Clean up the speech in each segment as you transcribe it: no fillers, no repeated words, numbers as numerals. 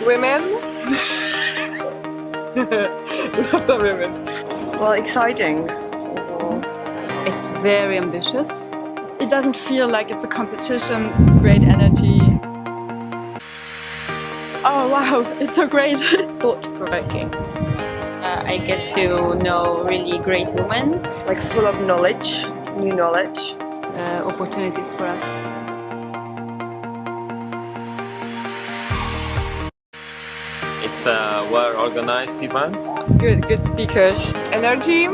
Women. Lot of women. Well, exciting. It's very ambitious. It doesn't feel like it's a competition. Great energy. Oh wow, it's so great. Thought-provoking. I get to know really great women. Like full of knowledge, new knowledge. Opportunities for us. It's a well-organized event. Good speakers. Energy.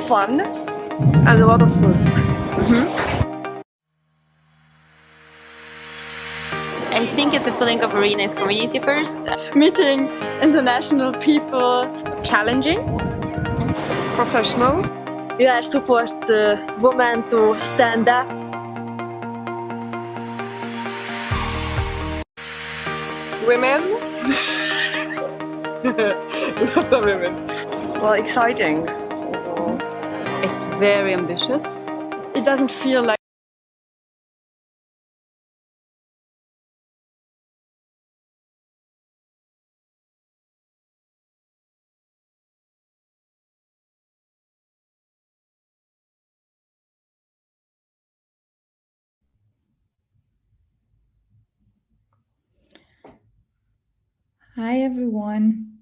Fun. And a lot of food. I think it's a feeling of a really nice community first. Meeting international people. Challenging. Professional. You are support women to stand up. Women. Lot of women. Well, exciting. It's very ambitious. It doesn't feel like Hi everyone.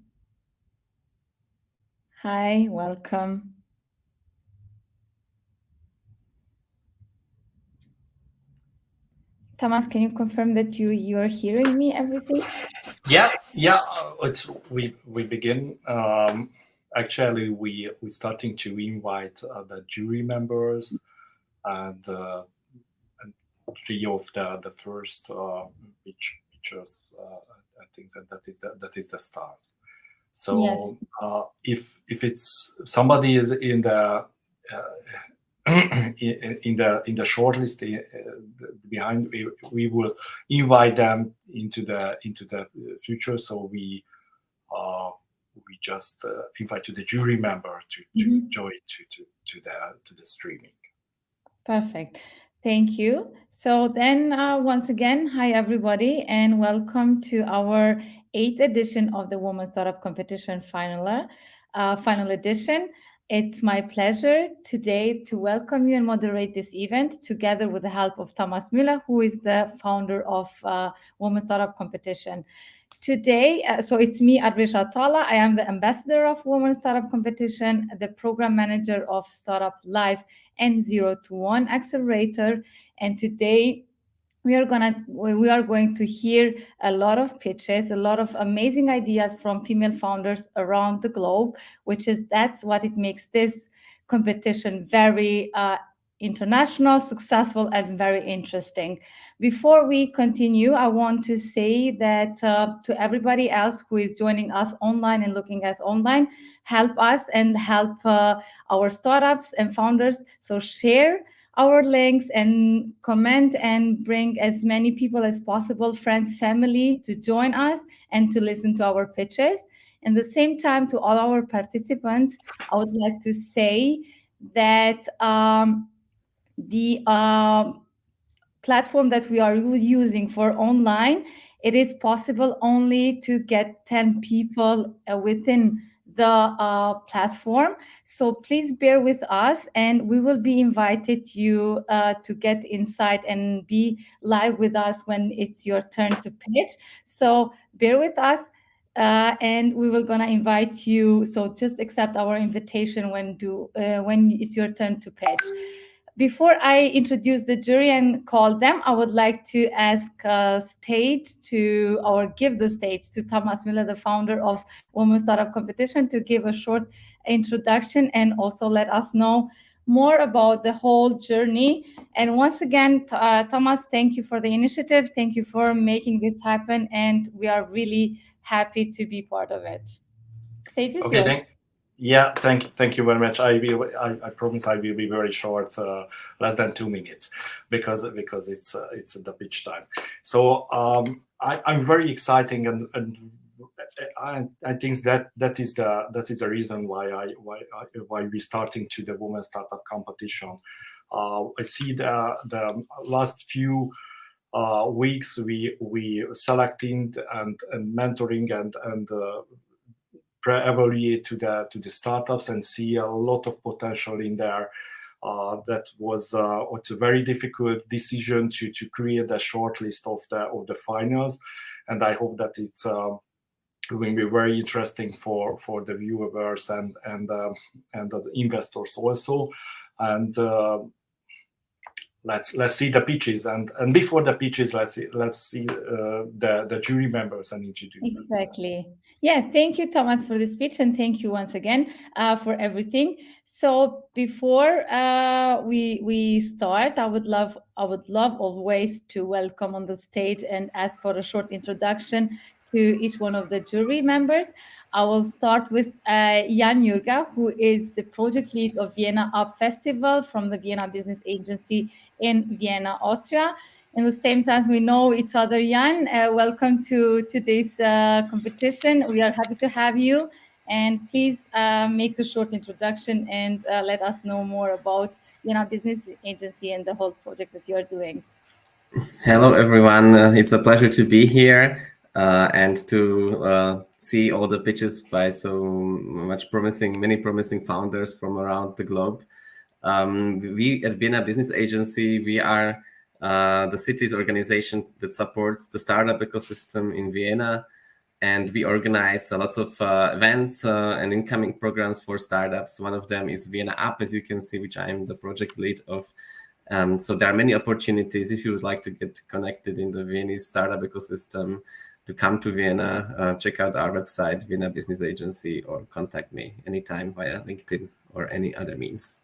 Hi, welcome. Thomas, can you confirm that you're hearing me, everything? Yeah. We begin. Actually, we starting to invite the jury members and three of the first pictures. I think that is the start. So Yes. if it's somebody is in the in the shortlist behind, we will invite them into the future. So we just invite to the jury member to join to the streaming. Perfect. Thank you. So then once again, hi everybody and welcome to our 8th edition of the Women Startup Competition final edition. It's my pleasure today to welcome you and moderate this event together with the help of Thomas Müller, who is the founder of Women Startup Competition. Today, so it's me, Adrisha Tala. I am the ambassador of Women Startup Competition, the program manager of Startup Live and 0 to 1 Accelerator. And today we are going to hear a lot of pitches, a lot of amazing ideas from female founders around the globe, that's what it makes this competition very international, successful, and very interesting. Before we continue, I want to say that to everybody else who is joining us online and looking us online, help us and help our startups and founders. So share our links and comment and bring as many people as possible, friends, family, to join us and to listen to our pitches. At the same time, to all our participants, I would like to say that the platform that we are using for online, it is possible only to get 10 people within the platform. So please bear with us and we will be invited you to get inside and be live with us when it's your turn to pitch. So bear with us. And we will gonna invite you. So just accept our invitation when it's your turn to pitch. Before I introduce the jury and call them, I would like to give the stage to Thomas Müller, the founder of Women Startup Competition, to give a short introduction and also let us know more about the whole journey. And once again, Thomas, thank you for the initiative. Thank you for making this happen. And we are really happy to be part of it. Stage is yours. Thank you very much. I promise I will be very short, less than 2 minutes, because it's the pitch time. So I'm very exciting, and I think that is the reason why we starting to the Women Startup Competition. I see the last few weeks we selecting and mentoring and pre-evaluate to the startups and see a lot of potential in there. That was it's a very difficult decision to create a short list of the finals, and I hope that it's will be very interesting for the viewers and the investors also. And let's see the pitches, and before the pitches, let's see the jury members and introduce them. Exactly. Yeah, thank you, Thomas, for the speech, and thank you once again for everything. So before we start, I would love always to welcome on the stage and ask for a short introduction to each one of the jury members. I will start with Jan Jurga, who is the project lead of Vienna Up Festival from the Vienna Business Agency in Vienna, Austria. In the same time, we know each other. Jan, welcome to today's competition. We are happy to have you. And please make a short introduction and let us know more about Vienna Business Agency and the whole project that you are doing. Hello, everyone. It's a pleasure to be here and to see all the pitches by so many promising founders from around the globe. We at Vienna Business Agency, we are the city's organization that supports the startup ecosystem in Vienna, and we organize lots of events and incoming programs for startups. One of them is Vienna Up, as you can see, which I am the project lead of. So there are many opportunities if you would like to get connected in the Viennese startup ecosystem, to come to Vienna, check out our website, Vienna Business Agency, or contact me anytime via LinkedIn or any other means.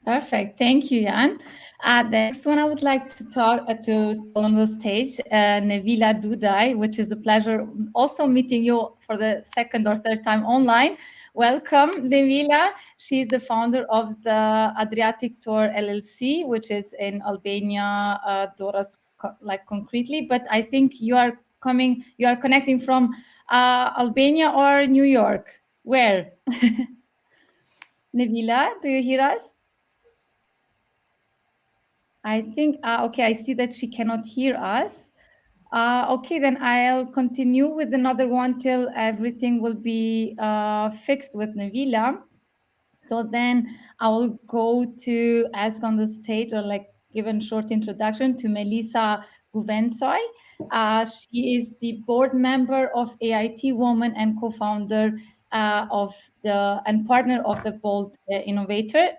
Perfect. Thank you, Jan. The next one I would like to talk to on the stage, Nevila Dudai, which is a pleasure also meeting you for the second or third time online. Welcome, Nevila. She's the founder of the Adriatic Tour LLC, which is in Albania, Doras, like concretely. But I think you are connecting from Albania or New York. Where? Nevila, do you hear us? I think, okay, I see that she cannot hear us. Okay, then I'll continue with another one till everything will be fixed with Nevila. So then I will go to ask on the stage or like give a short introduction to Melissa Guvensoy. She is the board member of AIT Woman and co-founder and partner of the Bold Innovates.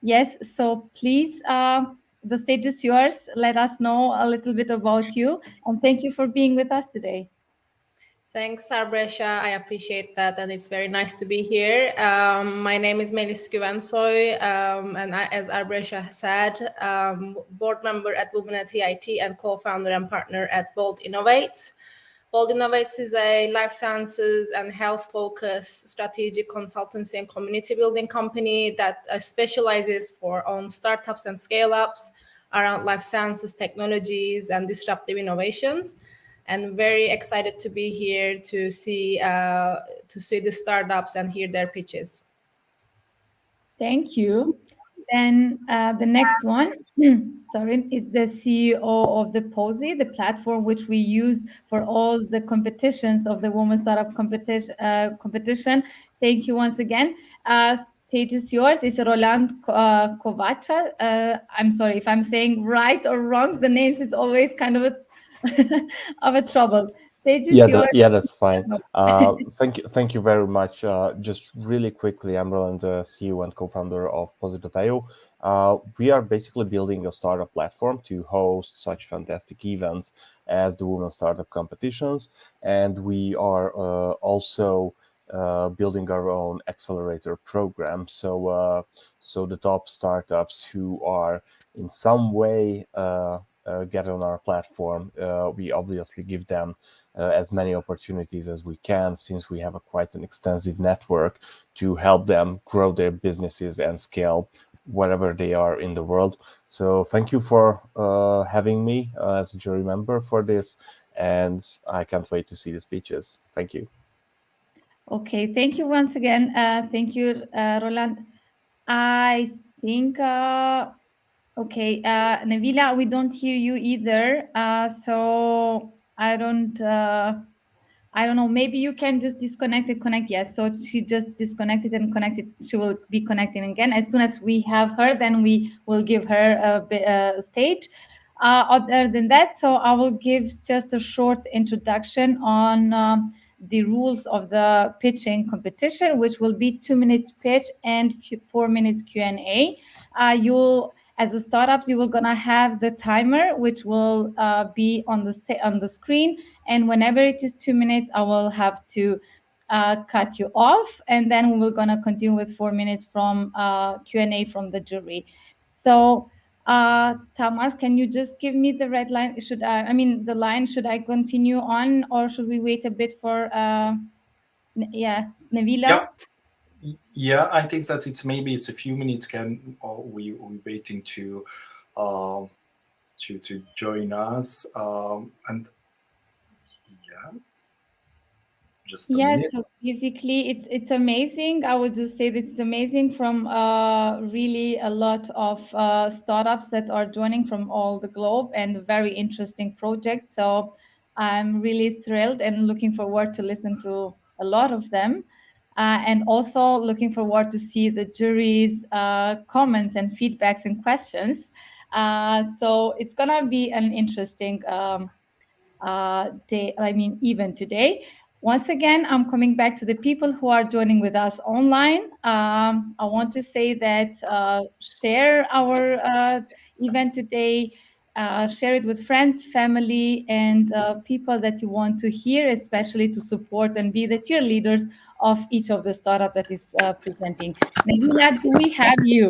Yes, so please, the stage is yours. Let us know a little bit about you, and thank you for being with us today. Thanks, Arbresha. I appreciate that, and it's very nice to be here. My name is Melis Güvensoy, and as Arbresha said, board member at Women at AIT and co-founder and partner at Bold Innovates. Bold Innovates is a life sciences and health-focused strategic consultancy and community building company that specializes on startups and scale-ups around life sciences, technologies, and disruptive innovations. And very excited to be here to see the startups and hear their pitches. Thank you. Then the next one, is the CEO of the POSI, the platform which we use for all the competitions of the Women Startup competition. Thank you once again. Stage is yours. It's Roland Kovacha. I'm sorry if I'm saying right or wrong. The names is always kind of a trouble. Yeah, that's fine. Thank you very much. Just really quickly, I'm Roland, CEO and co-founder of Praktika.al. We are basically building a startup platform to host such fantastic events as the Women Startup competitions, and we are also building our own accelerator program. So the top startups who are in some way get on our platform, we obviously give them as many opportunities as we can, since we have quite an extensive network to help them grow their businesses and scale wherever they are in the world. So thank you for having me as a jury member for this, and I can't wait to see the speeches. Thank you. Okay, thank you once again. Thank you, Roland. I think, Okay, Nabila, we don't hear you either. So I don't know. Maybe you can just disconnect and connect. Yes. So she just disconnected and connected. She will be connecting again. As soon as we have her, then we will give her a stage. Other than that, so I will give just a short introduction on the rules of the pitching competition, which will be 2 minutes pitch and 4 minutes Q&A. You as a startup, you will gonna have the timer, which will be on the screen, and whenever it is 2 minutes, I will have to cut you off, and then we will gonna continue with 4 minutes from Q&A from the jury. So, Thomas, can you just give me the red line? The line? Should I continue on, or should we wait a bit for? Nabila. Yeah, I think that maybe it's a few minutes. We waiting to join us, and yeah, just a minute. So basically it's amazing. I would just say that it's amazing from really a lot of startups that are joining from all the globe, and a very interesting project. So I'm really thrilled and looking forward to listen to a lot of them. And also looking forward to see the jury's comments and feedbacks and questions. So it's gonna be an interesting event today. Once again, I'm coming back to the people who are joining with us online. I want to say that share our event today, share it with friends, family, and people that you want to hear, especially to support and be the cheerleaders of each of the startup that is presenting. Nabila, do we have you?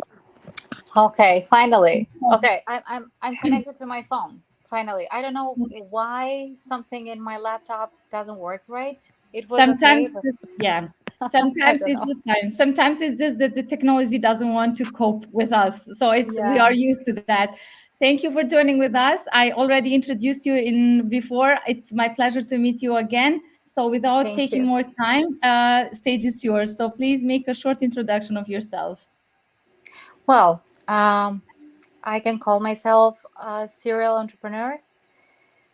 Okay, finally. Okay, I'm connected to my phone. Finally, I don't know why something in my laptop doesn't work right. It was Sometimes, okay, sometimes it's just fine. Sometimes it's just that the technology doesn't want to cope with us. So we are used to that. Thank you for joining with us. I already introduced you in before. It's my pleasure to meet you again. So without taking more time, stage is yours. So please make a short introduction of yourself. Well, I can call myself a serial entrepreneur.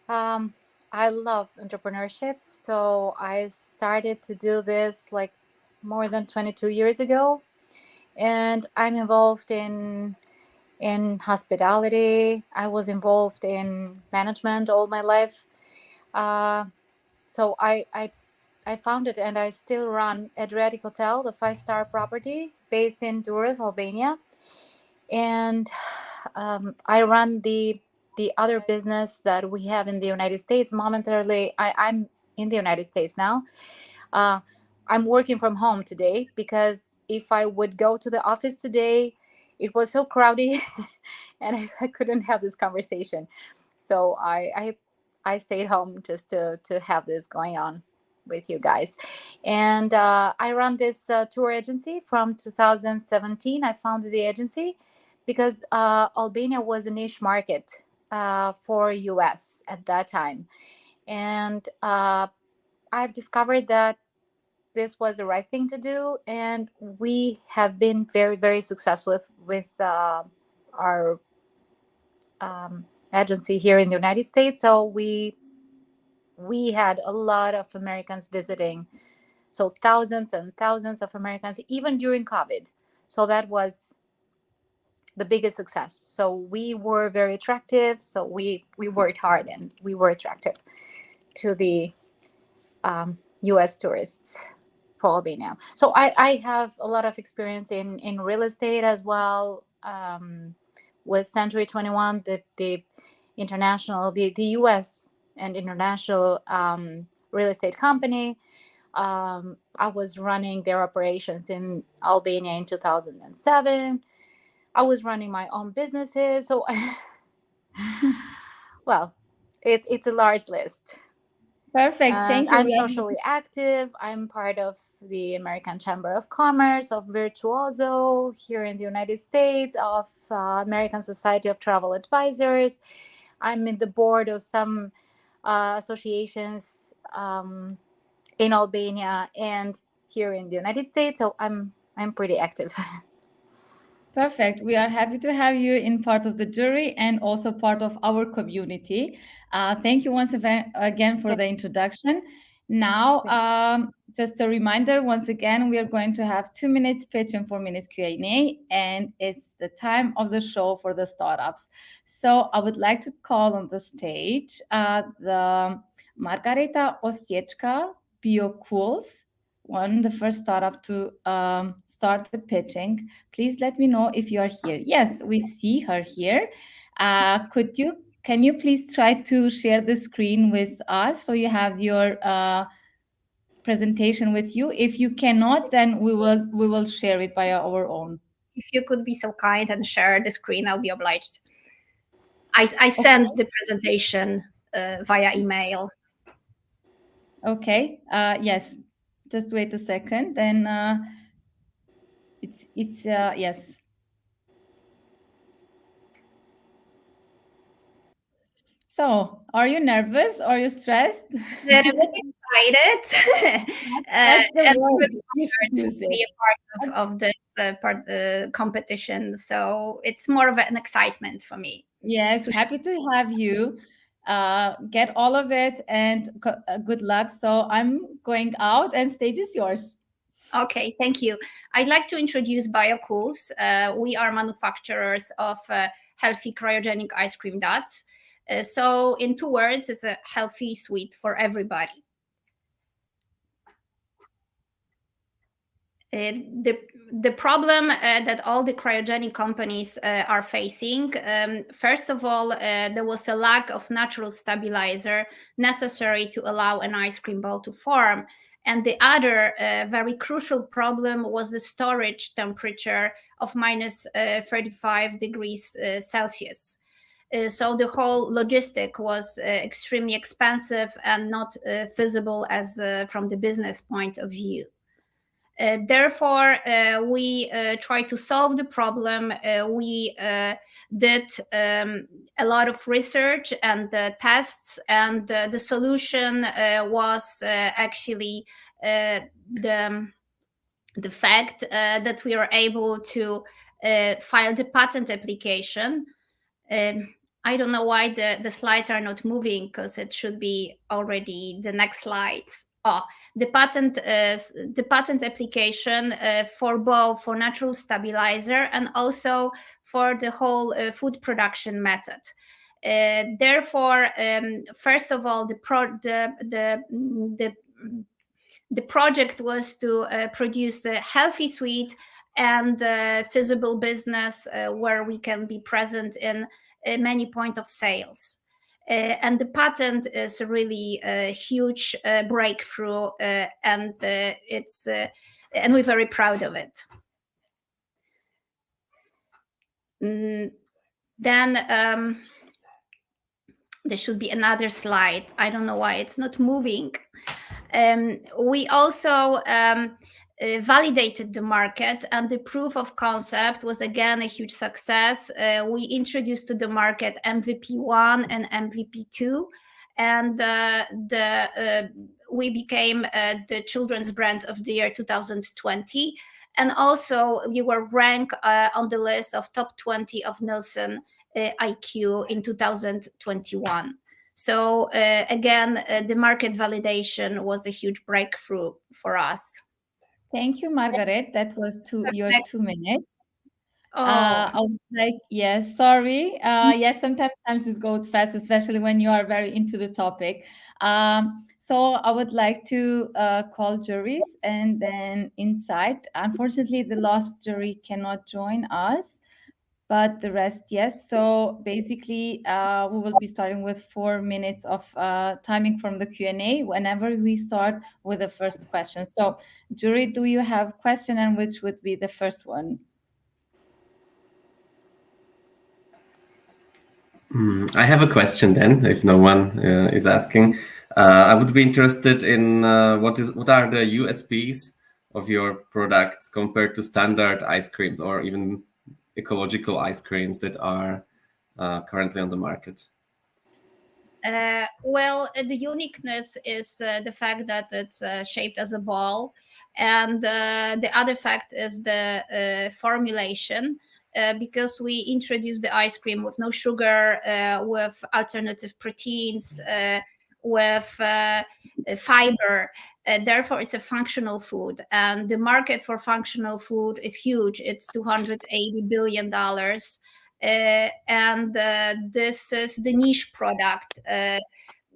I love entrepreneurship, so I started to do this like more than 22 years ago, and I'm involved in hospitality. I was involved in management all my life. So I founded and I still run Adriatic Hotel, the 5-star property based in Durrës, Albania, and I run the other business that we have in the United States. Momentarily, I'm in the United States now. I'm working from home today because if I would go to the office today, it was so crowded and I couldn't have this conversation. So I stayed home just to have this going on with you guys. And I run this tour agency from 2017. I founded the agency because Albania was a niche market for US at that time. And I've discovered that this was the right thing to do. And we have been very, very successful with our agency here in the United States. So we had a lot of Americans visiting. So thousands and thousands of Americans, even during COVID. So that was the biggest success. So we were very attractive. So we worked hard and we were attractive to the US tourists for Albania. So I have a lot of experience in real estate as well, with Century 21, the international, the US and international real estate company. I was running their operations in Albania in 2007. I was running my own businesses. So, well, it's a large list. Perfect. Thank you. I'm socially active. I'm part of the American Chamber of Commerce, of Virtuoso here in the United States, of American Society of Travel Advisors. I'm in the board of some associations in Albania and here in the United States. So I'm pretty active. Perfect. We are happy to have you in part of the jury and also part of our community. Thank you once again for the introduction. Now, just a reminder, once again, we are going to have 2 minutes pitch and 4 minutes Q&A, and it's the time of the show for the startups. So I would like to call on the stage the Margareta Ostieczka BioCools, the first startup to start the pitching. Please let me know if you are here. Yes, we see her here. Can you please try to share the screen with us so you have your presentation with you? If you cannot, then we will share it by our own. If you could be so kind and share the screen, I'll be obliged. I sent the presentation via email. Okay. Yes. Just wait a second. Then it's yes. So, are you nervous? Are you stressed? Very excited. That's the and word. really to be a part of this competition. So it's more of an excitement for me. Yes, happy to have you. Get all of it and good luck. So I'm going out and stage is yours. Okay, thank you. I'd like to introduce BioCools. We are manufacturers of healthy cryogenic ice cream dots. So in 2 words, it's a healthy sweet for everybody. The problem that all the cryogenic companies are facing, first of all, there was a lack of natural stabilizer necessary to allow an ice cream ball to form. And the other very crucial problem was the storage temperature of minus 35 degrees Celsius. So the whole logistic was extremely expensive and not feasible as from the business point of view. Therefore, we tried to solve the problem. We did a lot of research and tests, and the solution was actually the fact that we are able to file the patent application. I don't know why the slides are not moving, because it should be already the next slides. The patent application for both for natural stabilizer and also for the whole food production method. Therefore, first of all, the project was to produce a healthy sweet and feasible business where we can be present in many points of sales. And the patent is really a huge breakthrough, and we're very proud of it. Then there should be another slide. I don't know why it's not moving. We also validated the market, and the proof of concept was again a huge success. We introduced to the market MVP 1 and MVP 2, and we became the children's brand of the year 2020. And also we were ranked on the list of top 20 of Nielsen IQ in 2021. So again, the market validation was a huge breakthrough for us. Thank you, Margaret. That was your 2 minutes. I was like, yes, sorry. Yes, sometimes it goes fast, especially when you are very into the topic. So I would like to call juries and then inside. Unfortunately, the last jury cannot join us, but the rest, yes. So basically, we will be starting with 4 minutes of timing from the Q&A whenever we start with the first question. So jury, do you have a question, and which would be the first one? I have a question then, if no one is asking. I would be interested in what are the USPs of your products compared to standard ice creams or even ecological ice creams that are currently on the market? Well, the uniqueness is the fact that it's shaped as a ball, and the other fact is the formulation. because we introduced the ice cream with no sugar, with alternative proteins, with fiber. Therefore, it's a functional food, and the market for functional food is huge. It's $280 billion. And this is the niche product.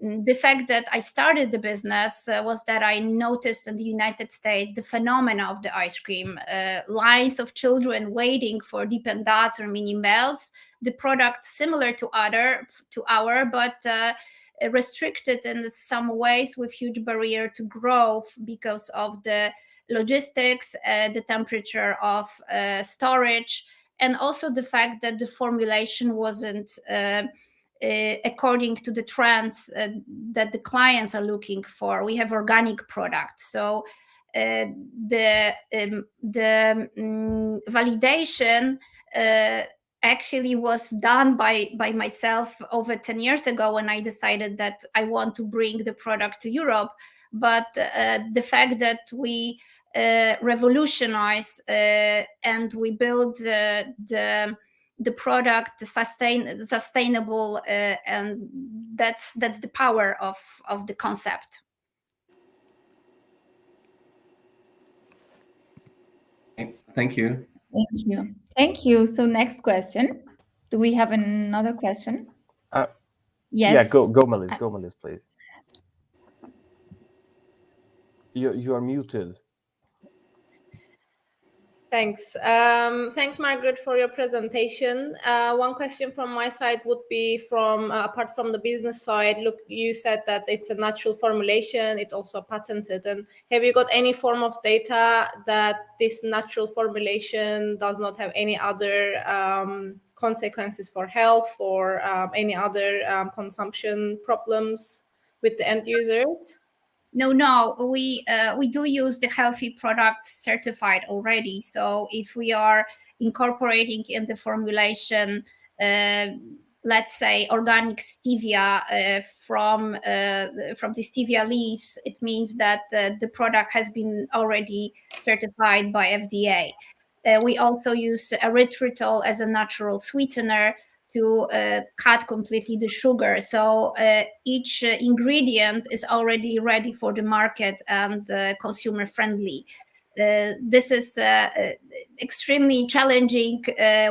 The fact that I started the business was that I noticed in the United States the phenomena of the ice cream, lines of children waiting for Dippin' Dots or Mini Melts. The product similar to our, but restricted in some ways with huge barrier to growth because of the logistics, the temperature of storage, and also the fact that the formulation wasn't according to the trends that the clients are looking for. We have organic products, so the validation actually was done by myself over 10 years ago when I decided that I want to bring the product to Europe. But the fact that we revolutionize and we build the product sustainable, and that's the power of the concept. Thank you. Thank you. Thank you. So next question. Do we have another question? Yes. Yeah, go Melis. Go Melis, please. You are muted. Thanks. Thanks, Margaret, for your presentation. One question from my side would be from, apart from the business side, look, you said that it's a natural formulation, it's also patented. And have you got any form of data that this natural formulation does not have any other consequences for health or any other consumption problems with the end users? No, we do use the healthy products certified already. So if we are incorporating in the formulation, let's say organic stevia from the stevia leaves, it means that the product has been already certified by FDA. We also use erythritol as a natural sweetener to cut completely the sugar. So each ingredient is already ready for the market and consumer friendly. This is extremely challenging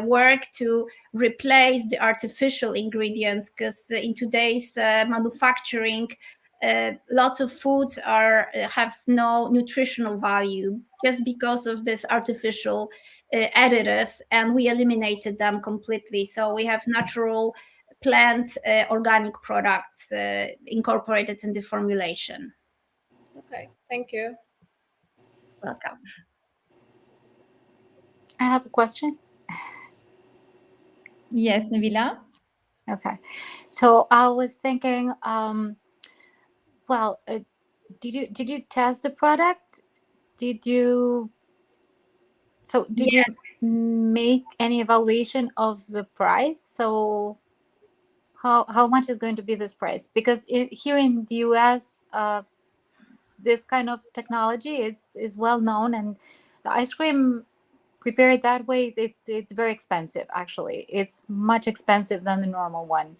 work to replace the artificial ingredients, because in today's manufacturing, lots of foods have no nutritional value just because of this artificial additives, and we eliminated them completely. So we have natural plant organic products incorporated in the formulation. Okay, thank you. Welcome. I have a question. Yes, Nabila. Okay, so I was thinking, did you test the product? Did you make any evaluation of the price? So how much is going to be this price? Because here in the US, this kind of technology is well known, and the ice cream prepared that way, it's very expensive. Actually, it's much expensive than the normal one.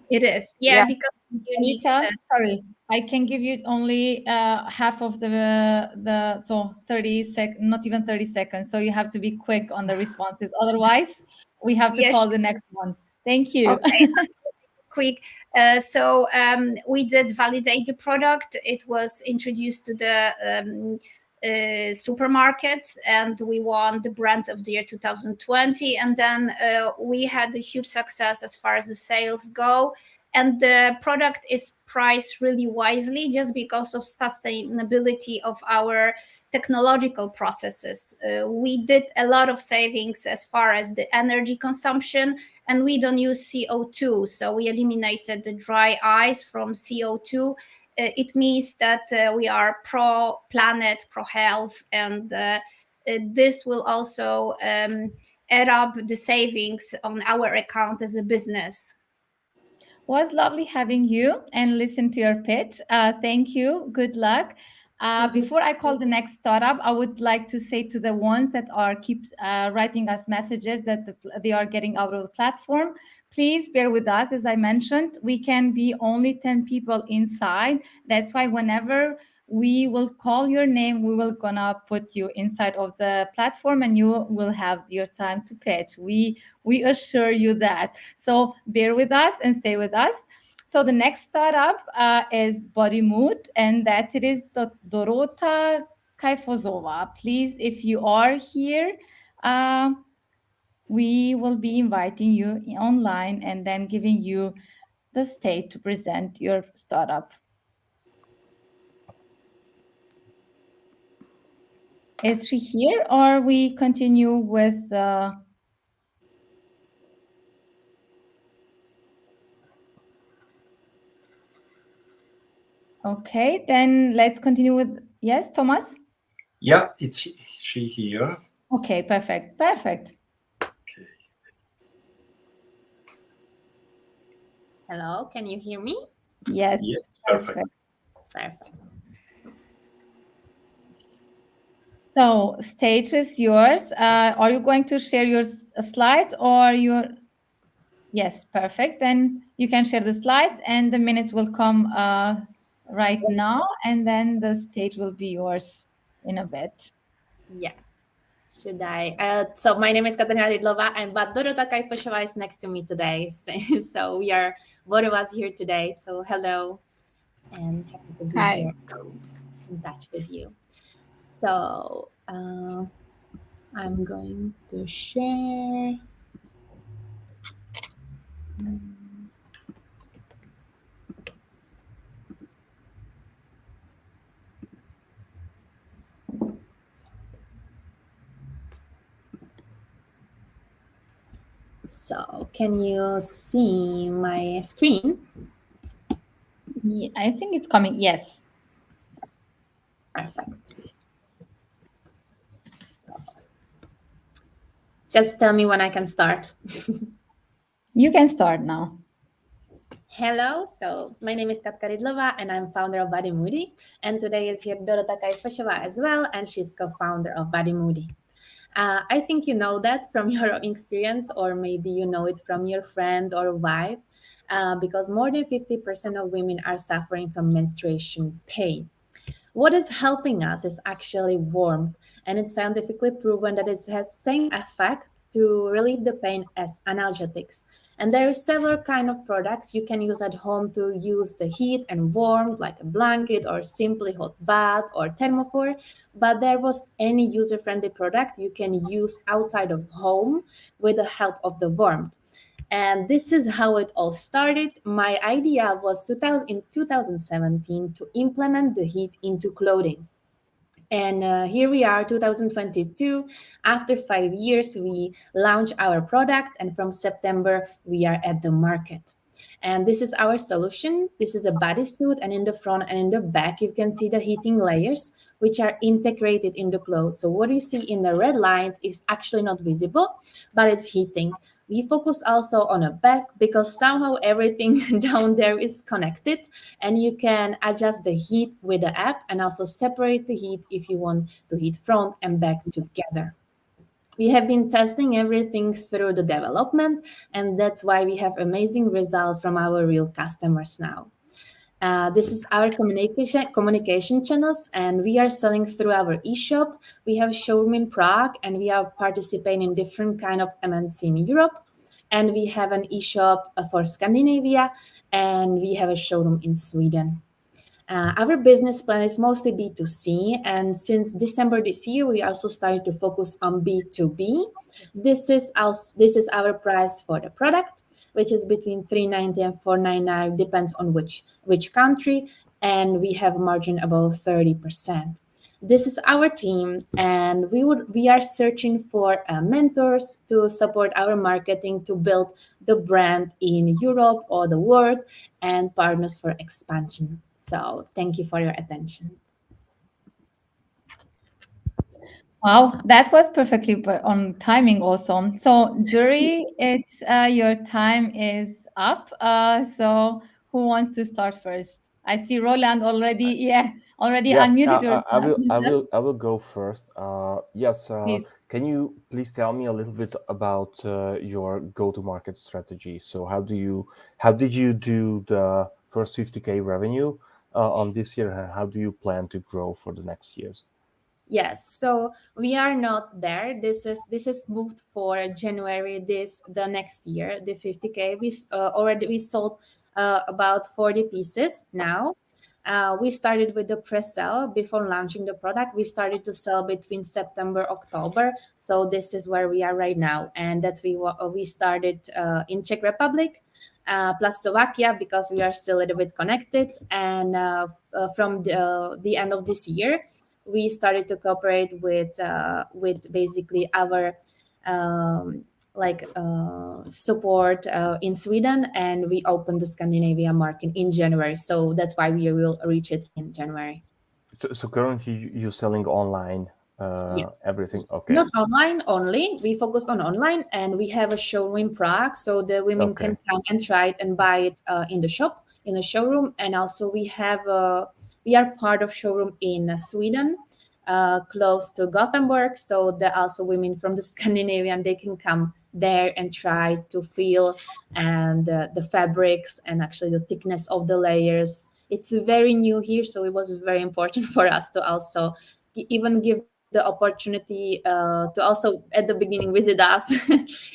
It is, yeah. Because you need. Sorry, I can give you only half of the so not even 30 seconds. So you have to be quick on the responses. Otherwise, we have to call the next one. Thank you. Okay. Quick. So we did validate the product. It was introduced to the supermarkets, and we won the brand of the year 2020. And then we had a huge success as far as the sales go. And the product is priced really wisely just because of sustainability of our technological processes. We did a lot of savings as far as the energy consumption, and we don't use CO2. So we eliminated the dry ice from CO2. It means that we are pro-planet, pro-health, and this will also add up the savings on our account as a business. Was lovely having you and listen to your pitch. Thank you. Good luck. Before I call the next startup, I would like to say to the ones that keep writing us messages that they are getting out of the platform, please bear with us. As I mentioned, we can be only 10 people inside. That's why whenever we will call your name, we will gonna put you inside of the platform and you will have your time to pitch. We assure you that. So bear with us and stay with us. So the next startup is Body Mood, and that it is Dorota Kaifozova. Please, if you are here, we will be inviting you online and then giving you the stage to present your startup. Is she here, or we continue with the... Okay, then let's continue with... Yes, Thomas? Yeah, it's she here. Okay, perfect, perfect. Okay. Hello, can you hear me? Yes. Yes, perfect. Perfect. So, stage is yours. Are you going to share your slides or your... Yes, perfect. Then you can share the slides and the minutes will come right now, and then the stage will be yours in a bit. Yes. Should I? So my name is Katarina Ridlova, and but Dorota Kaifasheva is next to me today. So we are both of us here today. So hello, and happy to be here in touch with you. So I'm going to share. So can you see my screen? Yeah, I think it's coming. Yes. Perfect. Just tell me when I can start. You can start now. Hello, so my name is Katka Ridlova and I'm founder of Body Moody. And today is here Dorota Kaifasheva as well, and she's co-founder of Body Moody. I think you know that from your experience, or maybe you know it from your friend or wife, because more than 50% of women are suffering from menstruation pain. What is helping us is actually warmth, and it's scientifically proven that it has same effect to relieve the pain as analgesics. And there are several kind of products you can use at home to use the heat and warmth, like a blanket or simply hot bath or thermofor. But there was any user-friendly product you can use outside of home with the help of the warmth. And this is how it all started. My idea was in 2017 to implement the heat into clothing. And here we are, 2022. After 5 years, we launched our product, and from September, we are at the market. And this is our solution. This is a bodysuit, and in the front and in the back, you can see the heating layers, which are integrated in the clothes. So what you see in the red lines is actually not visible, but it's heating. We focus also on a back because somehow everything down there is connected, and you can adjust the heat with the app and also separate the heat if you want to heat front and back together. We have been testing everything through the development, and that's why we have amazing results from our real customers now. This is our communication channels, and we are selling through our e-shop. We have a showroom in Prague, and we are participating in different kind of MNC in Europe. And we have an e-shop for Scandinavia, and we have a showroom in Sweden. Our business plan is mostly B2C, and since December this year, we also started to focus on B2B. This is our price for the product, which is between $390 and $499, depends on which country, and we have a margin above 30%. This is our team, and we are searching for mentors to support our marketing to build the brand in Europe or the world, and partners for expansion. So thank you for your attention. Wow, that was perfectly on timing also. So jury, it's your time is up. So who wants to start first? I see Roland already. Already Yeah, unmuted yourself. I will go first. Yes, Please. can you please tell me a little bit about your go-to-market strategy? So how did you do the first 50K revenue on this year, and how do you plan to grow for the next years? Yes, so we are not there. This is moved for January the next year, the 50K. We sold about 40 pieces now. We started with the pre-sale before launching the product. We started to sell between September, October. So this is where we are right now, and that's we started in Czech Republic, plus Slovakia, because we are still a little bit connected. And from the end of this year, we started to cooperate with basically our support in Sweden, and we opened the Scandinavia market in January. So that's why we will reach it in January. So currently you're selling online, Yes. everything. Okay. Not online only. We focus on online, and we have a showroom in Prague, so the women can come and try it and buy it in the shop, in the showroom. And also we are part of showroom in Sweden, close to Gothenburg. So there are also women from the Scandinavian, they can come there and try to feel and the fabrics and actually the thickness of the layers. It's very new here, so it was very important for us to also even give the opportunity to also at the beginning visit us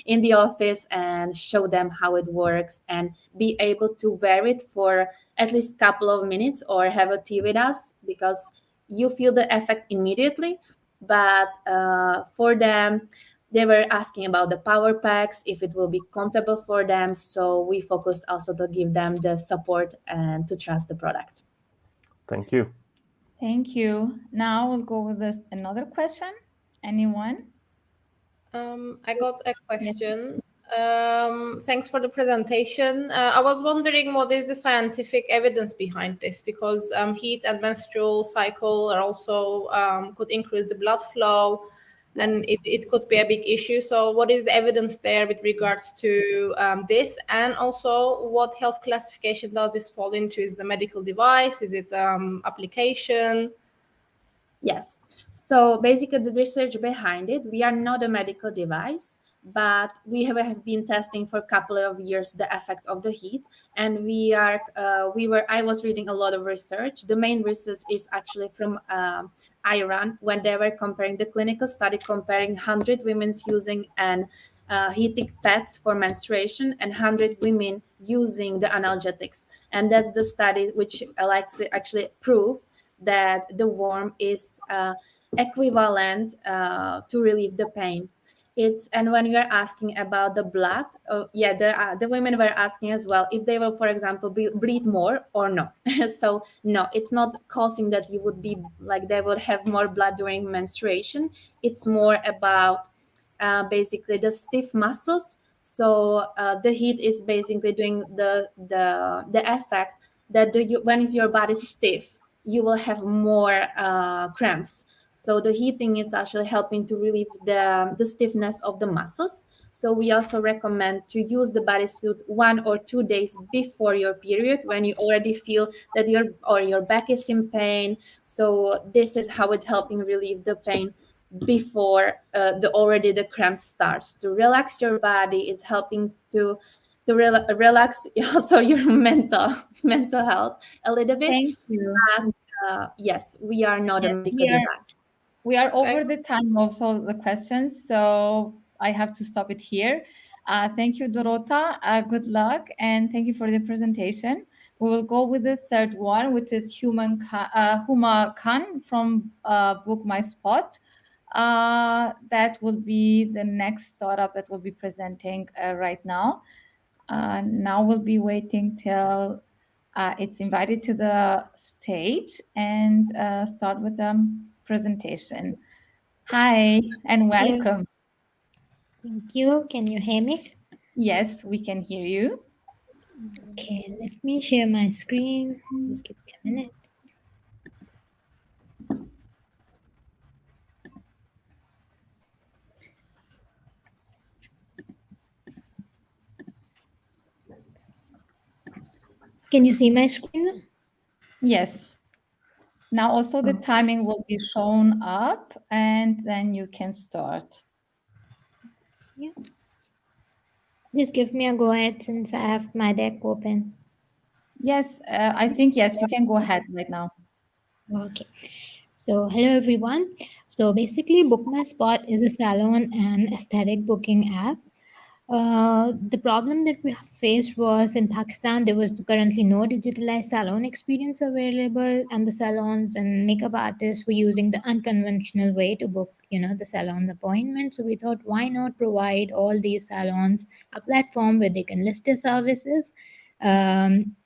in the office and show them how it works and be able to wear it for at least a couple of minutes or have a tea with us, because you feel the effect immediately. But for them, they were asking about the power packs, if it will be comfortable for them. So we focus also to give them the support and to trust the product. Thank you. Thank you. Now we'll go with another question. Anyone? I got a question. Thanks for the presentation. I was wondering, what is the scientific evidence behind this? Because heat and menstrual cycle are also could increase the blood flow, and it could be a big issue. So what is the evidence there with regards to this? And also, what health classification does this fall into? Is it a medical device? Is it application? Yes. So basically the research behind it, we are not a medical device, but we have been testing for a couple of years the effect of the heat. And I was reading a lot of research. The main research is actually from Iran, when they were comparing the clinical study, comparing 100 women using an heating pads for menstruation and 100 women using the analgesics. And that's the study which actually prove that the warm is equivalent to relieve the pain. And when you are asking about the blood, the women were asking as well if they will, for example, bleed more or no. So no, it's not causing that you would be like they would have more blood during menstruation. It's more about basically the stiff muscles. So the heat is basically doing the effect that when is your body stiff, you will have more cramps. So the heating is actually helping to relieve the stiffness of the muscles. So we also recommend to use the bodysuit 1 or 2 days before your period, when you already feel that your back is in pain. So this is how it's helping relieve the pain before the cramp starts. To relax your body, it's helping to relax also your mental health a little bit. Thank you. And, yes, we are not a medical device. We are over the time also the questions, so I have to stop it here. Thank you, Dorota. Good luck, and thank you for the presentation. We will go with the third one, which is Huma Khan from BookMySpot. That will be the next startup that will be presenting right now. Now we'll be waiting till it's invited to the stage and start with the presentation. Hi and welcome. Thank you. Can you hear me? Yes, we can hear you. Okay, let me share my screen. Just give me a minute. Can you see my screen? Yes. Now also the timing will be shown up, and then you can start. Yeah. Just give me a go ahead since I have my deck open. Yes, I think yes, you can go ahead right now. Okay. So hello everyone. So basically BookMySpot is a salon and aesthetic booking app. The problem that we have faced was in Pakistan, there was currently no digitalized salon experience available, and the salons and makeup artists were using the unconventional way to book, the salon appointment. So we thought, why not provide all these salons a platform where they can list their services,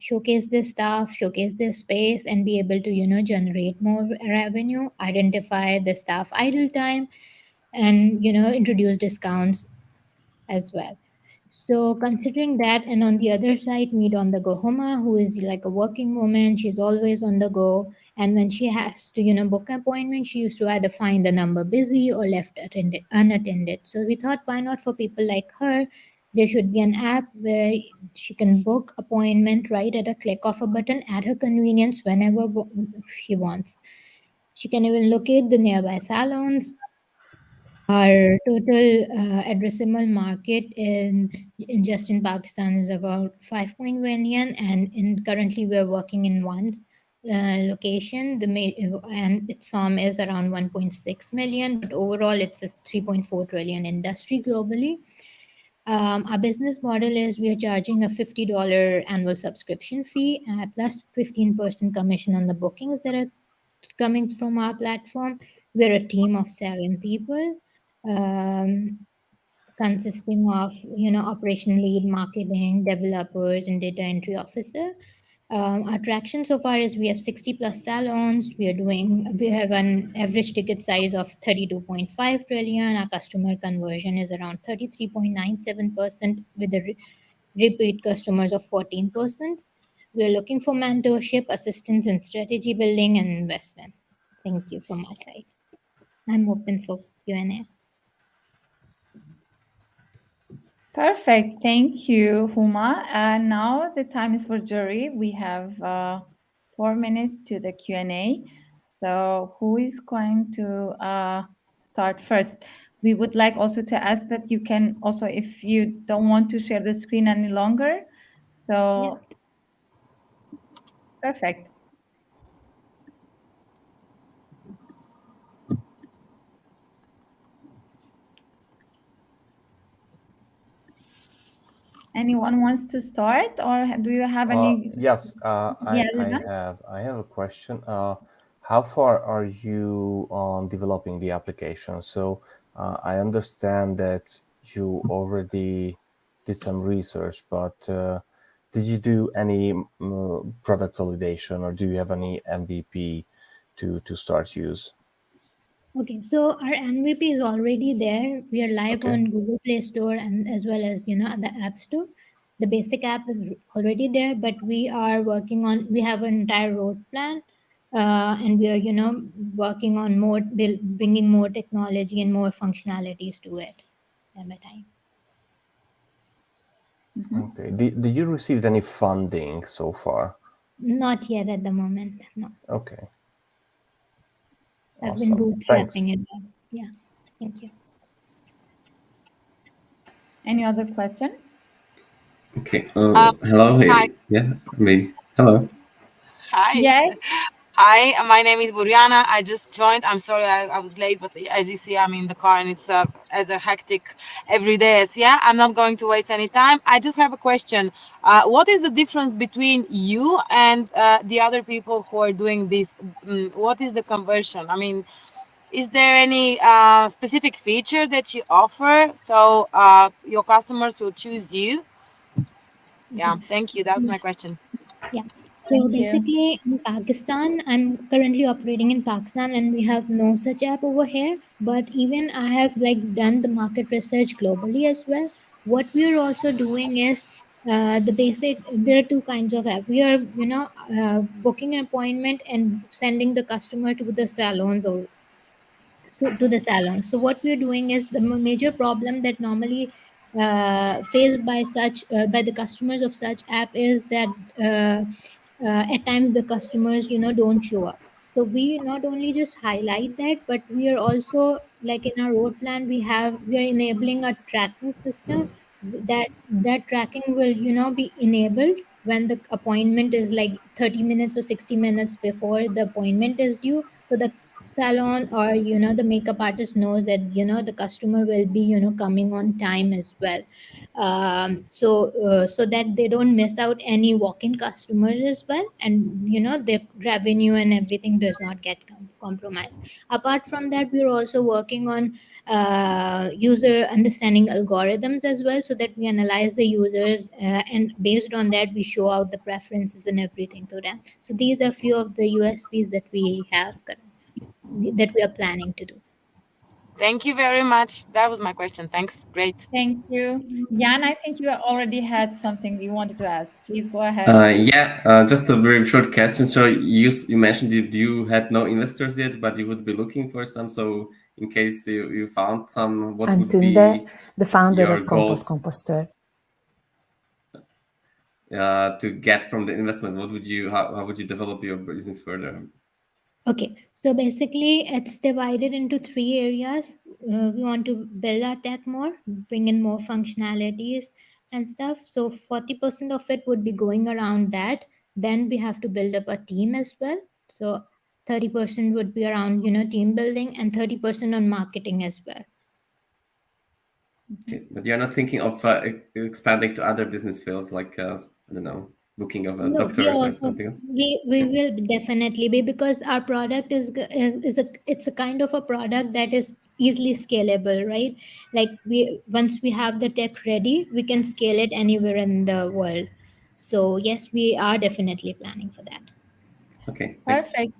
showcase their staff, showcase their space, and be able to, generate more revenue, identify the staff idle time, and introduce discounts as well. So considering that, and on the other side, meet on the go Homa, who is like a working woman. She's always on the go, and when she has to, book an appointment, she used to either find the number busy or left unattended. So we thought, why not for people like her? There should be an app where she can book appointment right at a click of a button at her convenience whenever she wants. She can even locate the nearby salons. Our total addressable market in just in Pakistan is about 5 million, and currently we're working in one location. And its SOM is around 1.6 million, but overall it's a 3.4 trillion industry globally. Our business model is we are charging a $50 annual subscription fee plus 15% commission on the bookings that are coming from our platform. We're a team of 7 people, consisting of operation lead, marketing, developers, and data entry officer. Our traction so far is we have 60 plus salons. We have an average ticket size of 32.5 trillion. Our customer conversion is around 33.97% with the repeat customers of 14%. We're looking for mentorship, assistance in strategy building and investment. Thank you from my side. I'm open for Q&A. Perfect. Thank you, Huma. And now the time is for jury. We have 4 minutes to the Q&A. So who is going to start first? We would like also to ask that you can also, if you don't want to share the screen any longer. So, perfect. Anyone wants to start, or do you have any? Yes, Yeah, I have a question. How far are you on developing the application? So I understand that you already did some research, but did you do any product validation, or do you have any MVP to start use? Okay, so our MVP is already there. We are live Okay. on Google Play Store and as well as the App Store. The basic app is already there, but we are working on. We have an entire road plan, and we are working on more, bringing more technology and more functionalities to it time by time. Okay. Did you receive any funding so far? Not yet at the moment. No. Okay. I've been Awesome. Thanks. bootstrapping it. Yeah. Thank you. Any other question? Okay. Hello. Hi. Yeah, me. Hello. Hi. Yes. Hi, my name is Buriana. I just joined. I'm sorry I was late, but as you see, I'm in the car and it's as a hectic every day. So yeah, I'm not going to waste any time. I just have a question. What is the difference between you and the other people who are doing this? What is the conversion? I mean, is there any specific feature that you offer so your customers will choose you? Yeah, thank you. That's my question. Yeah. So Thank you. basically, in Pakistan, I'm currently operating in Pakistan, and we have no such app over here. But even I have done the market research globally as well. What we are also doing is the basic. There are two kinds of app. We are booking an appointment and sending the customer to the salons or to the salon. So what we're doing is the major problem that normally faced by the customers of such app is that at times the customers don't show up. So we not only just highlight that, but we are also, like in our road plan, we are enabling a tracking system that tracking will be enabled when the appointment is like 30 minutes or 60 minutes before the appointment is due, so the salon or the makeup artist knows that the customer will be coming on time as well. So that they don't miss out any walk-in customers as well, and their revenue and everything does not get compromised. Apart from that, we're also working on user understanding algorithms as well, so that we analyze the users, and based on that we show out the preferences and everything to them. So these are few of the USPs that we have that we are planning to do. Thank you very much. That was my question. Thanks. Great. Thank you. Jan, I think you already had something you wanted to ask. Please go ahead. Yeah, just a very short question. So you mentioned you had no investors yet, but you would be looking for some. So in case you found some, what would be the founder your of Compot goals Composter. To get from the investment? What would you how would you develop your business further? Okay, so basically it's divided into 3 areas. We want to build our tech more, bring in more functionalities and stuff. So 40% of it would be going around that. Then we have to build up a team as well. So 30% would be around team building, and 30% on marketing as well. Okay, but you're not thinking of expanding to other business fields, like I don't know, booking of No, doctors or something? we will definitely be, because our product it's a kind of a product that is easily scalable, right? Like once we have the tech ready, we can scale it anywhere in the world. So yes, we are definitely planning for that. Okay, thanks. Perfect.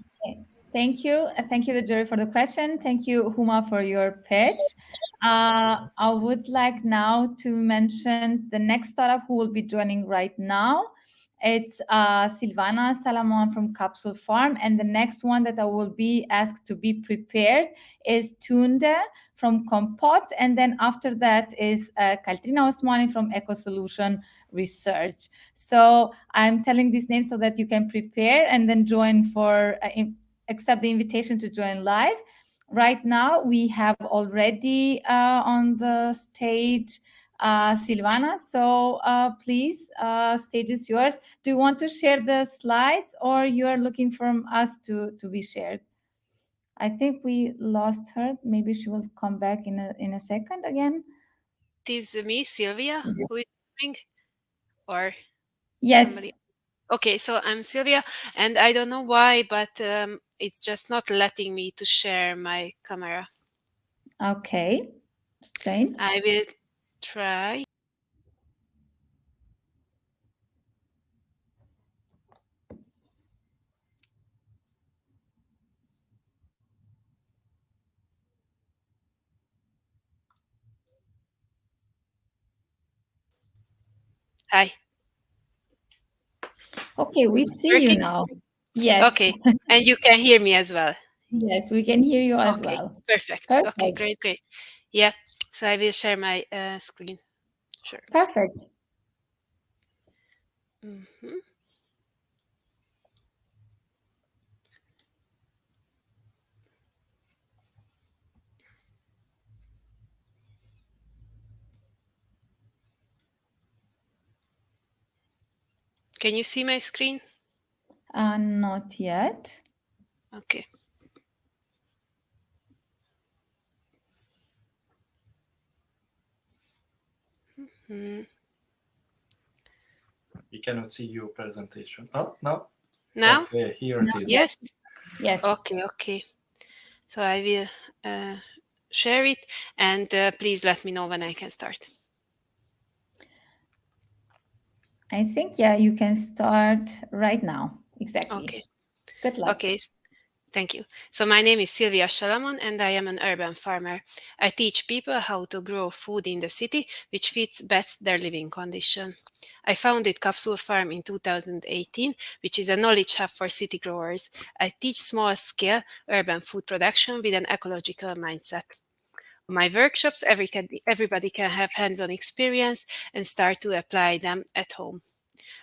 Thank you. Thank you, the jury, for the question. Thank you, Huma, for your pitch. I would like now to mention the next startup who will be joining right now. It's Silvana Salamon from Capsul Farm. And the next one that I will be asked to be prepared is Tunde from Compot. And then after that is Kaltrina Osmani from Eco Solution Research. So I'm telling these names so that you can prepare and then join for accept the invitation to join live. Right now we have already on the stage Silvana. So please, stage is yours. Do you want to share the slides, or you are looking for us to be shared? I think we lost her. Maybe she will come back in a second again. It is me, Sylvia, who is coming, or yes. Somebody? Okay, so I'm Sylvia, and I don't know why, but it's just not letting me to share my camera. Okay, strange. I will try. Hi. Okay, we see Working? you now. Yes. Okay, and you can hear me as well. Yes, we can hear you as Okay, well. perfect. Okay, great. Yeah, so I will share my screen. Sure. Perfect. Mm-hmm. Can you see my screen? Not yet. Okay. Mm-hmm. We cannot see your presentation. Oh, no. Now? Okay, here it is. Yes? Yes. Okay. So I will share it, and please let me know when I can start. I think, yeah, you can start right now. Exactly. Okay. Good luck. Okay. Thank you. So my name is Sylvia Salamon, and I am an urban farmer. I teach people how to grow food in the city, which fits best their living condition. I founded Capsul Farm in 2018, which is a knowledge hub for city growers. I teach small-scale urban food production with an ecological mindset. On my workshops, everybody can have hands-on experience and start to apply them at home.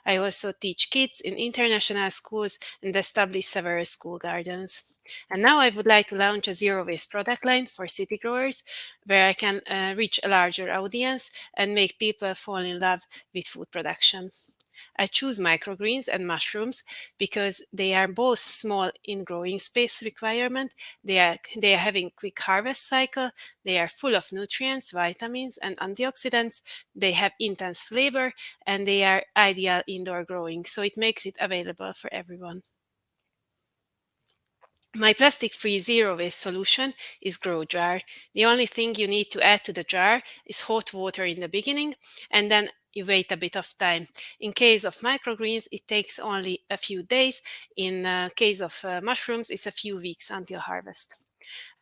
I also teach kids in international schools and establish several school gardens. And now I would like to launch a zero-waste product line for city growers, where I can reach a larger audience and make people fall in love with food production. I choose microgreens and mushrooms because they are both small in growing space requirement. They are having quick harvest cycle. They are full of nutrients, vitamins, and antioxidants. They have intense flavor, and they are ideal indoor growing, so it makes it available for everyone. My plastic-free zero-waste solution is Grow Jar. The only thing you need to add to the jar is hot water in the beginning, and then you wait a bit of time. In case of microgreens, it takes only a few days. In case of mushrooms, it's a few weeks until harvest.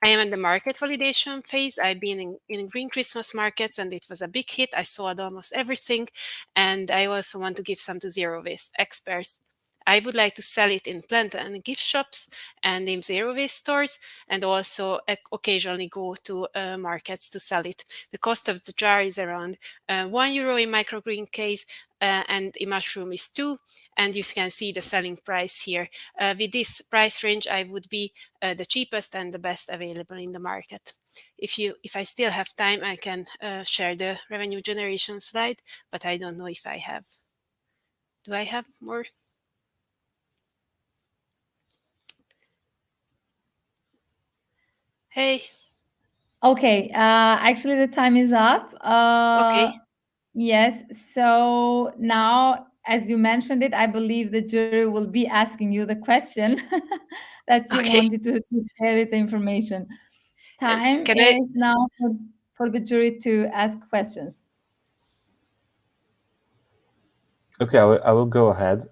I am in the market validation phase. I've been in green Christmas markets and it was a big hit. I sold almost everything, and I also want to give some to zero waste experts. I would like to sell it in plant and gift shops and in zero waste stores, and also occasionally go to markets to sell it. The cost of the jar is around €1 in microgreen case, and in mushroom is 2, and you can see the selling price here. With this price range, I would be the cheapest and the best available in the market. If I still have time, I can share the revenue generation slide, but I don't know if I have. Do I have more? Hey. Okay, actually the time is up. Okay. Yes, so now, as you mentioned it, I believe the jury will be asking you the question that you wanted to share with the information. Time is now for the jury to ask questions. Okay, I will go ahead.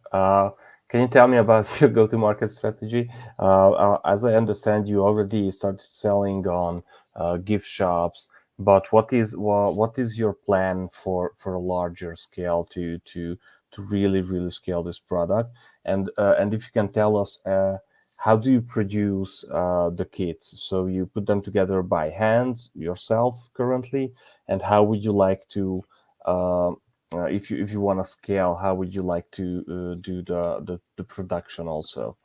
Can you tell me about your go-to-market strategy? As I understand, you already started selling on gift shops, but what is your plan for a larger scale to really scale this product? And if you can tell us, how do you produce the kits? So you put them together by hand yourself currently, and how would you like to if you want to scale, how would you like to do the production also?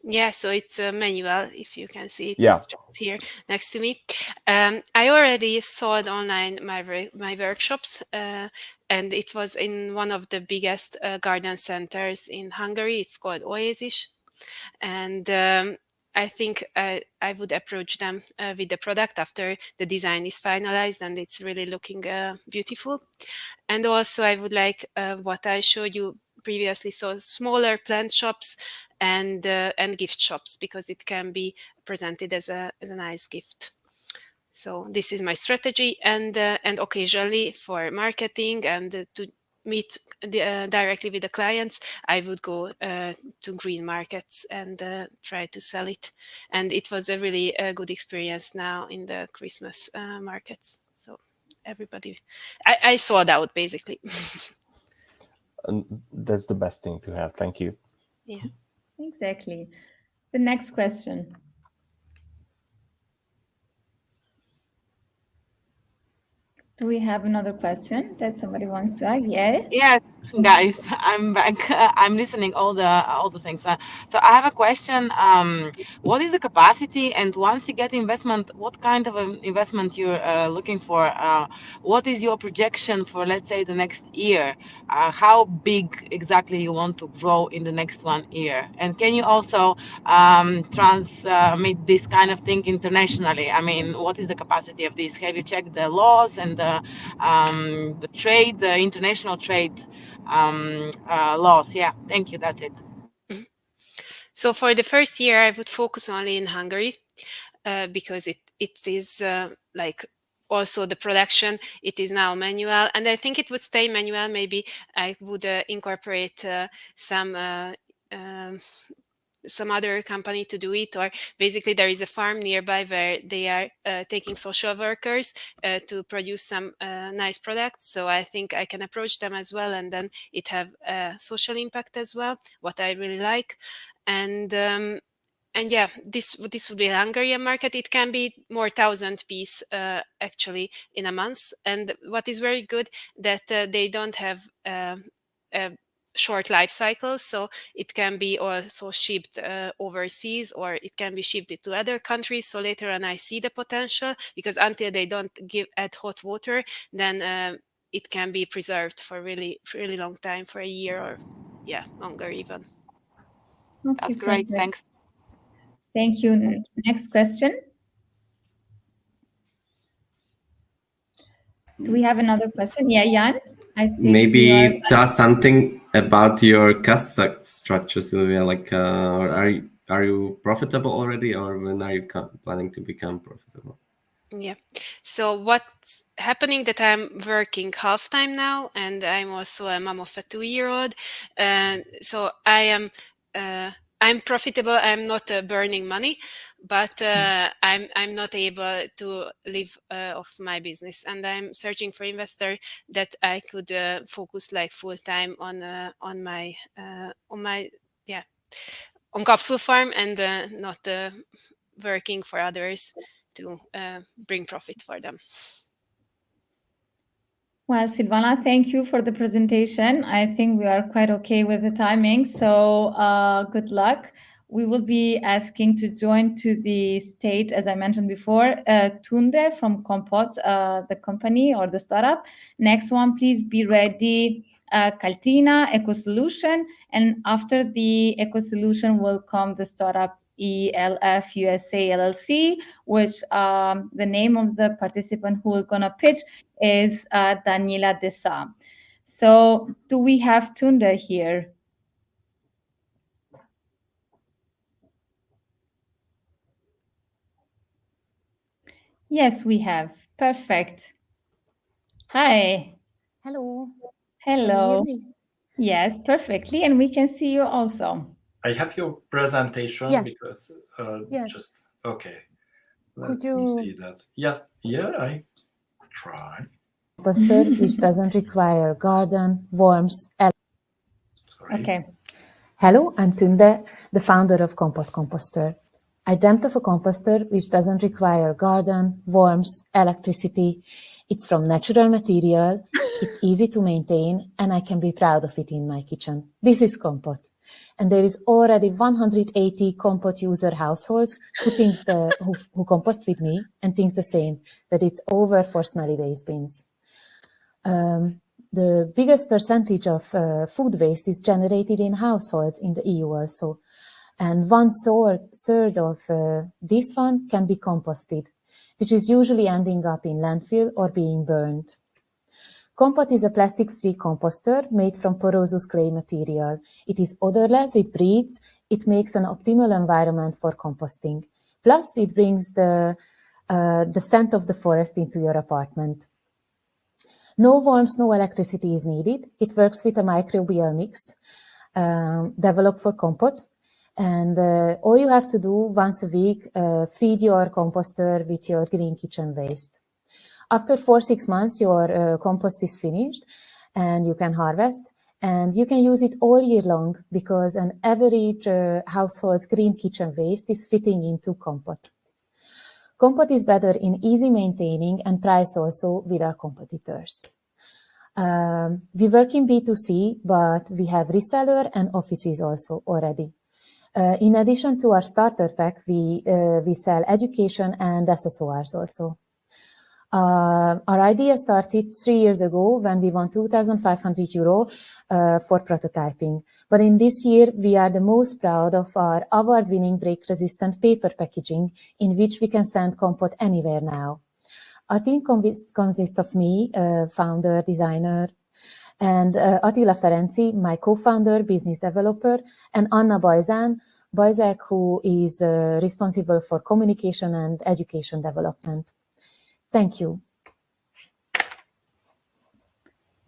Yeah, so it's a manual, if you can see it. Yeah. It's just here next to me. I already sold online my workshops, and it was in one of the biggest garden centers in Hungary. It's called Oasis. And I think I would approach them with the product after the design is finalized and it's really looking beautiful. And also I would like what I showed you previously, so smaller plant shops and gift shops, because it can be presented as a nice gift. So this is my strategy, and occasionally for marketing and to meet directly with the clients, I would go to green markets and try to sell it. And it was a really good experience now in the Christmas markets. So everybody, I sold out basically. And that's the best thing to have. Thank you. Yeah. Exactly. The next question. Do we have another question that somebody wants to ask? Yeah. Yes, guys, I'm back. I'm listening all the things. So I have a question. What is the capacity? And once you get investment, what kind of an investment you're looking for? What is your projection for, let's say, the next year? How big exactly you want to grow in the next 1 year? And can you also transmit this kind of thing internationally? I mean, what is the capacity of this? Have you checked the laws and the trade, the international trade laws? Yeah, thank you. That's it. So for the first year, I would focus only in Hungary because it is like also the production. It is now manual, and I think it would stay manual. Maybe I would incorporate some other company to do it, or basically there is a farm nearby where they are taking social workers to produce some nice products. So I think I can approach them as well, and then it have a social impact as well, what I really like. And yeah, this would be a Hungarian market. It can be more 1,000 piece actually in a month. And what is very good that they don't have short life cycle, so it can be also shipped overseas, or it can be shipped to other countries. So later on I see the potential, because until they don't add hot water, then it can be preserved for really long time, for a year or longer even. Okay, That's great. perfect. Thanks. Thank you. Next question. Do we have another question? Yeah, Jan, I think Maybe tell us something about your cost structure, Sylvia. Like, or are you profitable already, or when are you planning to become profitable? Yeah. So what's happening that I'm working half time now, and I'm also a mom of a 2-year-old. So I'm profitable. I'm not burning money, but I'm not able to live off my business, and I'm searching for investor that I could focus like full time on my on Capsul farm, and not working for others to bring profit for them. Well, Silvana, thank you for the presentation. I think we are quite okay with the timing, so good luck. We will be asking to join to the stage, as I mentioned before, Tunde from Compot, the company or the startup. Next one, please be ready, Kaltrina, EcoSolution, and after the EcoSolution will come the startup ELF USA LLC, which the name of the participant who is gonna pitch is Daniela Desa. So do we have Tunde here? Yes, we have. Perfect. Hi. Hello. Hello. Can you hear me? Yes, perfectly. And we can see you also. I have your presentation Yes. because Yes. just okay. Could Let me you- see that. Yeah, I try. Composter which doesn't require garden, worms. Okay. Hello, I'm Tunde, the founder of Compot Composter. I dreamt of a composter which doesn't require garden, worms, electricity. It's from natural material, it's easy to maintain, and I can be proud of it in my kitchen. This is Compot. And there is already 180 Compot user households who compost with me and thinks the same, that it's over for smelly waste bins. The biggest percentage of food waste is generated in households in the EU also. And 1/3 of this one can be composted, which is usually ending up in landfill or being burned. Compot is a plastic-free composter made from porous clay material. It is odorless, it breathes, it makes an optimal environment for composting. Plus, it brings the scent of the forest into your apartment. No worms, no electricity is needed. It works with a microbial mix developed for Compot. And all you have to do once a week, feed your composter with your green kitchen waste. After 4-6 months, your compost is finished and you can harvest, and you can use it all year long because an average household's green kitchen waste is fitting into Compot. Compot is better in easy maintaining and price also with our competitors. We work in B2C, but we have reseller and offices also already. In addition to our starter pack, we sell education and accessories also. Our idea started 3 years ago when we won €2,500 for prototyping. But in this year, we are the most proud of our award-winning break-resistant paper packaging in which we can send Compot anywhere now. Our team consists of me, founder, designer, and Attila Ferenci, my co-founder, business developer, and Anna Bajzák, who is responsible for communication and education development. Thank you.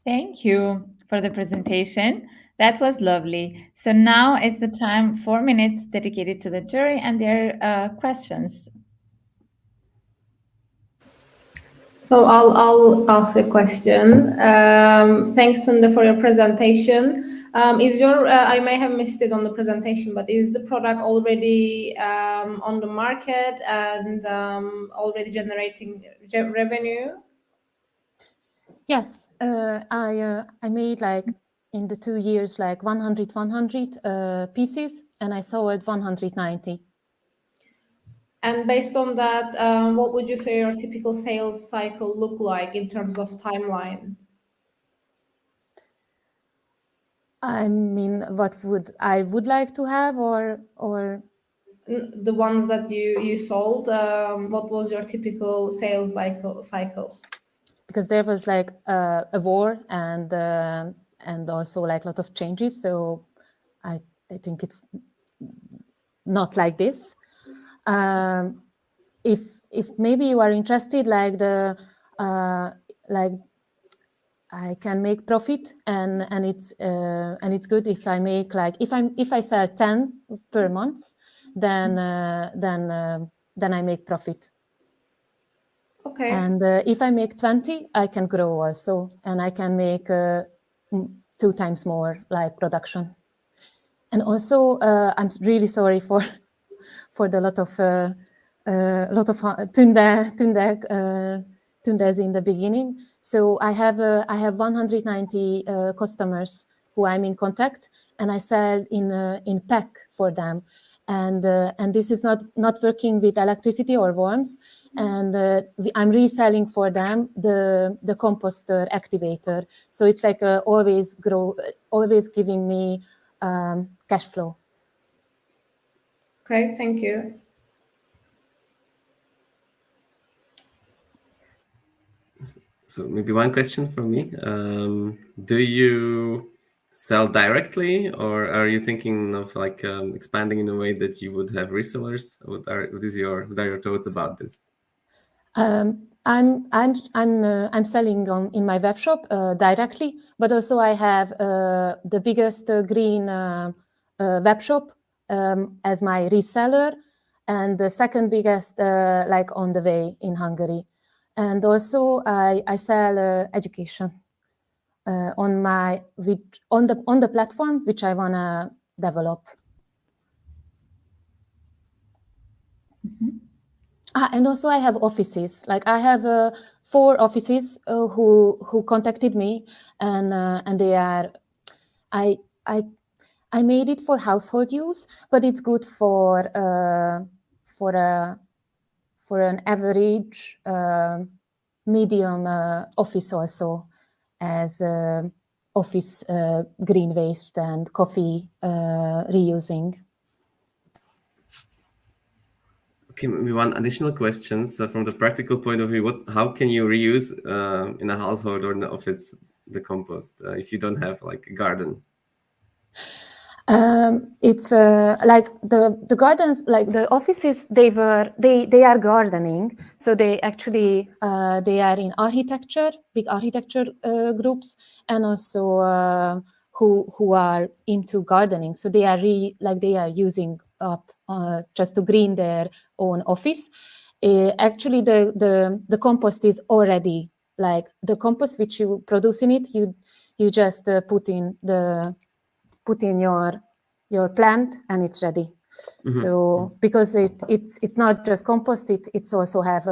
Thank you for the presentation. That was lovely. So now is the time, 4 minutes dedicated to the jury and their questions. So I'll ask a question. Thanks, Tunde, for your presentation. Is your I may have missed it on the presentation, but is the product already on the market and already generating revenue? Yes, I made like in the 2 years like 100 pieces, and I sold 190. And based on that, what would you say your typical sales cycle look like in terms of timeline? I mean, what would I would like to have, or the ones that you sold? What was your typical sales cycle? Because there was like a war and also like a lot of changes, so I think it's not like this. If maybe you are interested, like like I can make profit, and it's good if I make like if I sell 10 per month, then I make profit. Okay. And if I make 20, I can grow also, and I can make 2 times more like production. And also, I'm really sorry for the lot of tundes in the beginning. So I have 190 customers who I'm in contact, and I sell in pack for them. And this is not working with electricity or worms. And I'm reselling for them the composter activator. So it's like always giving me cash flow. Okay, thank you. So maybe one question from me. Do you sell directly, or are you thinking of like expanding in a way that you would have resellers? What are your thoughts about this? I'm selling in my web shop directly, but also I have the biggest green web shop as my reseller, and the second biggest like on the way in Hungary. And also I sell education on the platform which I wanna develop. And also I have offices. Like I have 4 offices who contacted me, and they are. I made it for household use, but it's good for an average medium office also, as office green waste and coffee reusing. Okay, maybe one additional question. So from the practical point of view, how can you reuse in a household or in the office the compost if you don't have like a garden? It's like the gardens, like the offices, they are gardening. So they actually they are in architecture, big architecture groups, and also who are into gardening. So they are they are using up just to green their own office. Actually, the compost is already like the compost which you produce in it. You just put in your plant and it's ready. Mm-hmm. So because it's not just compost, it's also have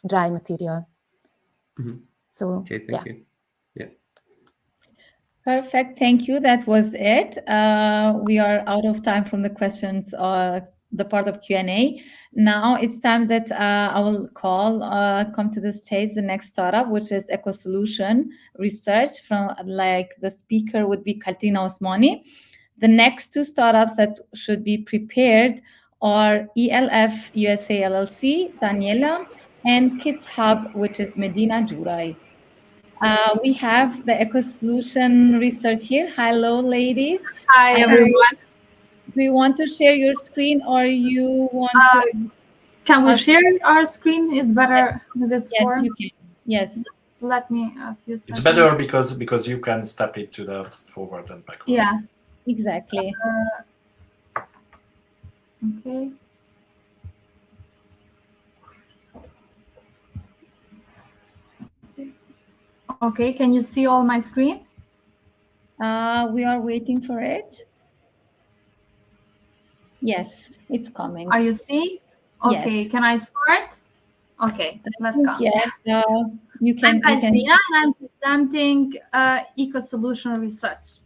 dry material. Mm-hmm. So okay, thank you. Yeah. Perfect. Thank you. That was it. We are out of time from the questions, the part of Q&A. Now it's time that I will come to the stage the next startup, which is EcoSolution Research. From like the speaker would be Katrina Osmani. The next 2 startups that should be prepared are ELF USA LLC, Daniela, and Kids Hub, which is Medina Jurai. We have the EcoSolution Research here. Hello, ladies. Hi, everyone. Do you want to share your screen, or you want to? Can we share our screen? It's better with this form. Yes, you can. Yes. Just let me a few seconds. It's better because you can step into the forward and backward. Yeah. Exactly. Okay. Okay, can you see all my screen? We are waiting for it. Yes, it's coming. Are you seeing? Okay, yes. Can I start? Okay, let's go. Yeah, you can. I'm Katrina, and I'm presenting EcoSolution Research.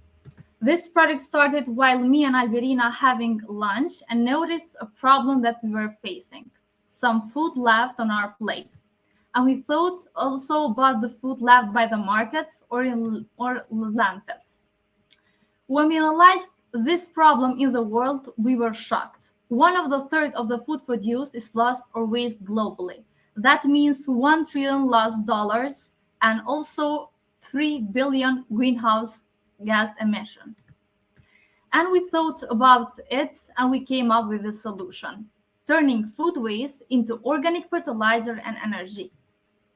This project started while me and Alberina having lunch and noticed a problem that we were facing. Some food left on our plate. And we thought also about the food left by the markets or landfills. When we analyzed this problem in the world, we were shocked. 1/3 of the food produced is lost or waste globally. That means $1 trillion lost dollars and also 3 billion greenhouse gas emission. And we thought about it and we came up with a solution, turning food waste into organic fertilizer and energy.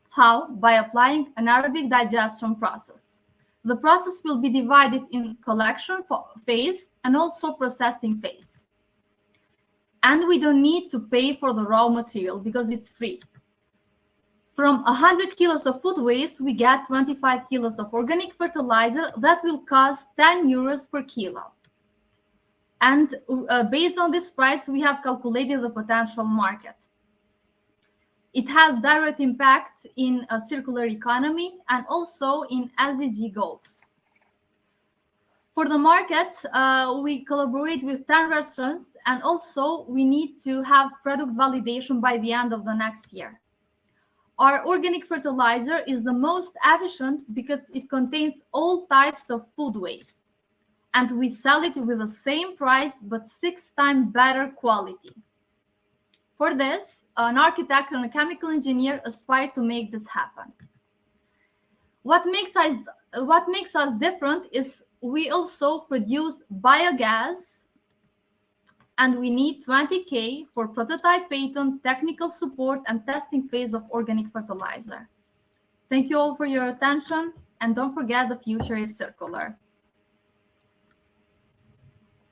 How? By applying an Arabic digestion process. The process will be divided in collection phase and also processing phase. And we don't need to pay for the raw material because it's free. From 100 kilos of food waste, we get 25 kilos of organic fertilizer that will cost 10 euros per kilo. And based on this price, we have calculated the potential market. It has direct impact in a circular economy and also in SDG goals. For the market, we collaborate with 10 restaurants, and also we need to have product validation by the end of the next year. Our organic fertilizer is the most efficient because it contains all types of food waste, and we sell it with the same price but 6 times better quality. For this, an architect and a chemical engineer aspire to make this happen. What makes us different is we also produce biogas, and we need 20K for prototype patent, technical support, and testing phase of organic fertilizer. Thank you all for your attention, and don't forget the future is circular.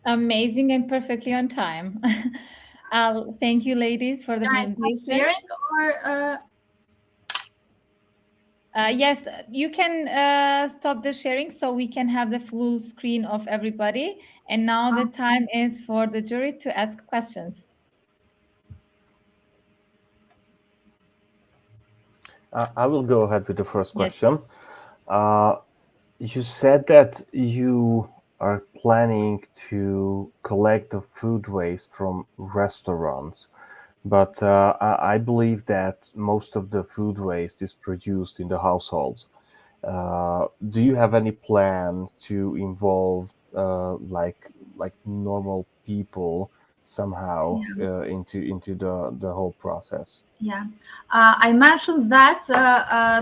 Amazing and perfectly on time. Thank you, ladies, for the presentation. Yes, you can stop the sharing so we can have the full screen of everybody. And now the time is for the jury to ask questions. I will go ahead with the first question. You said that you are planning to collect the food waste from restaurants, but I believe that most of the food waste is produced in the households. Do you have any plan to involve like normal people somehow into the whole process? Yeah, I mentioned that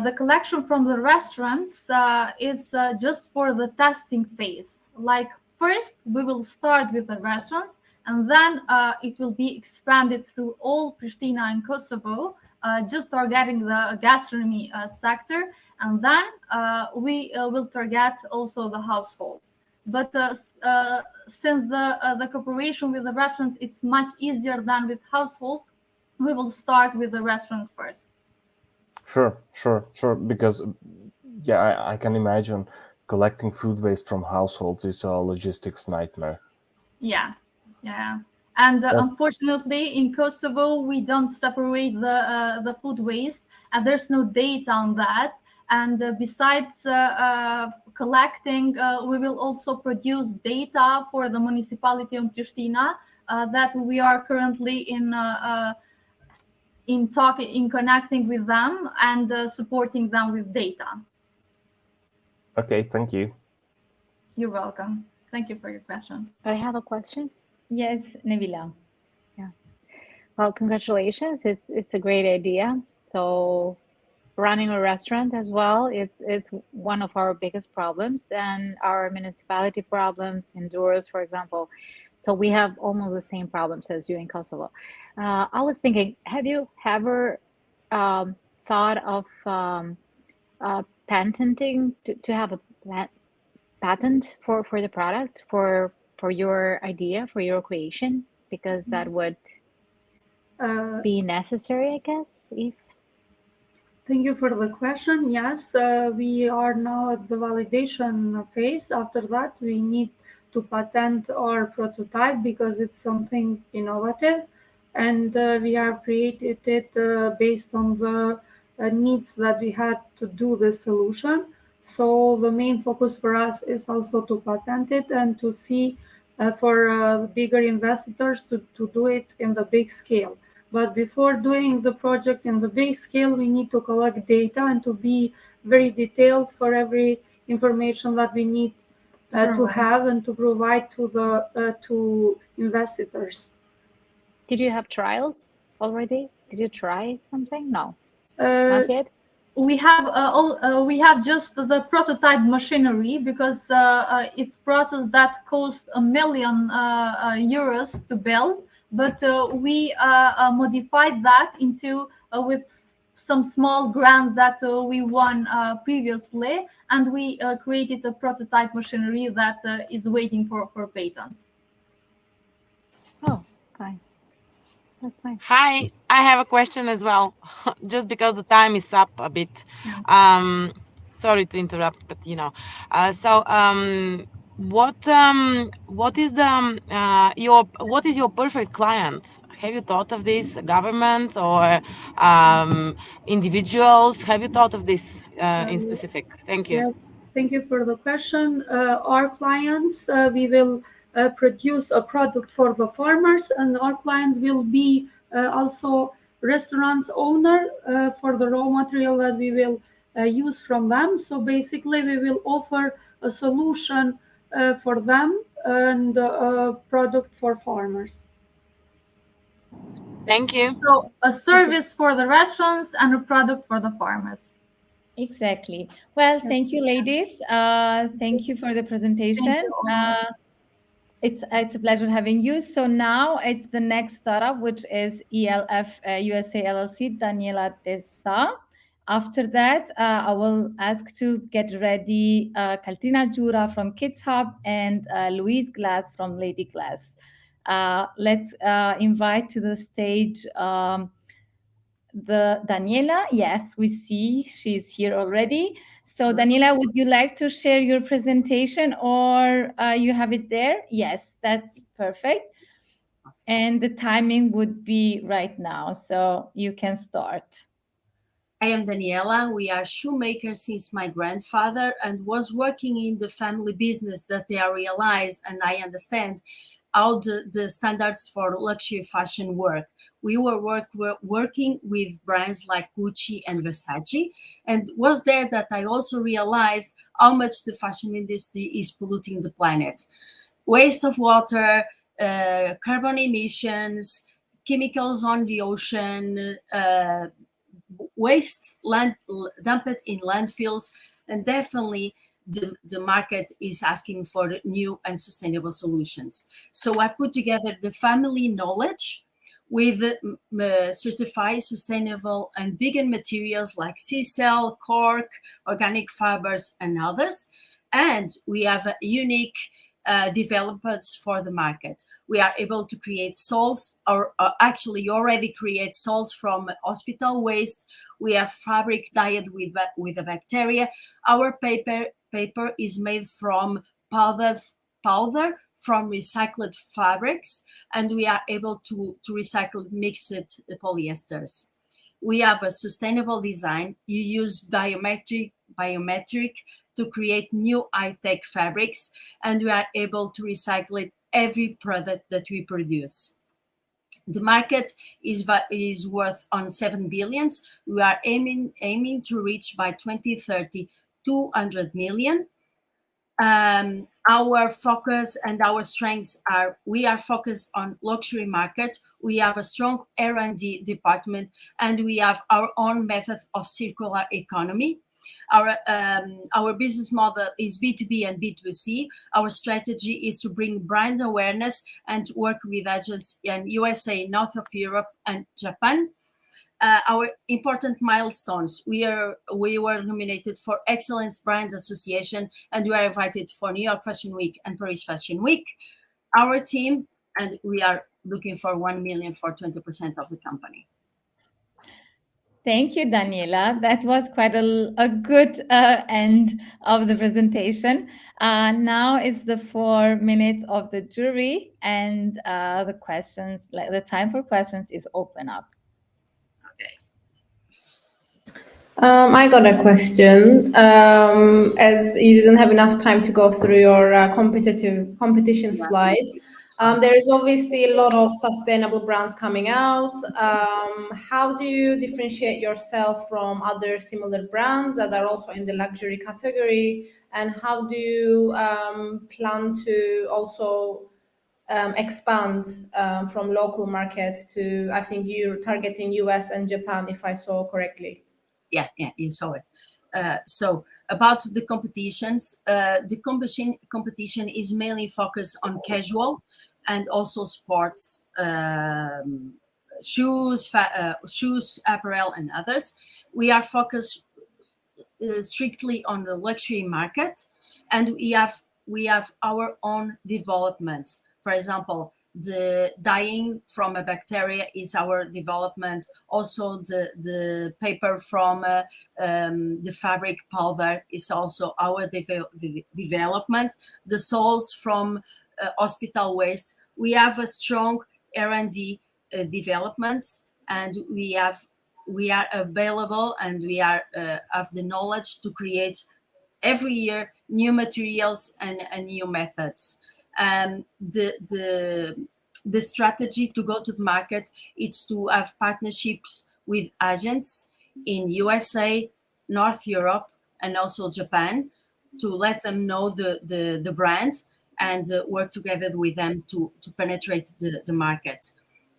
the collection from the restaurants is just for the testing phase. Like first, we will start with the restaurants, and then it will be expanded through all Pristina and Kosovo, just targeting the gastronomy sector, and then we will target also the households. But since the cooperation with the restaurants is much easier than with household, we will start with the restaurants first. Sure. Because yeah, I can imagine collecting food waste from households is a logistics nightmare. Yeah. And unfortunately, in Kosovo, we don't separate the food waste, and there's no data on that. And besides collecting, we will also produce data for the municipality of Pristina that we are currently in connecting with them and supporting them with data. Okay, thank you. You're welcome. Thank you for your question. I have a question. Yes, Nabila. Yeah. Well, congratulations. It's a great idea. So running a restaurant as well, it's one of our biggest problems, and our municipality problems in Durrës, for example. So we have almost the same problems as you in Kosovo. I was thinking, have you ever thought of patenting to have a patent for the product, for your idea, for your creation, because that would be necessary, I guess. Thank you for the question. Yes, we are now at the validation phase. After that, we need to patent our prototype because it's something innovative, and we have created it based on the needs that we had to do the solution. So the main focus for us is also to patent it and to see for bigger investors to do it in the big scale. But before doing the project in the big scale, we need to collect data and to be very detailed for every information that we need to have and to provide to the to investors. Did you have trials already? Did you try something? No, Uh, not yet. We have just the prototype machinery because it's process that cost €1 million to build, but we modified that into with some small grants that we won previously, and we created a prototype machinery that is waiting for patents. Oh, fine. That's fine. Hi, I have a question as well, just because the time is up a bit. Sorry to interrupt, but what is your perfect client? Have you thought of this, government or individuals? Have you thought of this in specific? Thank you. Yes, thank you for the question. Our clients, we will produce a product for the farmers, and our clients will be also restaurants owner for the raw material that we will use from them. So basically, we will offer a solution for them and a product for farmers. Thank you. So a service for the restaurants and a product for the farmers. Exactly. Well, thank you, ladies. Thank you for the presentation. It's a pleasure having you. So now it's the next startup, which is ELF USA LLC, Daniela Tessa. After that, I will ask to get ready Kaltrina Jura from Kids Hub and Louise Glass from Lady Glass. Let's invite to the stage the Daniela. Yes, we see she's here already. So Daniela, would you like to share your presentation or you have it there? Yes, that's perfect. And the timing would be right now, so you can start. I am Daniela. We are shoemakers since my grandfather and was working in the family business that I realized and I understand how the standards for luxury fashion work. We were working with brands like Gucci and Versace, and was there that I also realized how much the fashion industry is polluting the planet. Waste of water, carbon emissions, chemicals on the ocean, waste dumped in landfills, and definitely the market is asking for new and sustainable solutions. So I put together the family knowledge with certified sustainable and vegan materials like Cell, cork, organic fibers, and others. And we have a unique developments for the market. We are able to create soles, or actually already create soles from hospital waste. We have fabric dyed with a bacteria. Our paper is made from powder from recycled fabrics, and we are able to recycle mixed polyesters. We have a sustainable design. You use biometric to create new high-tech fabrics, and we are able to recycle it every product that we produce. The market is worth on 7 billion. We are aiming to reach by 2030 200 million. Our focus and our strengths are, we are focused on luxury market. We have a strong R&D department, and we have our own method of circular economy. Our business model is B2B and B2C. Our strategy is to bring brand awareness and work with agents in USA, North of Europe, and Japan. Our important milestones: we were nominated for Excellence Brand Association, and we are invited for New York Fashion Week and Paris Fashion Week. Our team, and we are looking for 1 million for 20% of the company. Thank you, Daniela. That was quite a good end of the presentation. Now is the 4 minutes of the jury, and the questions, the time for questions is open up. I got a question. As you didn't have enough time to go through your competition slide, there is obviously a lot of sustainable brands coming out. How do you differentiate yourself from other similar brands that are also in the luxury category? And how do you plan to also expand from local market to, I think you're targeting US and Japan, if I saw correctly? Yeah, you saw it. So about the competitions, the competition is mainly focused on casual and also sports, shoes, apparel, and others. We are focused strictly on the luxury market, and we have our own developments. For example, the dyeing from a bacteria is our development. Also, the paper from the fabric powder is also our development. The soles from hospital waste. We have a strong R&D developments, and we are available, and we are have the knowledge to create every year new materials and new methods. The strategy to go to the market is to have partnerships with agents in USA, North Europe, and also Japan, to let them know the brand and work together with them to penetrate the market.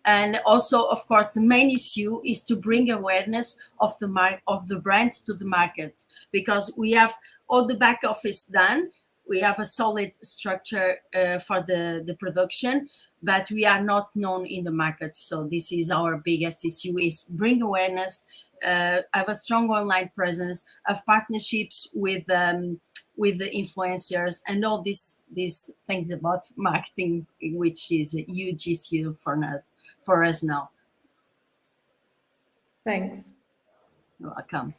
And also, of course, the main issue is to bring awareness of the brand to the market, because we have all the back office done. We have a solid structure for the production, but we are not known in the market. So this is our biggest issue: is bring awareness, have a strong online presence, have partnerships with the influencers, and all these things about marketing, which is a huge issue for us now. Thanks. You're welcome.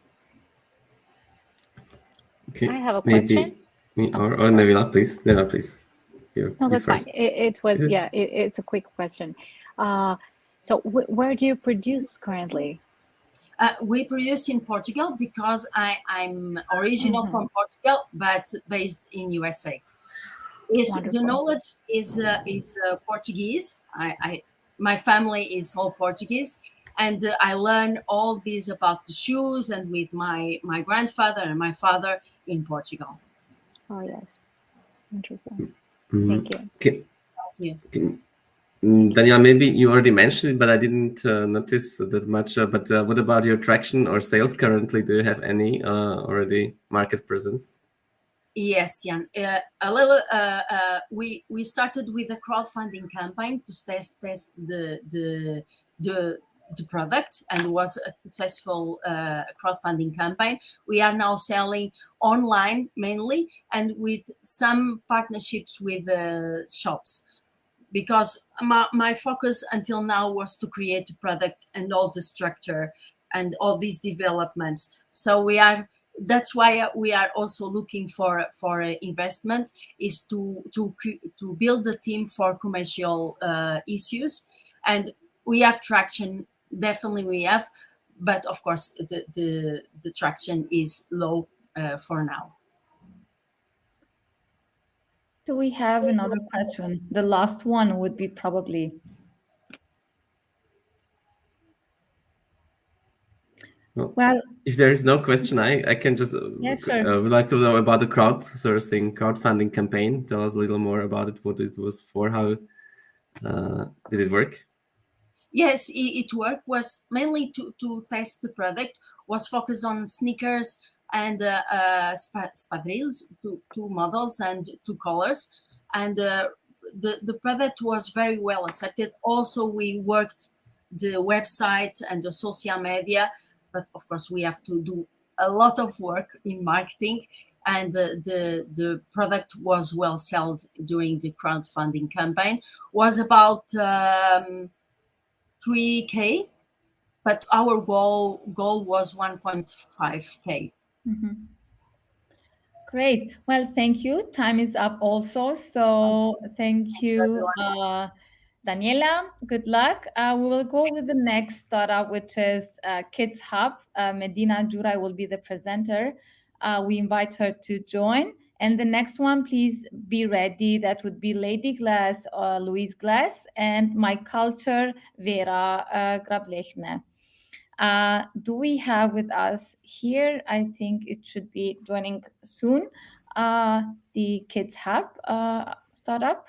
Okay. I have a question. Or Nevila, please. Nevila, please. You No, that's first. fine. It was, yeah, it's a quick question. So where do you produce currently? We produce in Portugal because I'm original from Portugal, but based in USA. The knowledge is Portuguese. My family is all Portuguese, and I learned all this about the shoes and with my grandfather and my father in Portugal. Oh yes, interesting. Mhm. Thank you. Okay. Yeah. Daniela, maybe you already mentioned it, but I didn't notice that much. But what about your traction or sales currently? Do you have any already market presence? Yes, Jan. A little. We started with a crowdfunding campaign to test the product, and was a successful crowdfunding campaign. We are now selling online mainly, and with some partnerships with shops, because my focus until now was to create a product and all the structure and all these developments. So that's why we are also looking for investment, is to build a team for commercial issues. And we have traction, definitely we have, but of course the traction is low for now. Do we have another question? The last one would be probably. Well, if there is no question, I can just yeah, sure. would like to know about the crowdfunding campaign. Tell us a little more about it, what it was for, how did it work? Yes, it worked. Was mainly to test the product. Was focused on sneakers and spadrilles, two models and two colors, and the product was very well accepted. Also, we worked the website and the social media, but of course we have to do a lot of work in marketing. And the product was well sold during the crowdfunding campaign. Was about 3K, but our goal was 1.5K. Great. Well, thank you. Time is up also. So thank you, Daniela, good luck. We will go with the next startup, which is Kids Hub. Medina Jurai will be the presenter. We invite her to join. And the next one, please be ready. That would be Lady Glass, Louise Glass, and myCulture, Vera Grablechne. Do we have with us here, I think it should be joining soon, the Kids Hub startup?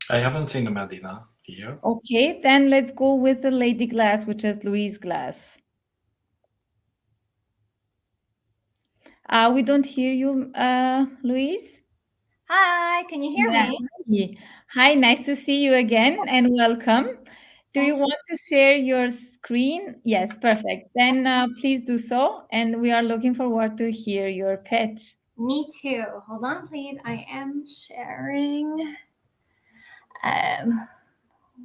I haven't seen the Medina here. Okay, then let's go with the Lady Glass, which is Louise Glass. We don't hear you, Louise. Hi, can you hear me? Hi, nice to see you again and welcome. Do you want to share your screen? Yes, perfect. Then please do so. And we are looking forward to hear your pitch. Me too. Hold on, please. I am sharing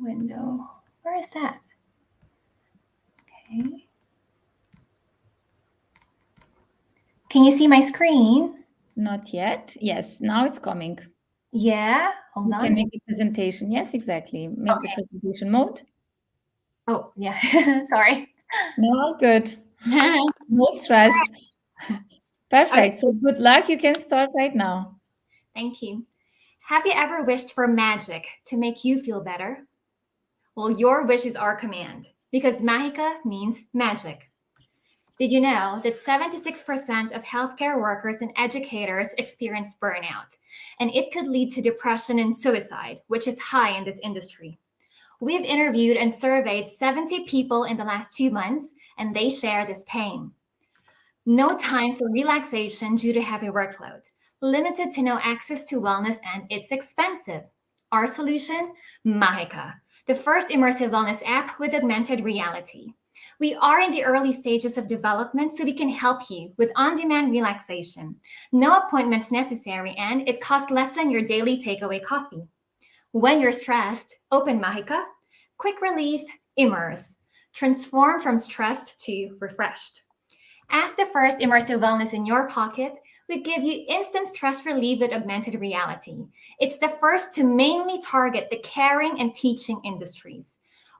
window. Where is that? Okay. Can you see my screen? Not yet. Yes, now it's coming. Yeah, hold on. You can make the presentation. Yes, exactly. Make the presentation mode. Oh, yeah. Sorry. No, all good. No stress. Perfect. So good luck. You can start right now. Thank you. Have you ever wished for magic to make you feel better? Well, your wish is our command because Mágica means magic. Did you know that 76% of healthcare workers and educators experience burnout, and it could lead to depression and suicide, which is high in this industry? We've interviewed and surveyed 70 people in the last 2 months, and they share this pain. No time for relaxation due to heavy workload, limited to no access to wellness, and it's expensive. Our solution? Mágica, the first immersive wellness app with augmented reality. We are in the early stages of development, so we can help you with on-demand relaxation. No appointments necessary, and it costs less than your daily takeaway coffee. When you're stressed, open Mágica. Quick relief, immerse. Transform from stressed to refreshed. As the first immersive wellness in your pocket, we give you instant stress relief with augmented reality. It's the first to mainly target the caring and teaching industries.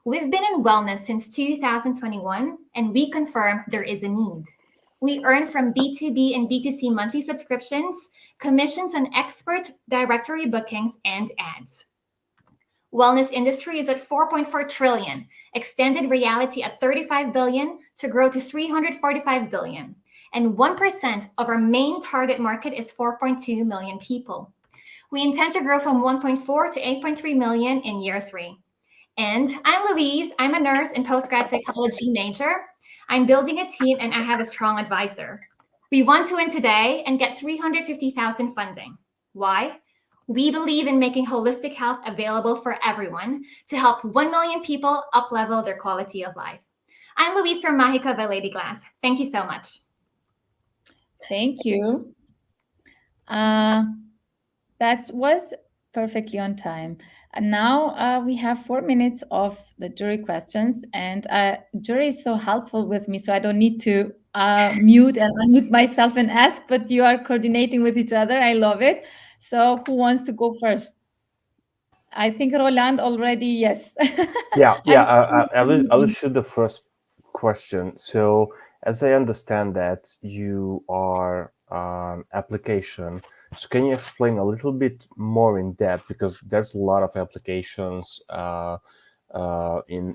We've been in wellness since 2021, and we confirm there is a need. We earn from B2B and B2C monthly subscriptions, commissions on expert directory bookings, and ads. Wellness industry is at 4.4 trillion, extended reality at 35 billion to grow to 345 billion. And 1% of our main target market is 4.2 million people. We intend to grow from 1.4 to 8.3 million in year 3. And I'm Louise. I'm a nurse and postgrad psychology major. I'm building a team and I have a strong advisor. We want to win today and get 350,000 funding. Why? We believe in making holistic health available for everyone to help 1 million people up-level their quality of life. I'm Louise from Mágica by Lady Glass. Thank you so much. Thank you. That was perfectly on time. And now we have 4 minutes of the jury questions, and jury is so helpful with me, so I don't need to mute and unmute myself and ask, but you are coordinating with each other. I love it. So who wants to go first? I think Roland already, yes. I will shoot the first question. So as I understand that you are an application, so can you explain a little bit more in depth, because there's a lot of applications in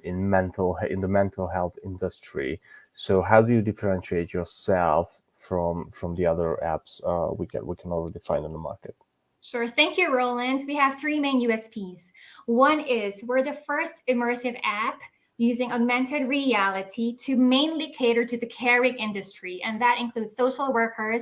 the mental health industry. So how do you differentiate yourself from the other apps we can already find on the market? Sure. Thank you, Roland. We have 3 main USPs. One is we're the first immersive app using augmented reality to mainly cater to the caring industry, and that includes social workers,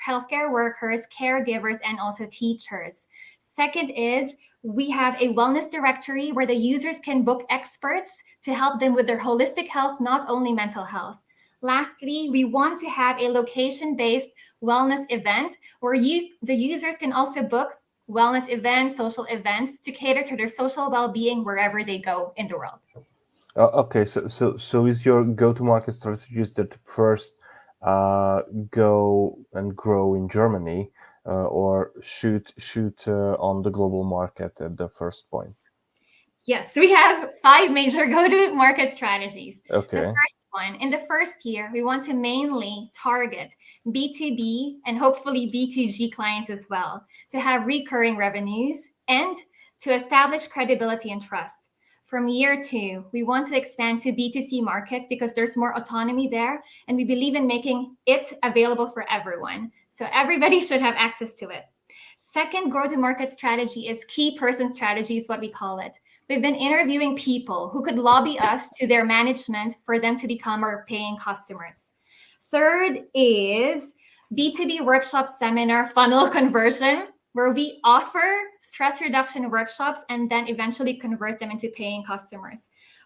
healthcare workers, caregivers, and also teachers. Second is we have a wellness directory where the users can book experts to help them with their holistic health, not only mental health. Lastly, we want to have a location-based wellness event where the users can also book wellness events, social events to cater to their social well-being wherever they go in the world. Okay, so is your go-to-market strategy that first go and grow in Germany, or shoot on the global market at the first point? Yes, we have 5 major go-to-market strategies. Okay. The first one, in the first year, we want to mainly target B2B and hopefully B2G clients as well, to have recurring revenues and to establish credibility and trust. From year 2, we want to expand to B2C markets because there's more autonomy there, and we believe in making it available for everyone. So everybody should have access to it. Second go-to-market strategy is key person strategy, is what we call it. We've been interviewing people who could lobby us to their management for them to become our paying customers. Third is B2B workshop seminar funnel conversion, where we offer stress reduction workshops and then eventually convert them into paying customers.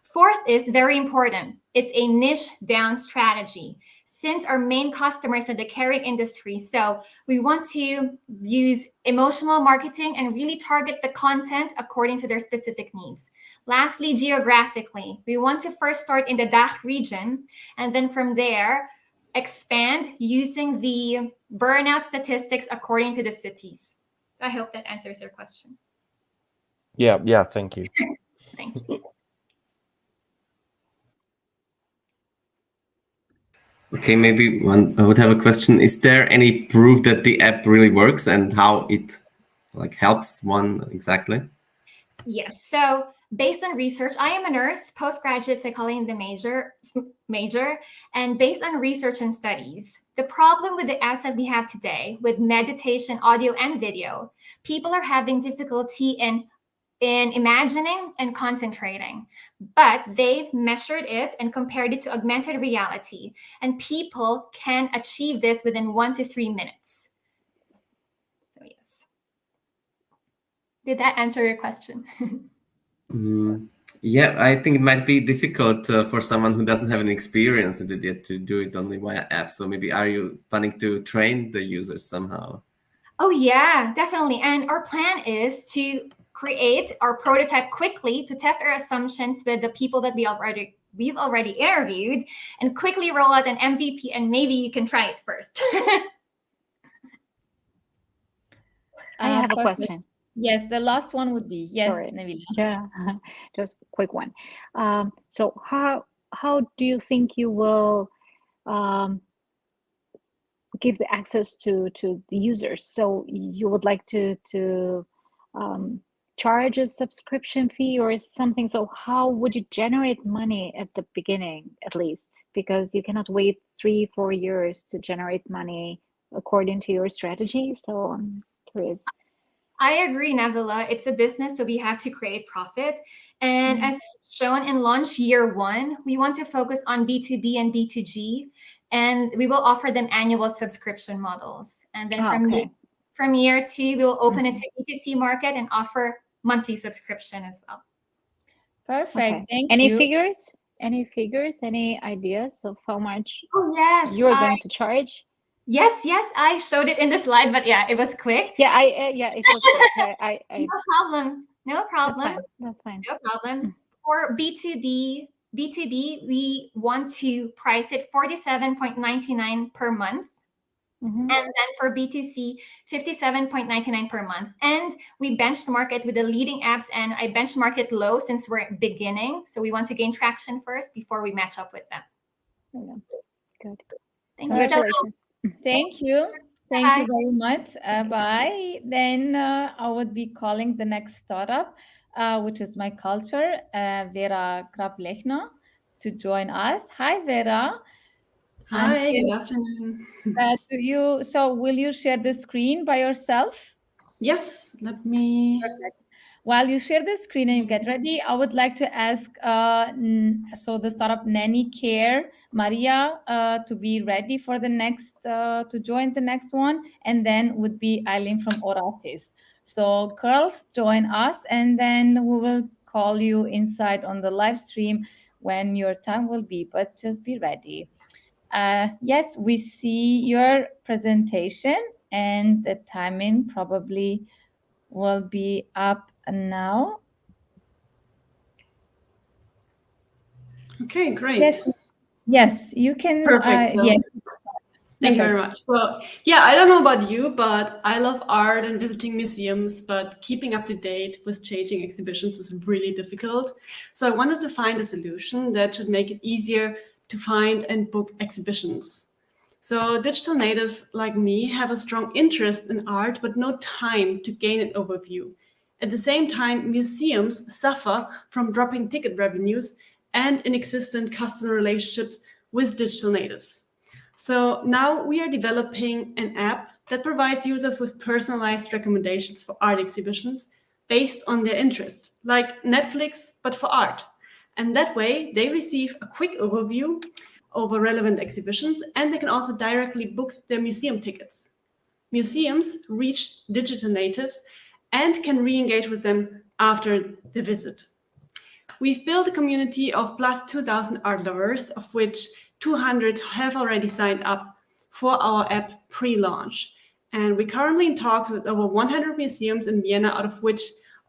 Fourth is very important. It's a niche down strategy. Since our main customers are the caring industry, so we want to use emotional marketing and really target the content according to their specific needs. Lastly, geographically, we want to first start in the DACH region, and then from there, expand using the burnout statistics according to the cities. I hope that answers your question. Yeah, thank you. Thank you. Okay, maybe I would have a question. Is there any proof that the app really works and how it helps one exactly? Yes. So based on research, I am a nurse, postgraduate psychology in the major, and based on research and studies, the problem with the apps that we have today with meditation, audio, and video, people are having difficulty in imagining and concentrating, but they measured it and compared it to augmented reality, and people can achieve this within 1 to 3 minutes. So yes. Did that answer your question? Yeah, I think it might be difficult for someone who doesn't have any experience in it yet to do it only via app. So maybe are you planning to train the users somehow? Oh yeah, definitely. And our plan is to create our prototype quickly to test our assumptions with the people that we've already interviewed and quickly roll out an MVP, and maybe you can try it first. I have a question. Yes, the last one would be yes, Sorry. Nabila. Yeah, just a quick one. So how do you think you will give the access to the users? So you would like to charge a subscription fee or something? So how would you generate money at the beginning, at least? Because you cannot wait 3-4 years to generate money according to your strategy. So I'm curious. I agree, Nabila. It's a business, so we have to create profit. And as shown in launch year 1, we want to focus on B2B and B2G, and we will offer them annual subscription models. And then from year 2, we will open it to B2C market and offer monthly subscription as well. Perfect. Okay. Thank Any you. figures? Any figures? Any ideas of how much you're going to charge? Yes, I showed it in the slide, but yeah, it was quick. Yeah, it was quick. No problem. That's fine. No problem. For B2B, we want to price it $47.99 per month. And then for B2C, $57.99 per month. And we benchmark it with the leading apps, and I benchmark it low since we're beginning. So we want to gain traction first before we match up with them. Good. Thank you so much. Thank you. Thank you very much. Bye. Then I would be calling the next startup, which is myCulture, Vera Krablechner, to join us. Hi, Vera. Hi, good afternoon. Will you share the screen by yourself? Yes, let me. Perfect. While you share the screen and you get ready, I would like to ask the startup Nanny Care Maria to be ready for the next to join the next one, and then would be Eileen from Oratis. So girls, join us, and then we will call you inside on the live stream when your time will be. But just be ready. Yes, we see your presentation, and the timing probably will be up now. Okay, great. Yes, you can. Perfect. So, yes. Thank you very much. So yeah, I don't know about you, but I love art and visiting museums, but keeping up to date with changing exhibitions is really difficult. So I wanted to find a solution that should make it easier to find and book exhibitions. So digital natives like me have a strong interest in art, but no time to gain an overview. At the same time, museums suffer from dropping ticket revenues and inexistent customer relationships with digital natives. So now we are developing an app that provides users with personalized recommendations for art exhibitions based on their interests, like Netflix, but for art. And that way they receive a quick overview over relevant exhibitions, and they can also directly book their museum tickets. Museums reach digital natives and can re-engage with them after the visit. We've built a community of plus 2,000 art lovers, of which 200 have already signed up for our app pre-launch. And we're currently in talks with over 100 museums in Vienna, out of which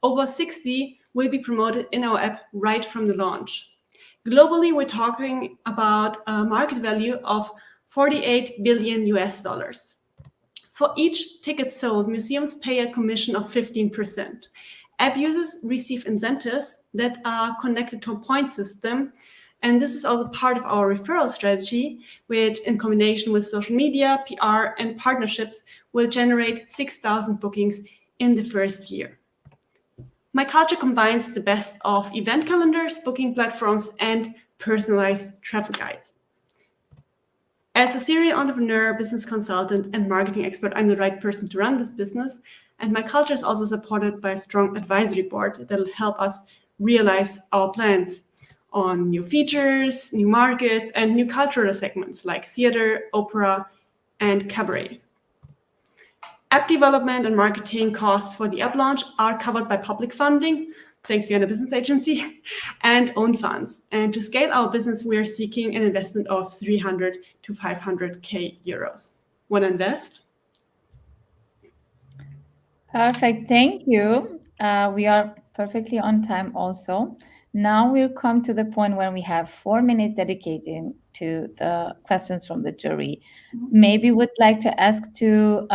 over 60 will be promoted in our app right from the launch. Globally, we're talking about a market value of 48 billion US dollars. For each ticket sold, museums pay a commission of 15%. App users receive incentives that are connected to a point system. And this is also part of our referral strategy, which in combination with social media, PR, and partnerships will generate 6,000 bookings in the first year. myCulture combines the best of event calendars, booking platforms, and personalized travel guides. As a serial entrepreneur, business consultant, and marketing expert, I'm the right person to run this business. And myCulture is also supported by a strong advisory board that will help us realize our plans on new features, new markets, and new cultural segments like theater, opera, and cabaret. App development and marketing costs for the app launch are covered by public funding, thanks to Vienna Business Agency, and own funds. And to scale our business, we are seeking an investment of 300 to 500K euros. Want to invest? Perfect, thank you. We are perfectly on time also. Now we'll come to the point where we have 4 minutes dedicated to the questions from the jury. Maybe would like to ask to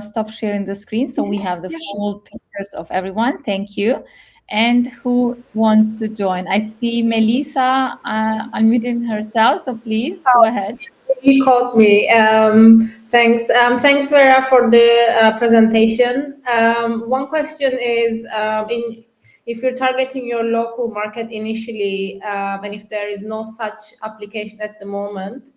stop sharing the screen so we have the full pictures of everyone. Thank you. And who wants to join? I see Melissa unmuting herself, so please go ahead. You caught me. Thanks. Thanks, Vera, for the presentation. One question is, if you're targeting your local market initially, and if there is no such application at the moment,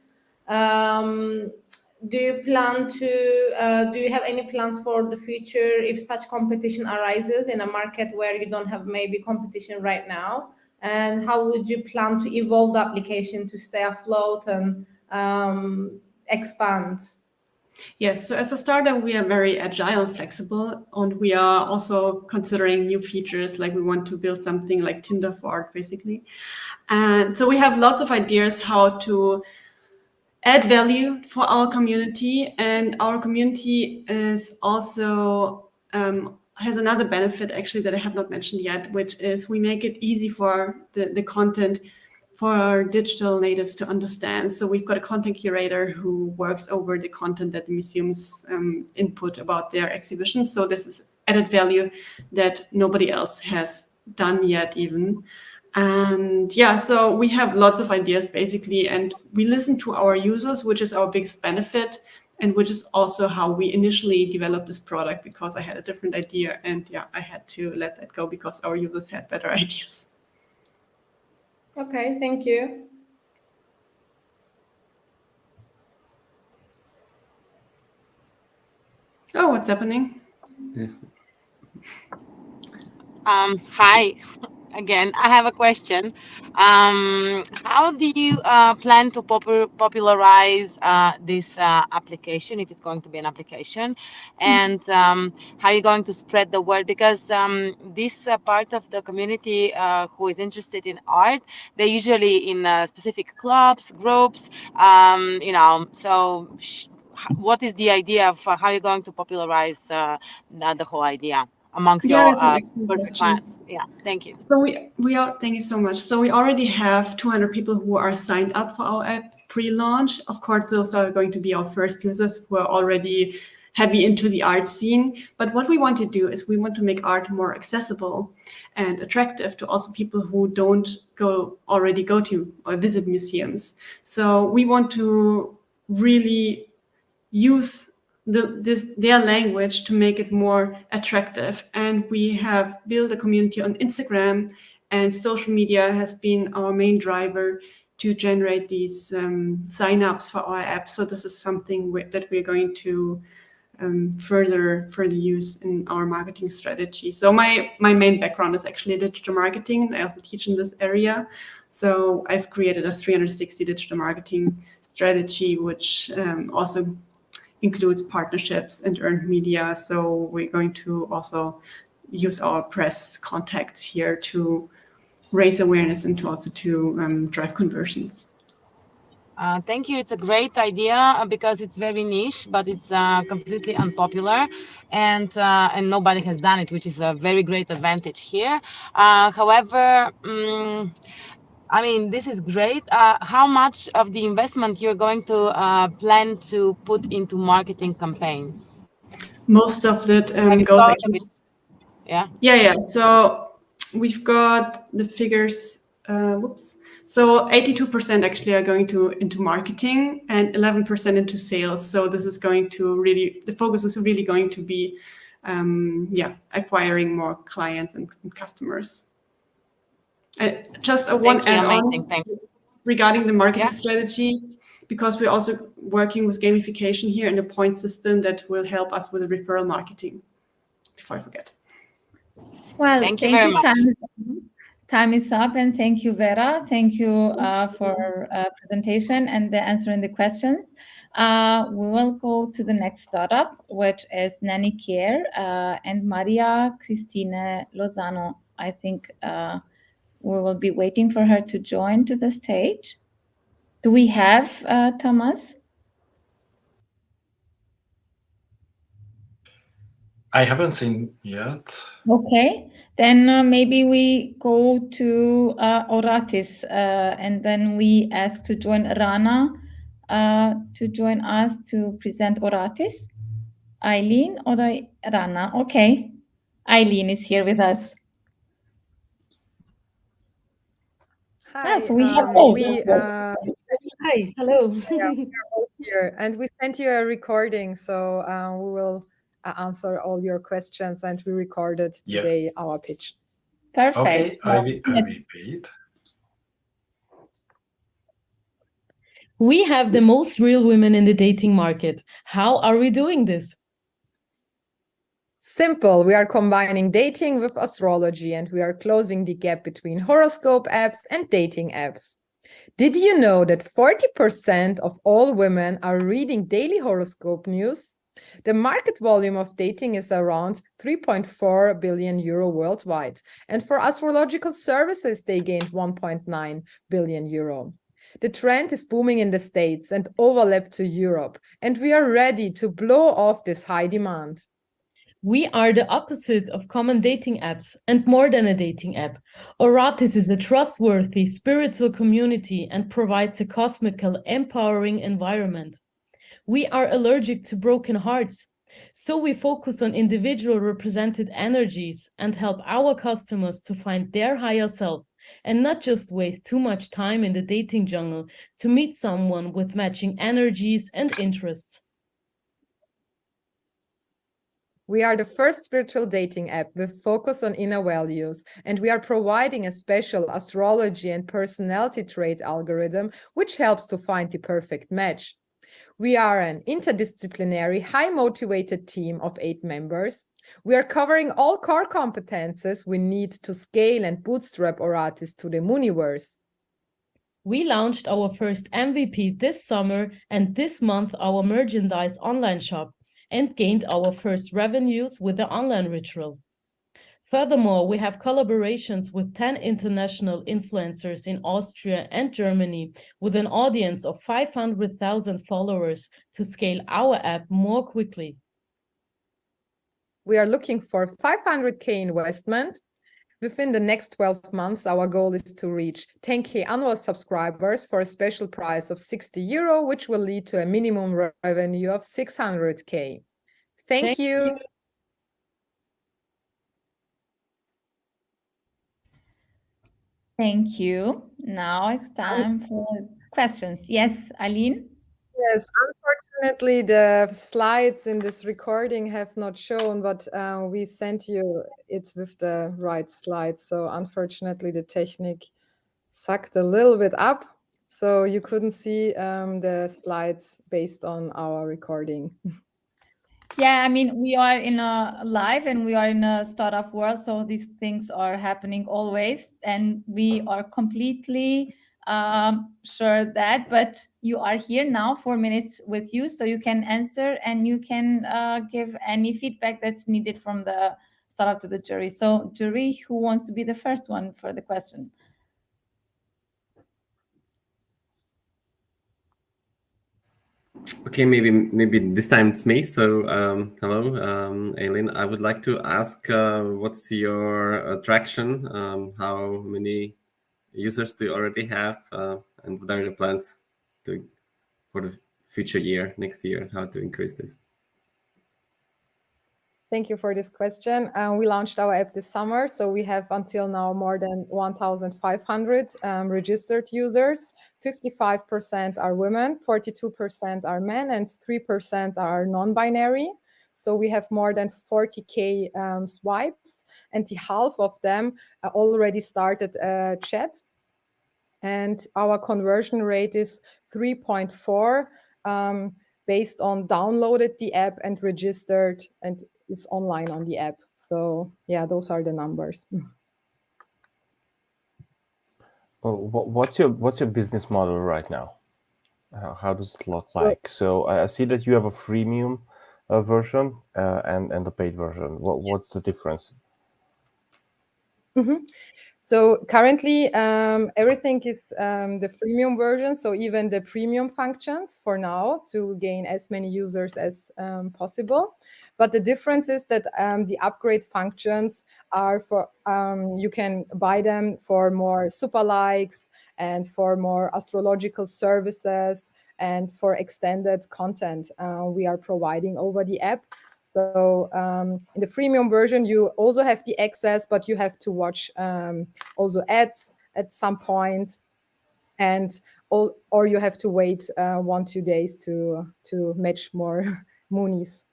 do you plan to, do you have any plans for the future if such competition arises in a market where you don't have maybe competition right now? And how would you plan to evolve the application to stay afloat and expand? Yes, so as a startup, we are very agile and flexible, and we are also considering new features, like we want to build something like Tinder for art, basically. And so we have lots of ideas how to add value for our community, and our community is also has another benefit actually that I have not mentioned yet, which is we make it easy for the content for our digital natives to understand. So we've got a content curator who works over the content that the museums input about their exhibitions. So this is added value that nobody else has done yet even. And yeah, so we have lots of ideas basically, and we listen to our users, which is our biggest benefit, and which is also how we initially developed this product, because I had a different idea, and yeah, I had to let that go because our users had better ideas. Okay, thank you. Oh, what's happening? Yeah. Hi again. I have a question. How do you plan to popularize this application, if it's going to be an application, and how are you going to spread the word? Because this part of the community who is interested in art, they're usually in specific clubs, groups, you know, so what is the idea of how you're going to popularize the whole idea amongst Yeah, your that's an excellent perfect question. clients? Yeah, thank you. So we are, thank you so much. So we already have 200 people who are signed up for our app pre-launch. Of course, those are going to be our first users who are already heavy into the art scene. But what we want to do is we want to make art more accessible and attractive to also people who don't already go to or visit museums. So we want to really use their language to make it more attractive. And we have built a community on Instagram, and social media has been our main driver to generate these signups for our app. So this is something that we're going to further use in our marketing strategy. So my main background is actually digital marketing, and I also teach in this area. So I've created a 360 digital marketing strategy, which also includes partnerships and earned media. So we're going to also use our press contacts here to raise awareness and to also to drive conversions. Thank you. It's a great idea because it's very niche, but it's completely unpopular, and nobody has done it, which is a very great advantage here. However, I mean, this is great. How much of the investment you're going to plan to put into marketing campaigns? Most of it goes actually. Yeah. So we've got the figures. So 82% actually are going into marketing and 11% into sales. So this is going to the focus is really going to be, acquiring more clients and customers. Just one add-on regarding the marketing strategy, because we're also working with gamification here and a point system that will help us with the referral marketing. Before I forget. Well, thank you very much. Time is up, and thank you, Vera. Thank you for presentation and answering the questions. We will go to the next startup, which is Nanny Care and Maria Cristina Lozano. I think we will be waiting for her to join to the stage. Do we have Thomas? I haven't seen yet. Okay, then maybe we go to Oratis, and then we ask to join Rana to join us to present Oratis. Eileen or Rana? Okay, Eileen is here with us. Hi. So we have both. Hi. Hello. We are both here, and we sent you a recording, so we will answer all your questions, and we recorded today our pitch. Perfect. Okay, I repeat. We have the most real women in the dating market. How are we doing this? Simple. We are combining dating with astrology, and we are closing the gap between horoscope apps and dating apps. Did you know that 40% of all women are reading daily horoscope news? The market volume of dating is around 3.4 billion euro worldwide, and for astrological services, they gained 1.9 billion euro. The trend is booming in the States and overlap to Europe, and we are ready to blow off this high demand. We are the opposite of common dating apps and more than a dating app. Oratis is a trustworthy spiritual community and provides a cosmical, empowering environment. We are allergic to broken hearts, so we focus on individual represented energies and help our customers to find their higher self and not just waste too much time in the dating jungle to meet someone with matching energies and interests. We are the first spiritual dating app with focus on inner values, and we are providing a special astrology and personality trait algorithm which helps to find the perfect match. We are an interdisciplinary, high-motivated team of 8 members. We are covering all core competences we need to scale and bootstrap Oratis to the Mooniverse. We launched our first MVP this summer and this month our merchandise online shop, and gained our first revenues with the online ritual. Furthermore, we have collaborations with 10 international influencers in Austria and Germany with an audience of 500,000 followers to scale our app more quickly. We are looking for 500K investment. Within the next 12 months, our goal is to reach 10K annual subscribers for a special price of €60, which will lead to a minimum revenue of 600K. Thank you. Thank you. Now it's time for questions. Yes, Aline? Yes, unfortunately, the slides in this recording have not shown, but we sent you it with the right slides. So unfortunately, the technique sucked a little bit up. So you couldn't see the slides based on our recording. Yeah, I mean, we are in a live and we are in a startup world, so these things are happening always, and we are completely sure that. But you are here now, 4 minutes with you, so you can answer and you can give any feedback that's needed from the startup to the jury. So, jury, who wants to be the first one for the question? Okay, maybe this time it's me. So hello, Aileen. I would like to ask, what's your attraction? How many users do you already have, and what are your plans for the future year, next year? How to increase this? Thank you for this question. We launched our app this summer, so we have until now more than 1,500 registered users. 55% are women, 42% are men, and 3% are non-binary. So we have more than 40K swipes, and half of them already started a chat. And our conversion rate is 3.4 based on downloaded the app and registered and is online on the app. So yeah, those are the numbers. What's your business model right now? How does it look like? So I see that you have a freemium version and the paid version. What's the difference? Mm-hmm. So currently, everything is the freemium version. So even the premium functions for now to gain as many users as possible. But the difference is that the upgrade functions are for, you can buy them for more super likes and for more astrological services and for extended content we are providing over the app. So in the freemium version, you also have the access, but you have to watch also ads at some point, and or you have to wait 1-2 days to match more moonies.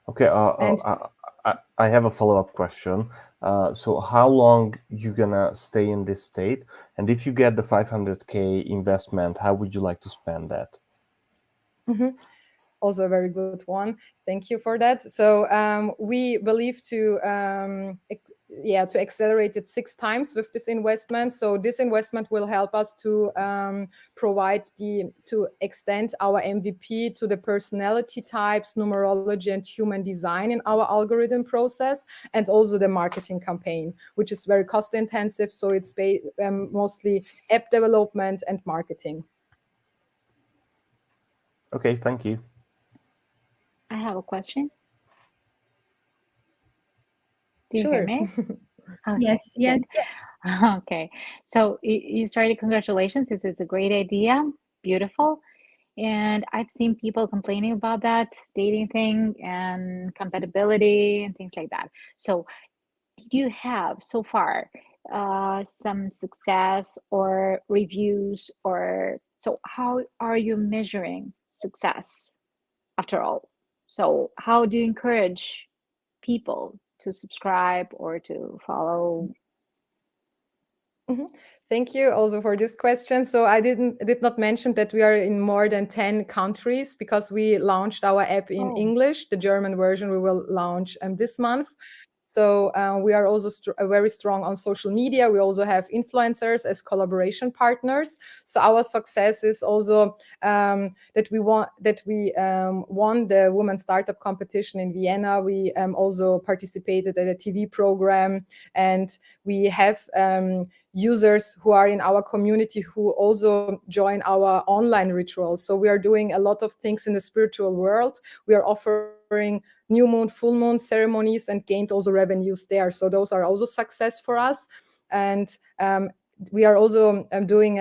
Okay, I have a follow-up question. So how long you gonna stay in this state? And if you get the 500K investment, how would you like to spend that? Mm-hmm. Also a very good one. Thank you for that. So we believe to accelerate it 6 times with this investment. So this investment will help us to to extend our MVP to the personality types, numerology, and human design in our algorithm process, and also the marketing campaign, which is very cost intensive. So it's mostly app development and marketing. Okay, thank you. I have a question. Do you Sure. hear me? Okay, Yes. Okay. So you started, congratulations. This is a great idea. Beautiful. And I've seen people complaining about that dating thing and compatibility and things like that. So did you have so far some success or reviews, or so how are you measuring success after all? So how do you encourage people to subscribe or to follow? Mm-hmm. Thank you also for this question. So I did not mention that we are in more than 10 countries because we launched our app in English. The German version we will launch this month. So we are also very strong on social media. We also have influencers as collaboration partners. So our success is also that we won the Women Startup Competition in Vienna. We also participated at a TV program, and we have users who are in our community who also join our online rituals. So we are doing a lot of things in the spiritual world. We are offering during new moon, full moon ceremonies and gained also revenues there. So those are also success for us. And we are also doing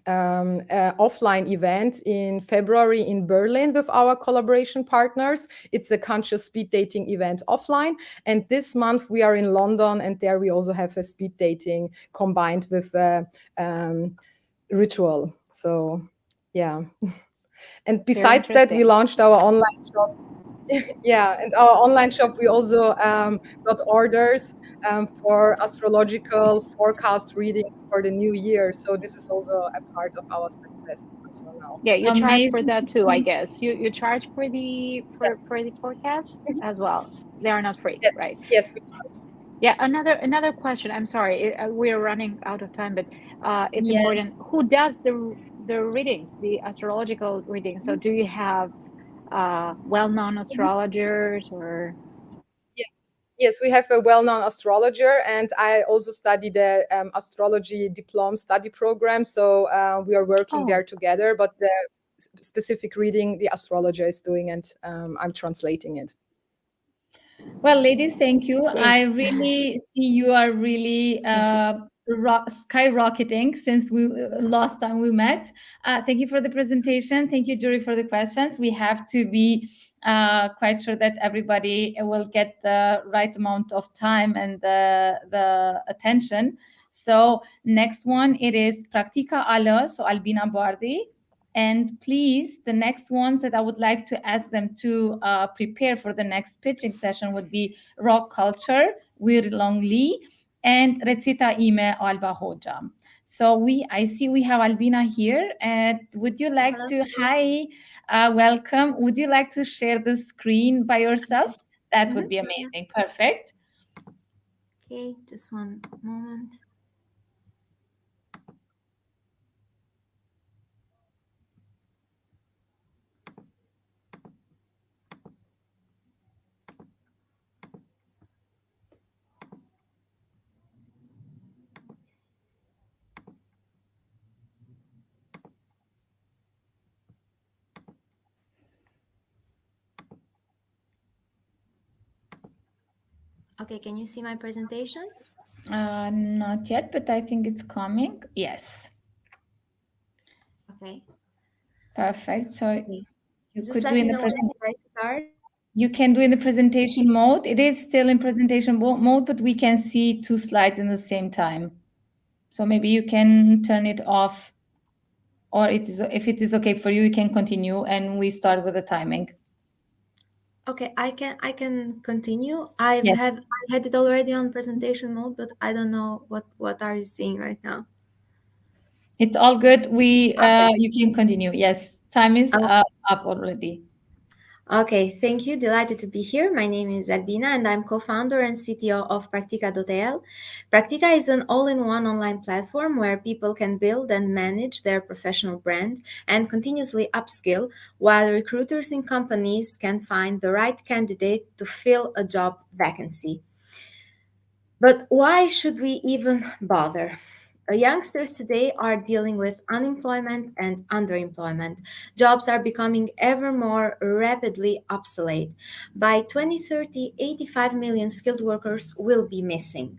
offline event in February in Berlin with our collaboration partners. It's a conscious speed dating event offline. And this month we are in London, and there we also have a speed dating combined with ritual. So yeah. And besides that, we launched our online shop. Yeah, and our online shop, we also got orders for astrological forecast readings for the new year. So this is also a part of our success until now. Yeah, you charge for Amazing. that too, I guess. You charge for the forecast as well. They are not free, Yes. right? Yes, we charge. Yeah, another question. I'm sorry, we're running out of time, but it's Yes. important. Who does the readings, the astrological readings? So do you have well-known astrologers or? Yes, we have a well-known astrologer, and I also study the astrology diploma study program. So we are working there together, but the specific reading the astrologer is doing, and I'm translating it. Well, ladies, thank you. I really see you are really skyrocketing since we last time we met. Thank you for the presentation. Thank you, Jury, for the questions. We have to be quite sure that everybody will get the right amount of time and the attention. So next one, it is Praktika.al, so Albina Bardi. And please, the next ones that I would like to ask them to prepare for the next pitching session would be myCulture, Wir Long Lee, and Recita Ime Alba Hoja. So I see we have Albina here. And would you like to, welcome. Would you like to share the screen by yourself? That would be amazing. Perfect. Okay, just one moment. Okay, can you see my presentation? Not yet, but I think it's coming. Yes. Okay. Perfect. So you Just could let do me in the know when presentation. I start. You can do in the presentation mode. It is still in presentation mode, but we can see two slides in the same time. So maybe you can turn it off, or if it is okay for you, you can continue and we start with the timing. Okay, I can continue. I Yes. had it already on presentation mode, but I don't know what are you seeing right now. It's all good. You can continue. Yes, time is up already. Okay, thank you. Delighted to be here. My name is Albina, and I'm co-founder and CTO of Praktika.al. Praktika is an all-in-one online platform where people can build and manage their professional brand and continuously upskill, while recruiters in companies can find the right candidate to fill a job vacancy. But why should we even bother? Youngsters today are dealing with unemployment and underemployment. Jobs are becoming ever more rapidly obsolete. By 2030, 85 million skilled workers will be missing.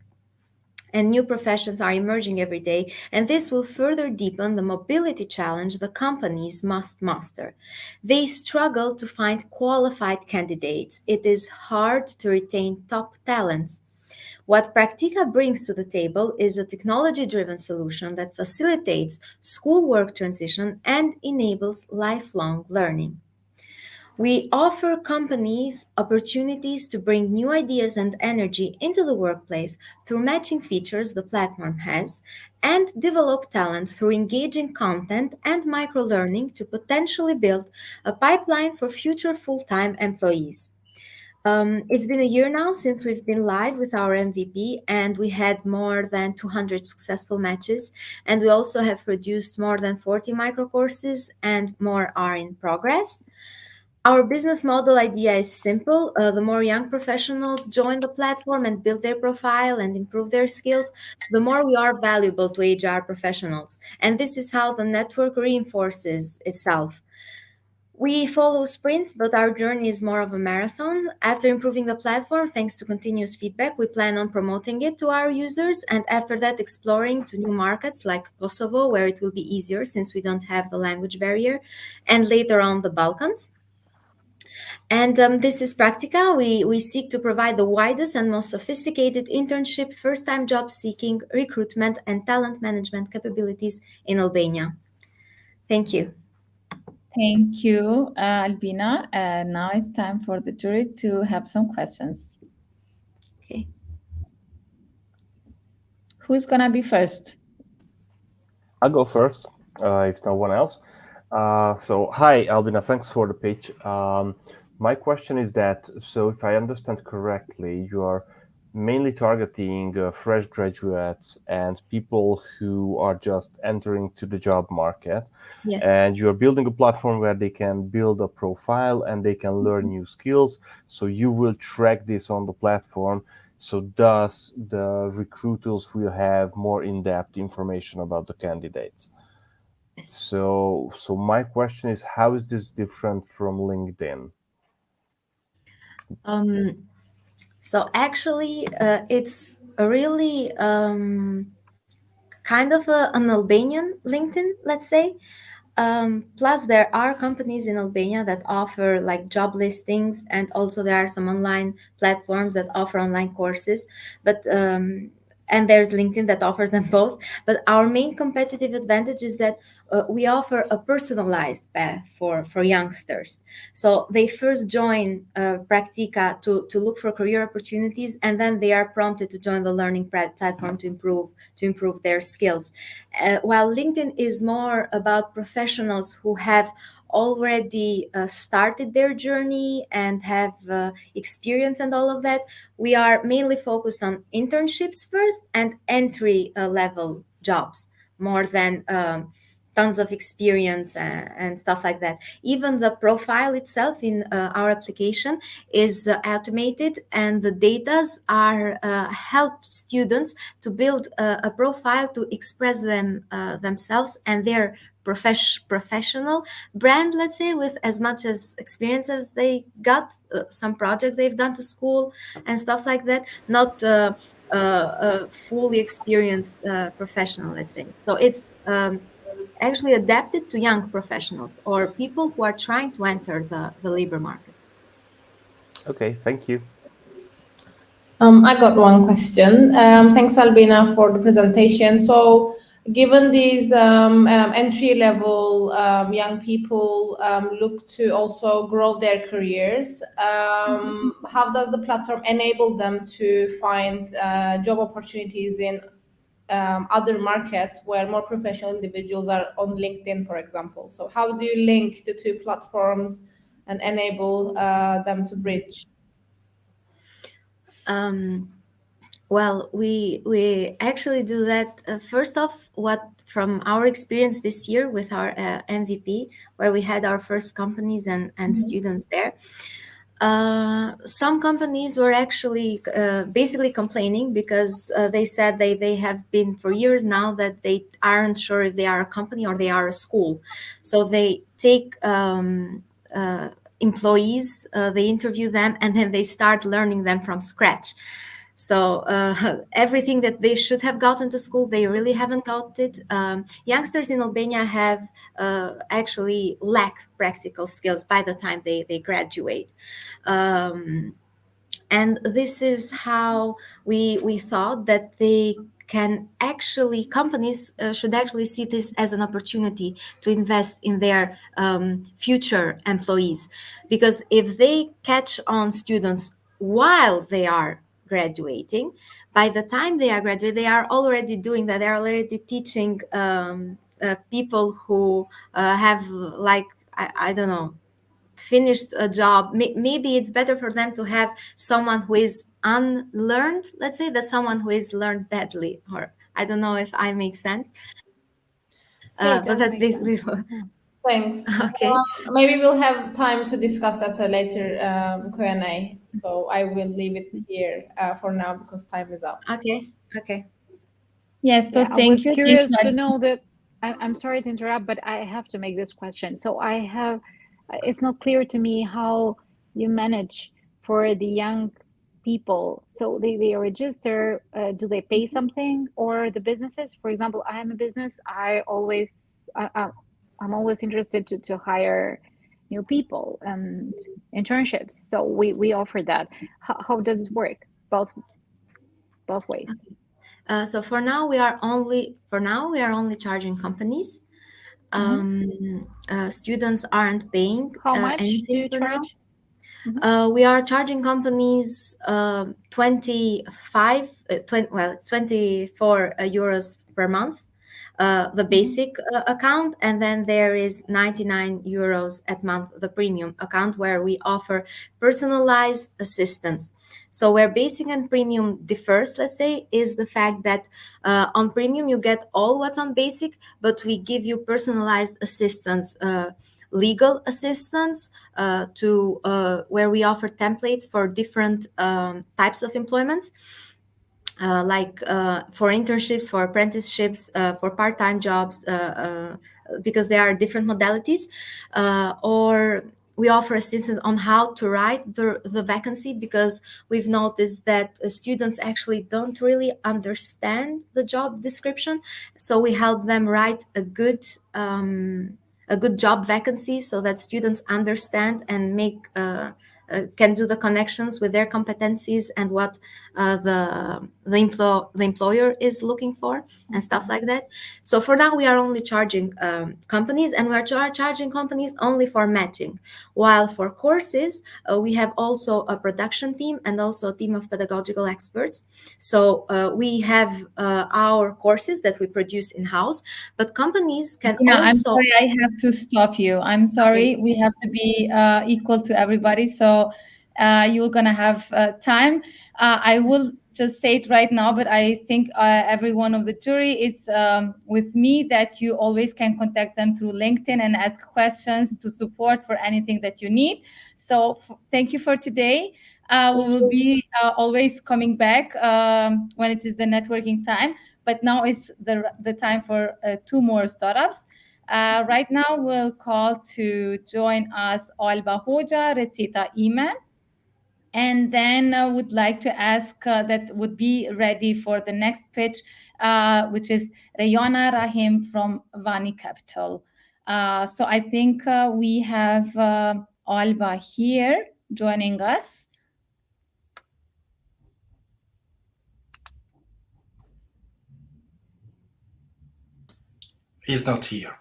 And new professions are emerging every day, and this will further deepen the mobility challenge the companies must master. They struggle to find qualified candidates. It is hard to retain top talents. What Praktika brings to the table is a technology-driven solution that facilitates schoolwork transition and enables lifelong learning. We offer companies opportunities to bring new ideas and energy into the workplace through matching features the platform has, and develop talent through engaging content and micro-learning to potentially build a pipeline for future full-time employees. It's been a year now since we've been live with our MVP, and we had more than 200 successful matches. And we also have produced more than 40 micro courses, and more are in progress. Our business model idea is simple. The more young professionals join the platform and build their profile and improve their skills, the more we are valuable to HR professionals. And this is how the network reinforces itself. We follow sprints, but our journey is more of a marathon. After improving the platform, thanks to continuous feedback, we plan on promoting it to our users, and after that, exploring to new markets like Kosovo, where it will be easier since we don't have the language barrier, and later on the Balkans. And this is Praktika. We seek to provide the widest and most sophisticated internship, first-time job seeking, recruitment, and talent management capabilities in Albania. Thank you. Thank you, Albina. Now it's time for the jury to have some questions. Okay. Who's gonna be first? I'll go first, if no one else. So, hi, Albina. Thanks for the pitch. My question is that, so if I understand correctly, you are mainly targeting fresh graduates and people who are just entering to the job market. Yes. And you're building a platform where they can build a profile and they can learn new skills. So you will track this on the platform. So thus the recruiters will have more in-depth information about the candidates. So my question is, how is this different from LinkedIn? So actually, it's a really kind of an Albanian LinkedIn, let's say. Plus, there are companies in Albania that offer like job listings, and also there are some online platforms that offer online courses. But and there's LinkedIn that offers them both. But our main competitive advantage is that we offer a personalized path for youngsters. So they first join Praktika to look for career opportunities, and then they are prompted to join the learning platform to improve their skills. While LinkedIn is more about professionals who have already started their journey and have experience and all of that, we are mainly focused on internships first and entry level jobs more than tons of experience and stuff like that. Even the profile itself in our application is automated, and the datas are help students to build a profile to express themselves and their professional brand, let's say, with as much as experience as they got, some projects they've done to school and stuff like that, not a fully experienced professional, let's say. So it's actually adapted to young professionals or people who are trying to enter the labor market. Okay, thank you. I got one question. Thanks, Albina, for the presentation. So, given these entry-level young people look to also grow their careers, how does the platform enable them to find job opportunities in other markets where more professional individuals are on LinkedIn, for example? So, how do you link the two platforms and enable them to bridge? Well, we actually do that. First off, from our experience this year with our MVP, where we had our first companies and students there, some companies were actually basically complaining because they said they have been for years now that they aren't sure if they are a company or they are a school. So they take employees, they interview them, and then they start learning them from scratch. So everything that they should have gotten to school, they really haven't got it. Youngsters in Albania have actually lack practical skills by the time they graduate. And this is how we thought that they can actually, companies should actually see this as an opportunity to invest in their future employees. Because if they catch on students while they are graduating, by the time they are graduating, they are already doing that. They're already teaching people who have like, I don't know, finished a job. Maybe it's better for them to have someone who is unlearned, let's say, than someone who is learned badly, or I don't know if I make sense. But that's basically what. Thanks. Okay. Maybe we'll have time to discuss that later Q&A. So I will leave it here for now because time is up. Okay. Yes, so Yeah, I was thank you. curious to know that, I'm sorry to interrupt, but I have to make this question. So I have it's not clear to me how you manage for the young people. So they register, do they pay something, or the businesses? For example, I am a business. I'm always interested to hire new people and internships. So we offer that. How does it work? Both ways. So for now we are only charging companies. Students aren't paying How much anything do you for charge? now. We are charging companies 24 euros per month, the basic account, and then there is 99 euros at month, the premium account, where we offer personalized assistance. So where basic and premium differs, let's say, is the fact that on premium you get all what's on basic, but we give you personalized assistance, legal assistance, to where we offer templates for different types of employments, like for internships, for apprenticeships, for part-time jobs, because there are different modalities, or we offer assistance on how to write the vacancy, because we've noticed that students actually don't really understand the job description. So we help them write a good job vacancy so that students understand and make can do the connections with their competencies and what the employer is looking for and stuff like that. So for now, we are only charging companies, and we are charging companies only for matching. While for courses, we have also a production team and also a team of pedagogical experts. So we have our courses that we produce in-house, but companies can also... I'm sorry, I have to stop you. I'm sorry. Okay. We have to be equal to everybody. So you're going to have time. I will just say it right now, but I think every one of the jury is with me that you always can contact them through LinkedIn and ask questions to support for anything that you need. So thank you for today. We will be always coming back when it is the networking time, but now is the time for 2 more startups. Right now we'll call to join us Alba Hoja, Recita Iman. And then would like to ask that would be ready for the next pitch, which is Rayana Rahim from Wahine Capsul. So I think we have Alba here joining us. He's not here.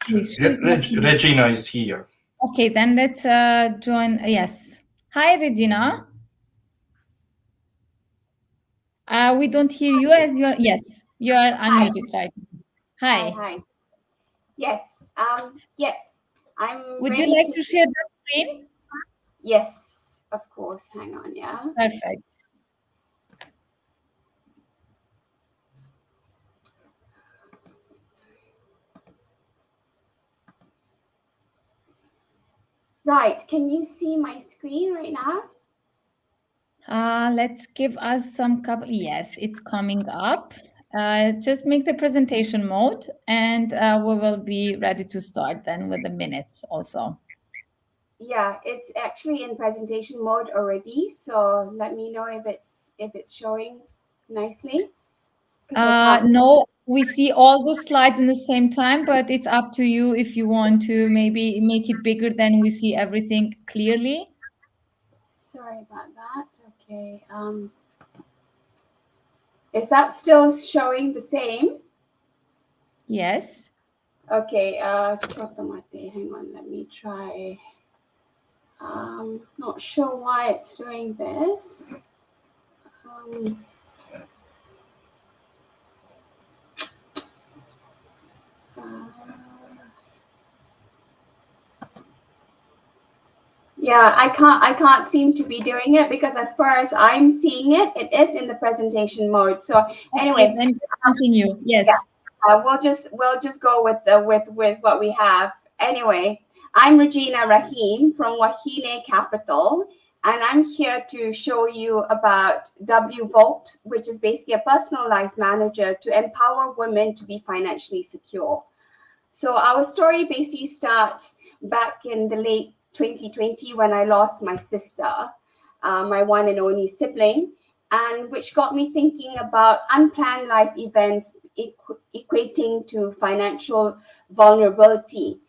Regina is here. Okay, then let's join. Yes. Hi, Regina. We don't hear you as you're. Yes, you are unmuted right now. Hi. Hi. Yes. Yes. I'm. Would you like to share the screen? Yes, of course. Hang on. Yeah. Perfect. Right. Can you see my screen right now? Let's give us some couple. Yes, it's coming up. Just make the presentation mode, and we will be ready to start then with the minutes also. Yeah, it's actually in presentation mode already. So let me know if it's showing nicely. No, we see all the slides in the same time, but it's up to you if you want to maybe make it bigger, then we see everything clearly. Sorry about that. Okay. Is that still showing the same? Yes. Okay. Hang on. Let me try. Not sure why it's doing this. Yeah, I can't seem to be doing it, because as far as I'm seeing it, it is in the presentation mode. So anyway, okay, then continue. Yes. Yeah, we'll just go with what we have. Anyway, I'm Regina Rahim from Wahine Capital, and I'm here to show you about WVolt, which is basically a personal life manager to empower women to be financially secure. So our story basically starts back in the late 2020 when I lost my sister, my one and only sibling, and which got me thinking about unplanned life events equating to financial vulnerability.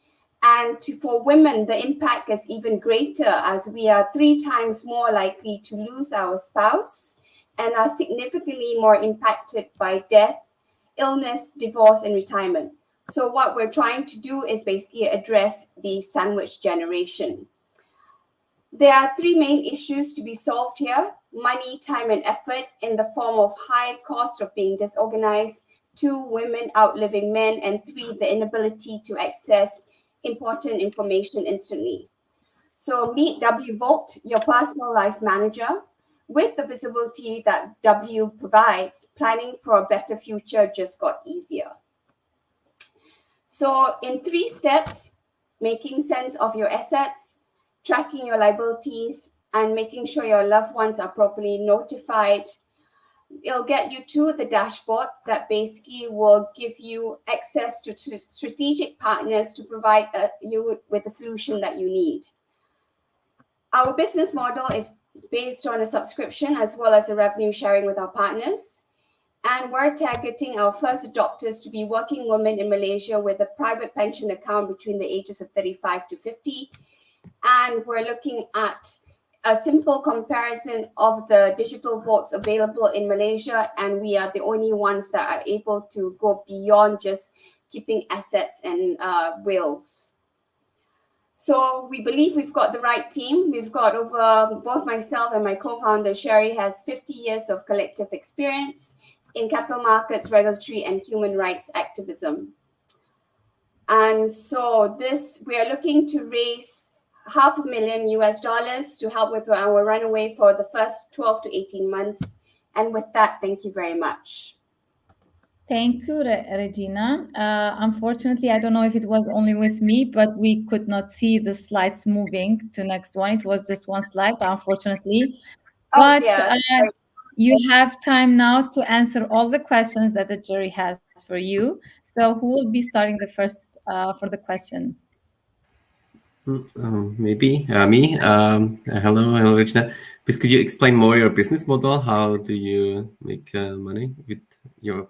And for women, the impact is even greater, as we are 3 times more likely to lose our spouse and are significantly more impacted by death, illness, divorce, and retirement. So what we're trying to do is basically address the sandwich generation. There are 3 main issues to be solved here: money, time, and effort in the form of high cost of being disorganized, 2, women outliving men, and 3, the inability to access important information instantly. So meet W Volt, your personal life manager. With the visibility that W provides, planning for a better future just got easier. So in 3 steps, making sense of your assets, tracking your liabilities, and making sure your loved ones are properly notified, it'll get you to the dashboard that basically will give you access to strategic partners to provide you with the solution that you need. Our business model is based on a subscription as well as a revenue sharing with our partners. And we're targeting our first adopters to be working women in Malaysia with a private pension account between the ages of 35 to 50. And we're looking at a simple comparison of the digital votes available in Malaysia, and we are the only ones that are able to go beyond just keeping assets and wills. So we believe we've got the right team. We've got over, both myself and my co-founder Sherry has 50 years of collective experience in capital markets, regulatory, and human rights activism. And so we are looking to raise $500,000 US to help with our runaway for the first 12 to 18 months. And with that, thank you very much. Thank you, Regina. Unfortunately, I don't know if it was only with me, but we could not see the slides moving to next one. It was just one slide, unfortunately. But you have time now to answer all the questions that the jury has for you. So who will be starting the first for the question? Maybe me. Hello, Regina. Please, could you explain more your business model? How do you make money with your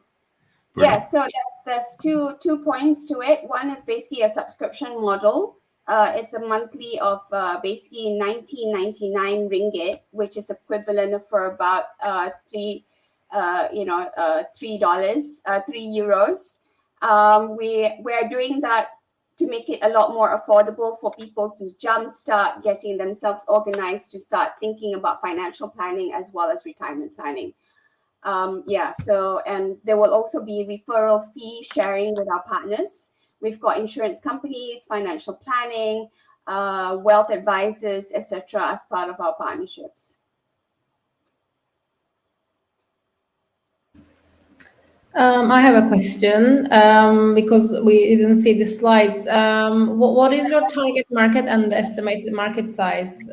product? Yeah, so there's two points to it. One is basically a subscription model. It's a monthly of basically 19.99 ringgit, which is equivalent for about €3. We're doing that to make it a lot more affordable for people to jumpstart getting themselves organized, to start thinking about financial planning as well as retirement planning. And there will also be referral fee sharing with our partners. We've got insurance companies, financial planning, wealth advisors, etc., as part of our partnerships. I have a question because we didn't see the slides. What is your target market and the estimated market size?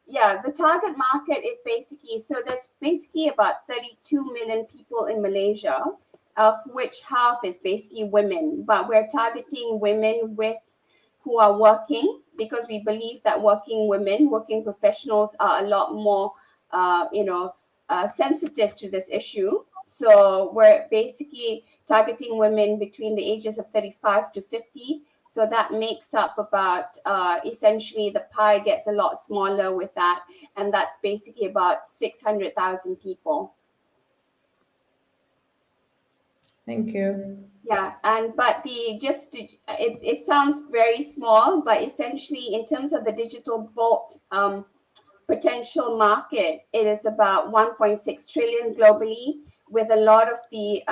Yeah, the target market is basically, so there's basically about 32 million people in Malaysia, of which half is basically women. But we're targeting women who are working, because we believe that working women, working professionals are a lot more, sensitive to this issue. So we're basically targeting women between the ages of 35 to 50. So that makes up about, essentially the pie gets a lot smaller with that. And that's basically about 600,000 people. Thank you. Yeah, it sounds very small, but essentially in terms of the digital vault potential market, it is about 1.6 trillion globally, with a lot of the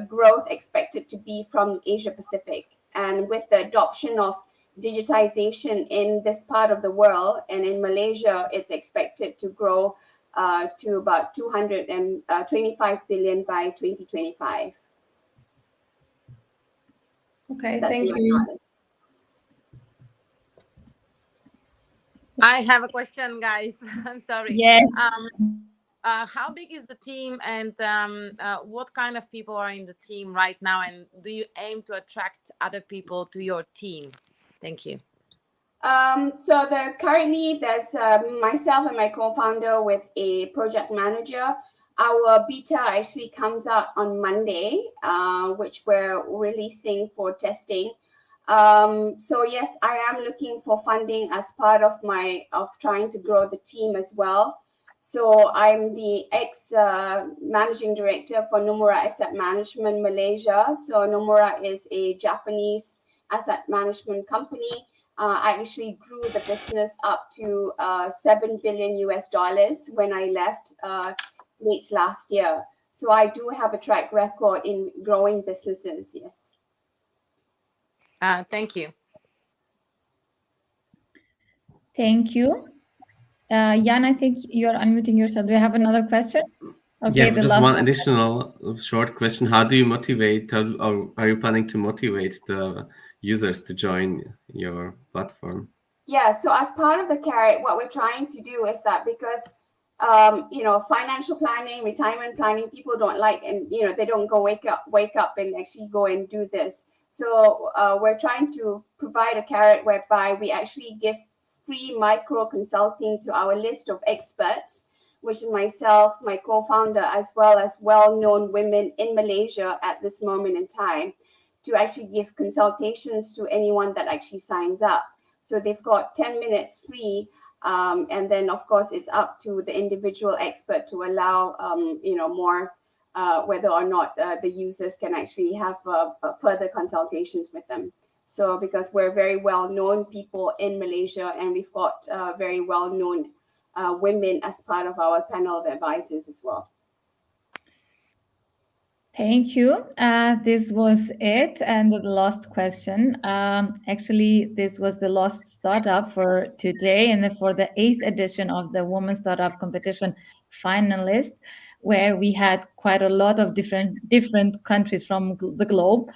growth expected to be from Asia Pacific. And with the adoption of digitization in this part of the world and in Malaysia, it's expected to grow to about 225 billion by 2025. Okay, thank you. I have a question, guys. I'm sorry. Yes. How big is the team, and what kind of people are in the team right now, and do you aim to attract other people to your team? Thank you. So currently there's myself and my co-founder with a project manager. Our beta actually comes out on Monday, which we're releasing for testing. So yes, I am looking for funding as part of trying to grow the team as well. So I'm the managing director for Nomura Asset Management Malaysia. So Nomura is a Japanese asset management company. I actually grew the business up to $7 billion when I left late last year. So I do have a track record in growing businesses, yes. Thank you. Thank you. Jan, I think you're unmuting yourself. Do you have another question? Okay, Yeah, just one additional short question. How do you motivate, or are you planning to motivate the users to join your platform? Yeah, so as part of the carrot, what we're trying to do is that because financial planning, retirement planning, people don't like, and they don't go wake up and actually go and do this. So we're trying to provide a carrot whereby we actually give free micro consulting to our list of experts, which is myself, my co-founder, as well as well-known women in Malaysia at this moment in time, to actually give consultations to anyone that actually signs up. So they've got 10 minutes free. And then, of course, it's up to the individual expert to allow, more, whether or not the users can actually have further consultations with them. So because we're very well-known people in Malaysia, and we've got very well-known women as part of our panel of advisors as well. Thank you. This was it, and the last question. Actually, this was the last startup for today, and for the 8th edition of the Women Startup Competition Finalists, where we had quite a lot of different countries from the globe.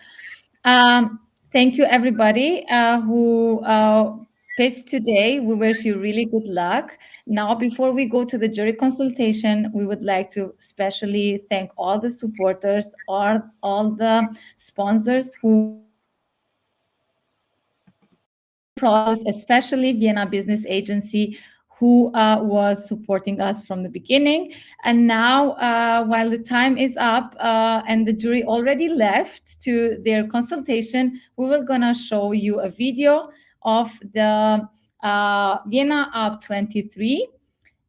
Thank you, everybody who pitched today. We wish you really good luck. Now, before we go to the jury consultation, we would like to especially thank all the supporters, all the sponsors who process, especially Vienna Business Agency, who was supporting us from the beginning. And now, while the time is up and the jury already left to their consultation, we will gonna show you a video of the Vienna Up 23.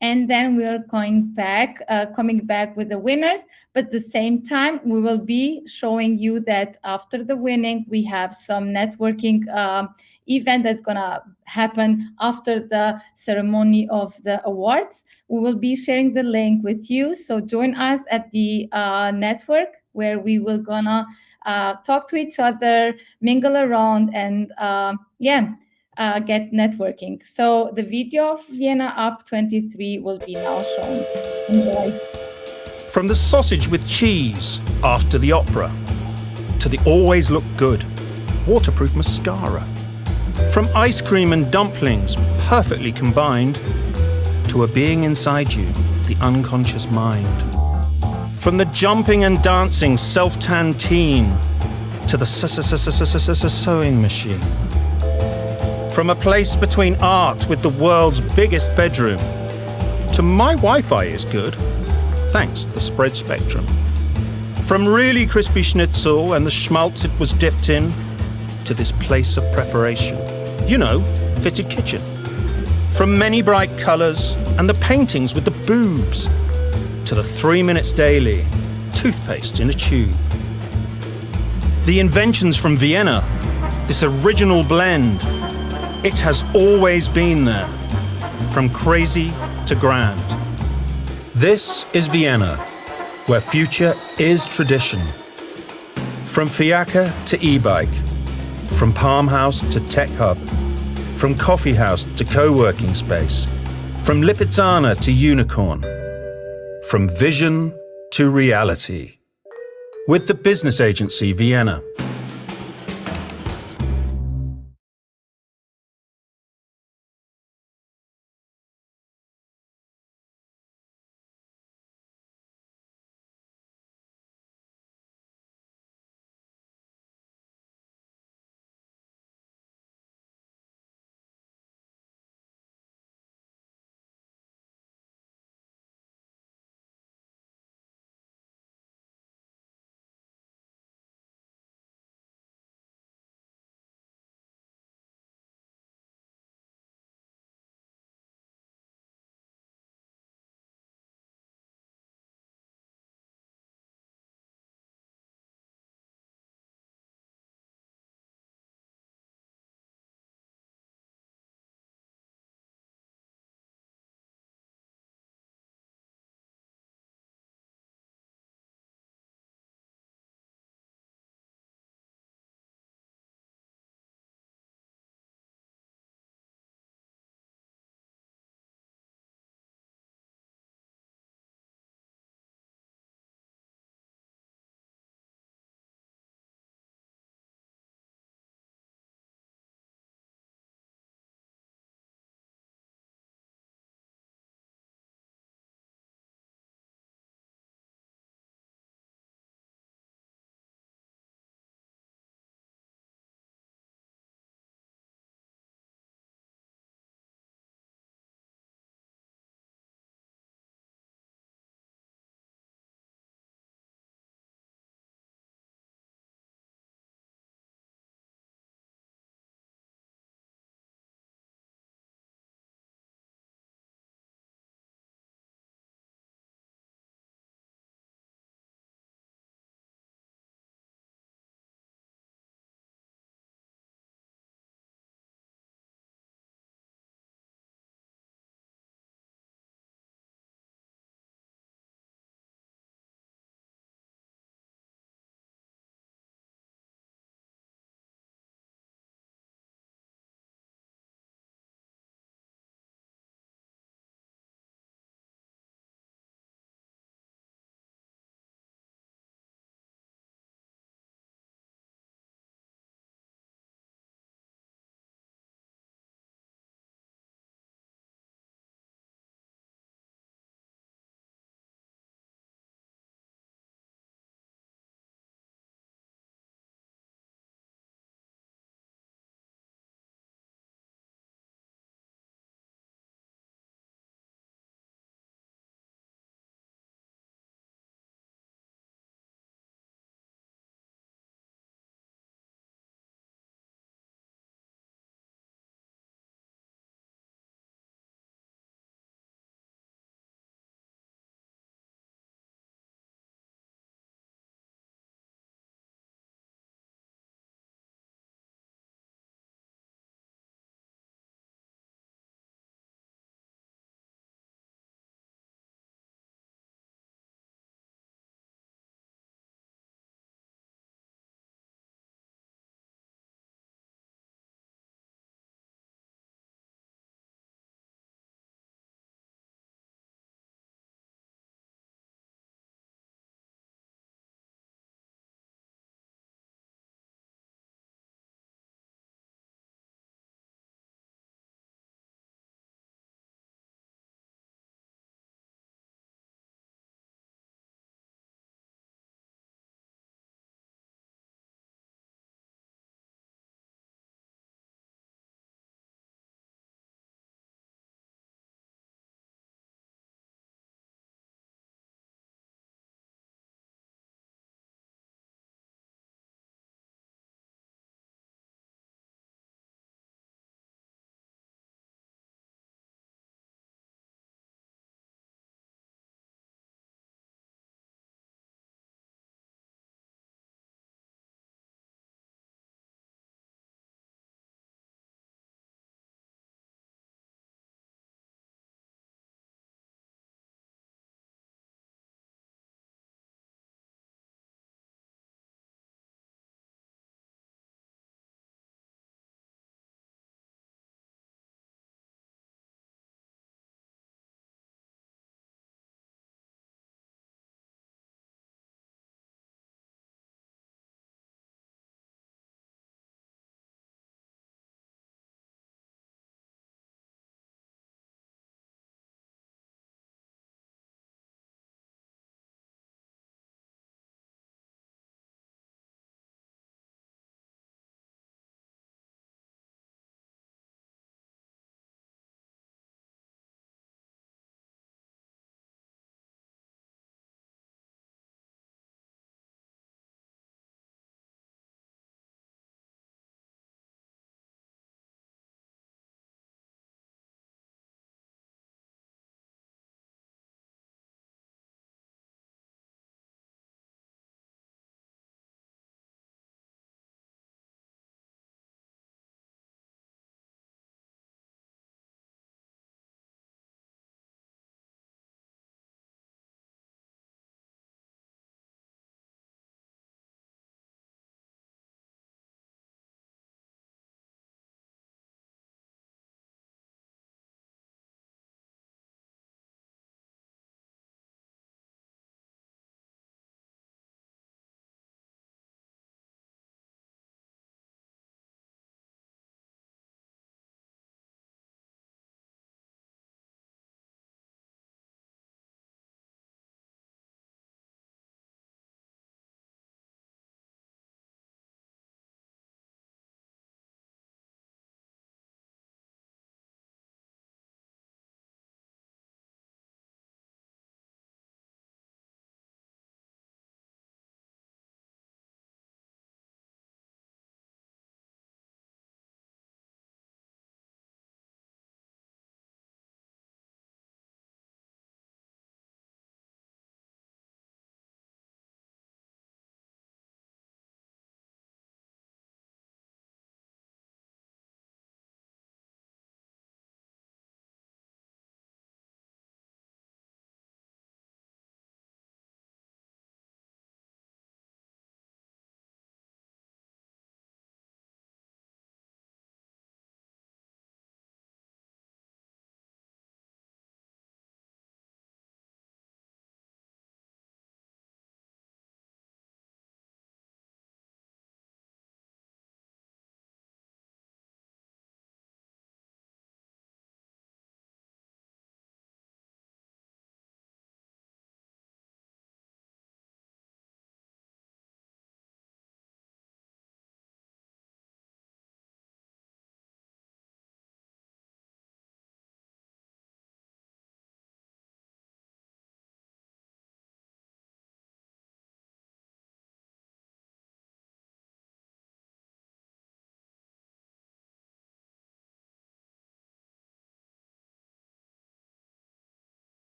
And then we are coming back with the winners. But at the same time, we will be showing you that after the winning, we have some networking event that's going to happen after the ceremony of the awards. We will be sharing the link with you. So join us at the network, where we will gonna talk to each other, mingle around, and get networking. So the video of Vienna Up 23 will be now shown. Enjoy. From the sausage with cheese after the opera, to the always look good waterproof mascara. From ice cream and dumplings perfectly combined, to a being inside you, the unconscious mind. From the jumping and dancing self-tan teen, to the sewing machine. From a place between art with the world's biggest bedroom, to my Wi-Fi is good, thanks the spread spectrum. From really crispy schnitzel and the schmaltz it was dipped in, to this place of preparation, fitted kitchen. From many bright colours and the paintings with the boobs, to the 3 minutes daily, toothpaste in a tube. The inventions from Vienna, this original blend, it has always been there, from crazy to grand. This is Vienna, where future is tradition. From fiacre to e-bike, from Palm House to Tech Hub, from coffee house to co-working space, from Lipizzaner to unicorn, from vision to reality. With the business agency Vienna.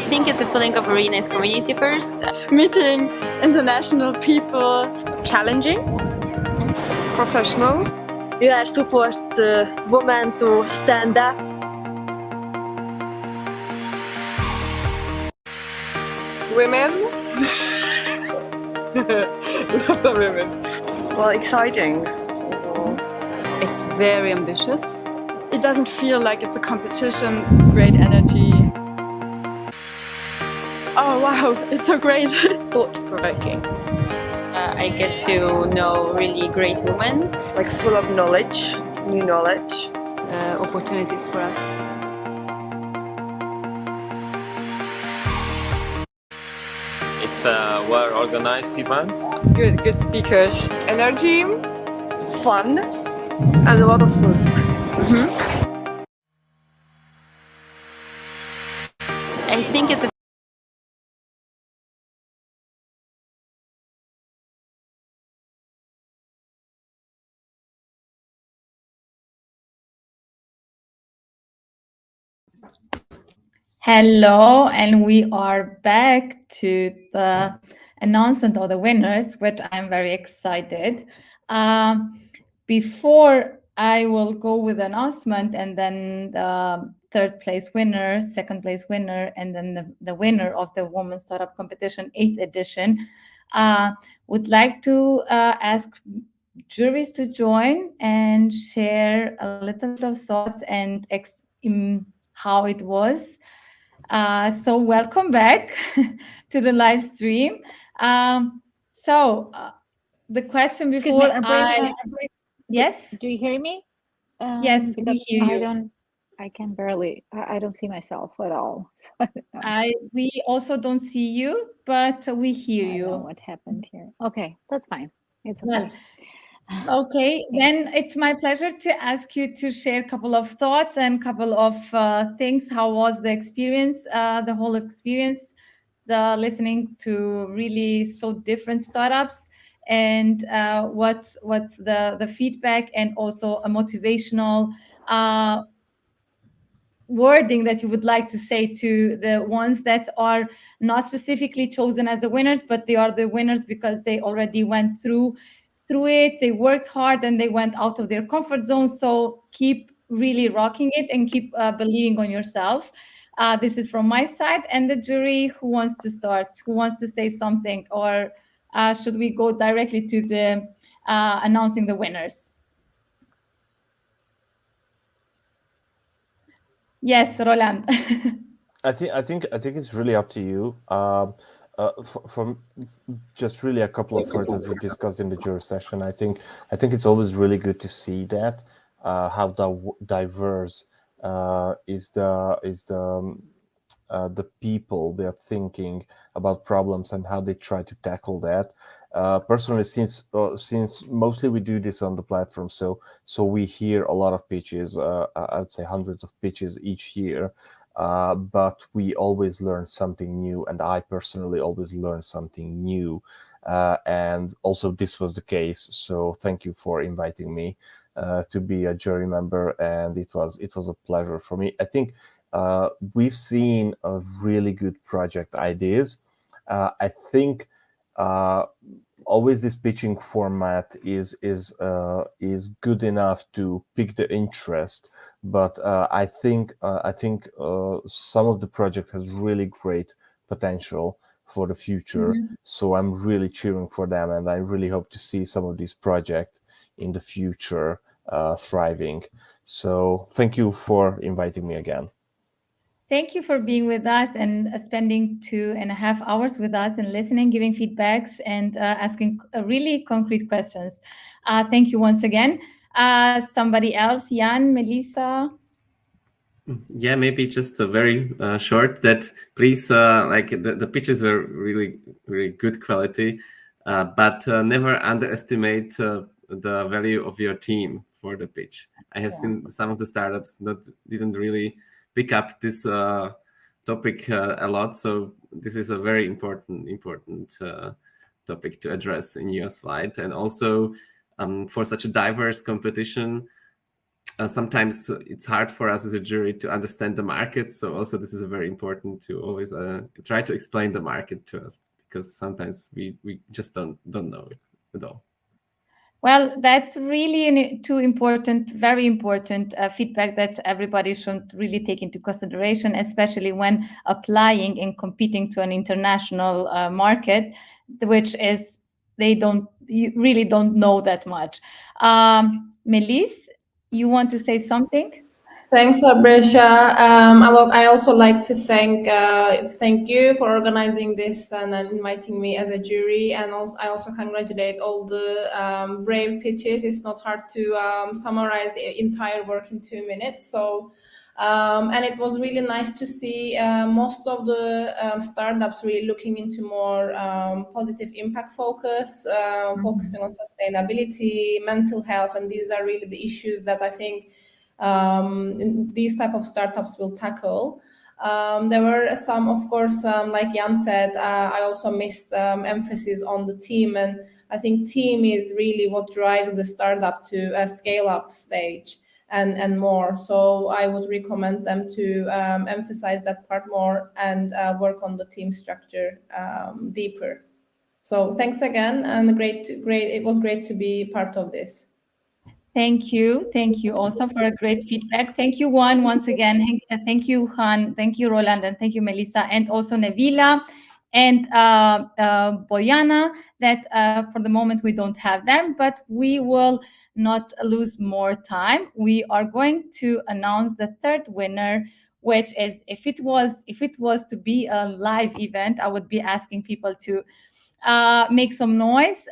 think it's a feeling of a really nice community first. Meeting international people. Challenging. Professional. You are support women to stand up. Women. Lot of women. Well, exciting. It's very ambitious. It doesn't feel like it's a competition. Great energy. Oh wow, it's so great. Thought-provoking. I get to know really great women. Like full of knowledge, new knowledge. Opportunities for us. It's a well-organized event. Good speakers. Energy, fun, and a lot of food. I think it's a Hello, and we are back to the announcement of the winners, which I'm very excited. Before I will go with the announcement and then the third place winner, second place winner, and then the winner of the Women's Startup Competition 8th edition, would like to ask juries to join and share a little bit of thoughts and how it was. So welcome back to the live stream. The question before yes? Do you hear me? Yes, we hear you. I can barely, I don't see myself at all. We also don't see you, but we hear you. I don't know what happened here. Okay, that's fine. It's okay. Well, okay, then it's my pleasure to ask you to share a couple of thoughts and a couple of things. How was the experience, the whole experience, the listening to really so different startups, and what's the feedback and also a motivational wording that you would like to say to the ones that are not specifically chosen as the winners, but they are the winners because they already went through it, they worked hard, and they went out of their comfort zone. So keep really rocking it and keep believing on yourself. This is from my side. And the jury, who wants to start? Who wants to say something? Or should we go directly to the announcing the winners? Yes, Roland. I think it's really up to you. From just really a couple of words that we discussed in the jury session, I think it's always really good to see that how diverse is the people they are thinking about problems and how they try to tackle that. Personally, since mostly we do this on the platform, so we hear a lot of pitches. I would say hundreds of pitches each year. But we always learn something new, and I personally always learn something new. And also this was the case. So thank you for inviting me to be a jury member, and it was a pleasure for me. I think we've seen a really good project ideas. I think always this pitching format is good enough to pick the interest. But I think some of the project has really great potential for the future. So I'm really cheering for them, and I really hope to see some of these projects in the future thriving. So thank you for inviting me again. Thank you for being with us and spending 2.5 hours with us and listening, giving feedbacks, and asking really concrete questions. Thank you once again. Somebody else, Jan, Melissa? Yeah, maybe just a very short that please, like the pitches were really, really good quality, but never underestimate the value of your team for the pitch. I have seen some of the startups that didn't really pick up this topic a lot. So this is a very important topic to address in your slide. And also for such a diverse competition, sometimes it's hard for us as a jury to understand the market. So also this is a very important to always try to explain the market to us, because sometimes we just don't know it at all. Well, that's really very important feedback that everybody should really take into consideration, especially when applying and competing to an international market, which is you really don't know that much. Melis, you want to say something? Thanks, Arbresha. I also like to thank you for organizing this and inviting me as a jury. And I also congratulate all the brave pitches. It's not hard to summarize the entire work in 2 minutes. So, and it was really nice to see most of the startups really looking into more positive impact focus, focusing on sustainability, mental health, and these are really the issues that I think these type of startups will tackle. There were some, of course, like Jan said, I also missed emphasis on the team, and I think team is really what drives the startup to a scale-up stage and more. So I would recommend them to emphasize that part more and work on the team structure deeper. So thanks again, and it was great to be part of this. Thank you also for a great feedback. Thank you, Juan, once again. Thank you, Han. Thank you, Roland, and thank you, Melissa, and also Nevila and Boyana. That for the moment we don't have them, but we will not lose more time. We are going to announce the third winner, which is if it was to be a live event, I would be asking people to make some noise.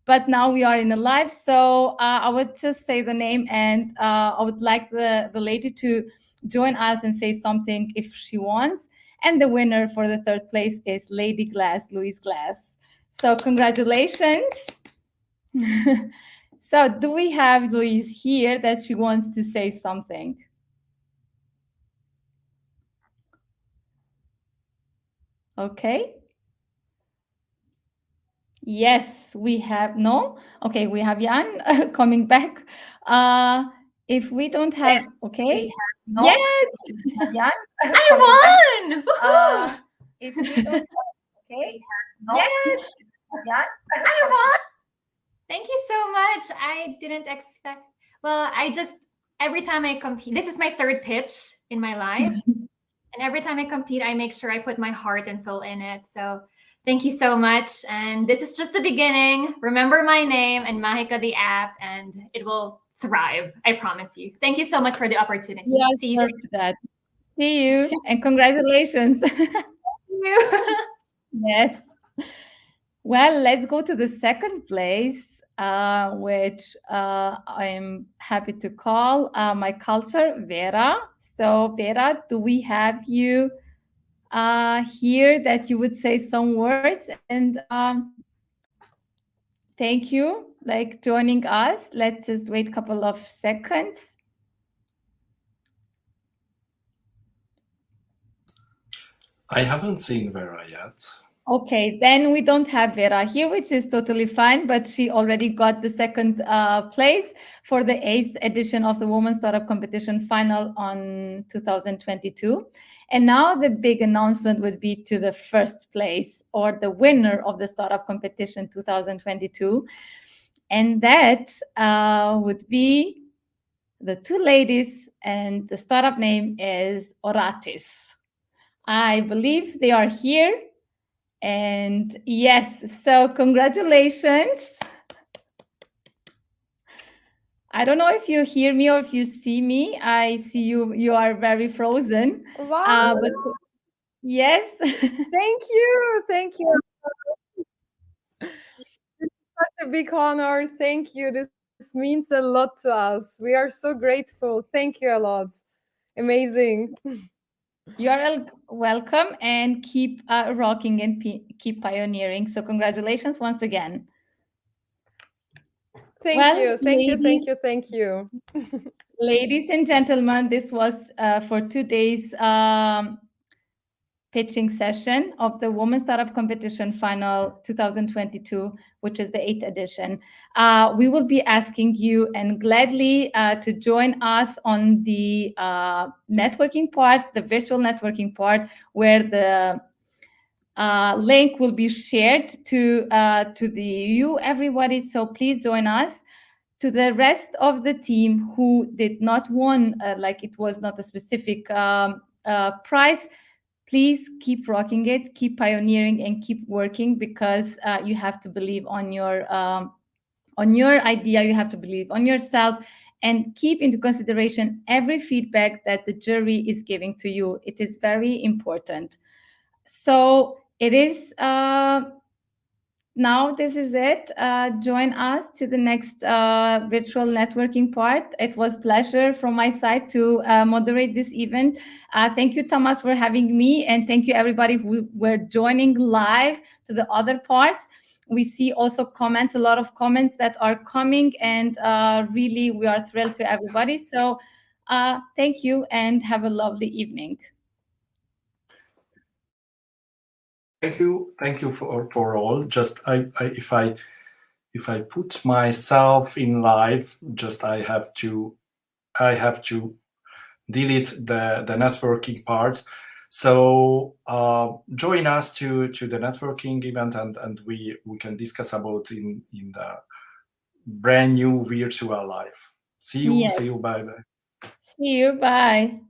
But now we are in a live, so I would just say the name, and I would like the lady to join us and say something if she wants. And the winner for the third place is Lady Glass, Louise Glass. So congratulations. So do we have Louise here that she wants to say something? Okay. Yes, we have. No? Okay, we have Jan coming back. If we don't have, okay. Yes, Jan. I won! If we don't have, okay. Yes, Jan. I won! Thank you so much. I didn't expect. Well, every time I compete, this is my third pitch in my life. And every time I compete, I make sure I put my heart and soul in it. So thank you so much. And this is just the beginning. Remember my name and Mahika the app, and it will thrive. I promise you. Thank you so much for the opportunity. Yes, see you. See you, and congratulations. Thank you. Yes. Well, let's go to the second place, which I'm happy to call myCulture, Vera. So Vera, do we have you here that you would say some words? And thank you, like joining us. Let's just wait a couple of seconds. I haven't seen Vera yet. Okay, then we don't have Vera here, which is totally fine, but she already got the second place for the 8th edition of the Women's Startup Competition Final on 2022. And now the big announcement would be to the first place or the winner of the Startup Competition 2022. And that would be the two ladies, and the startup name is Oratis. I believe they are here. And yes, so congratulations. I don't know if you hear me or if you see me. I see you are very frozen. Wow. But yes. Thank you. Thank you. This is such a big honor. Thank you. This means a lot to us. We are so grateful. Thank you a lot. Amazing. You are welcome, and keep rocking and keep pioneering. So congratulations once again. Thank you. Ladies and gentlemen, this was for today's pitching session of the Women Startup Competition Final 2022, which is the 8th edition. We will be asking you and gladly to join us on the networking part, the virtual networking part, where the link will be shared to you, everybody. So please join us. To the rest of the team who did not win, like it was not a specific prize, please keep rocking it, keep pioneering, and keep working, because you have to believe on your idea, you have to believe on yourself, and keep into consideration every feedback that the jury is giving to you. It is very important. So it is now this is it. Join us to the next virtual networking part. It was a pleasure from my side to moderate this event. Thank you, Thomas, for having me, and thank you everybody who were joining live to the other parts. We see also comments, a lot of comments that are coming, and really we are thrilled to everybody. So thank you and have a lovely evening. Thank you for all. Just if I put myself in live, just I have to delete the networking part. So join us to the networking event, and we can discuss about in the brand new virtual live. See you. Yes. See you. Bye bye. See you. Bye.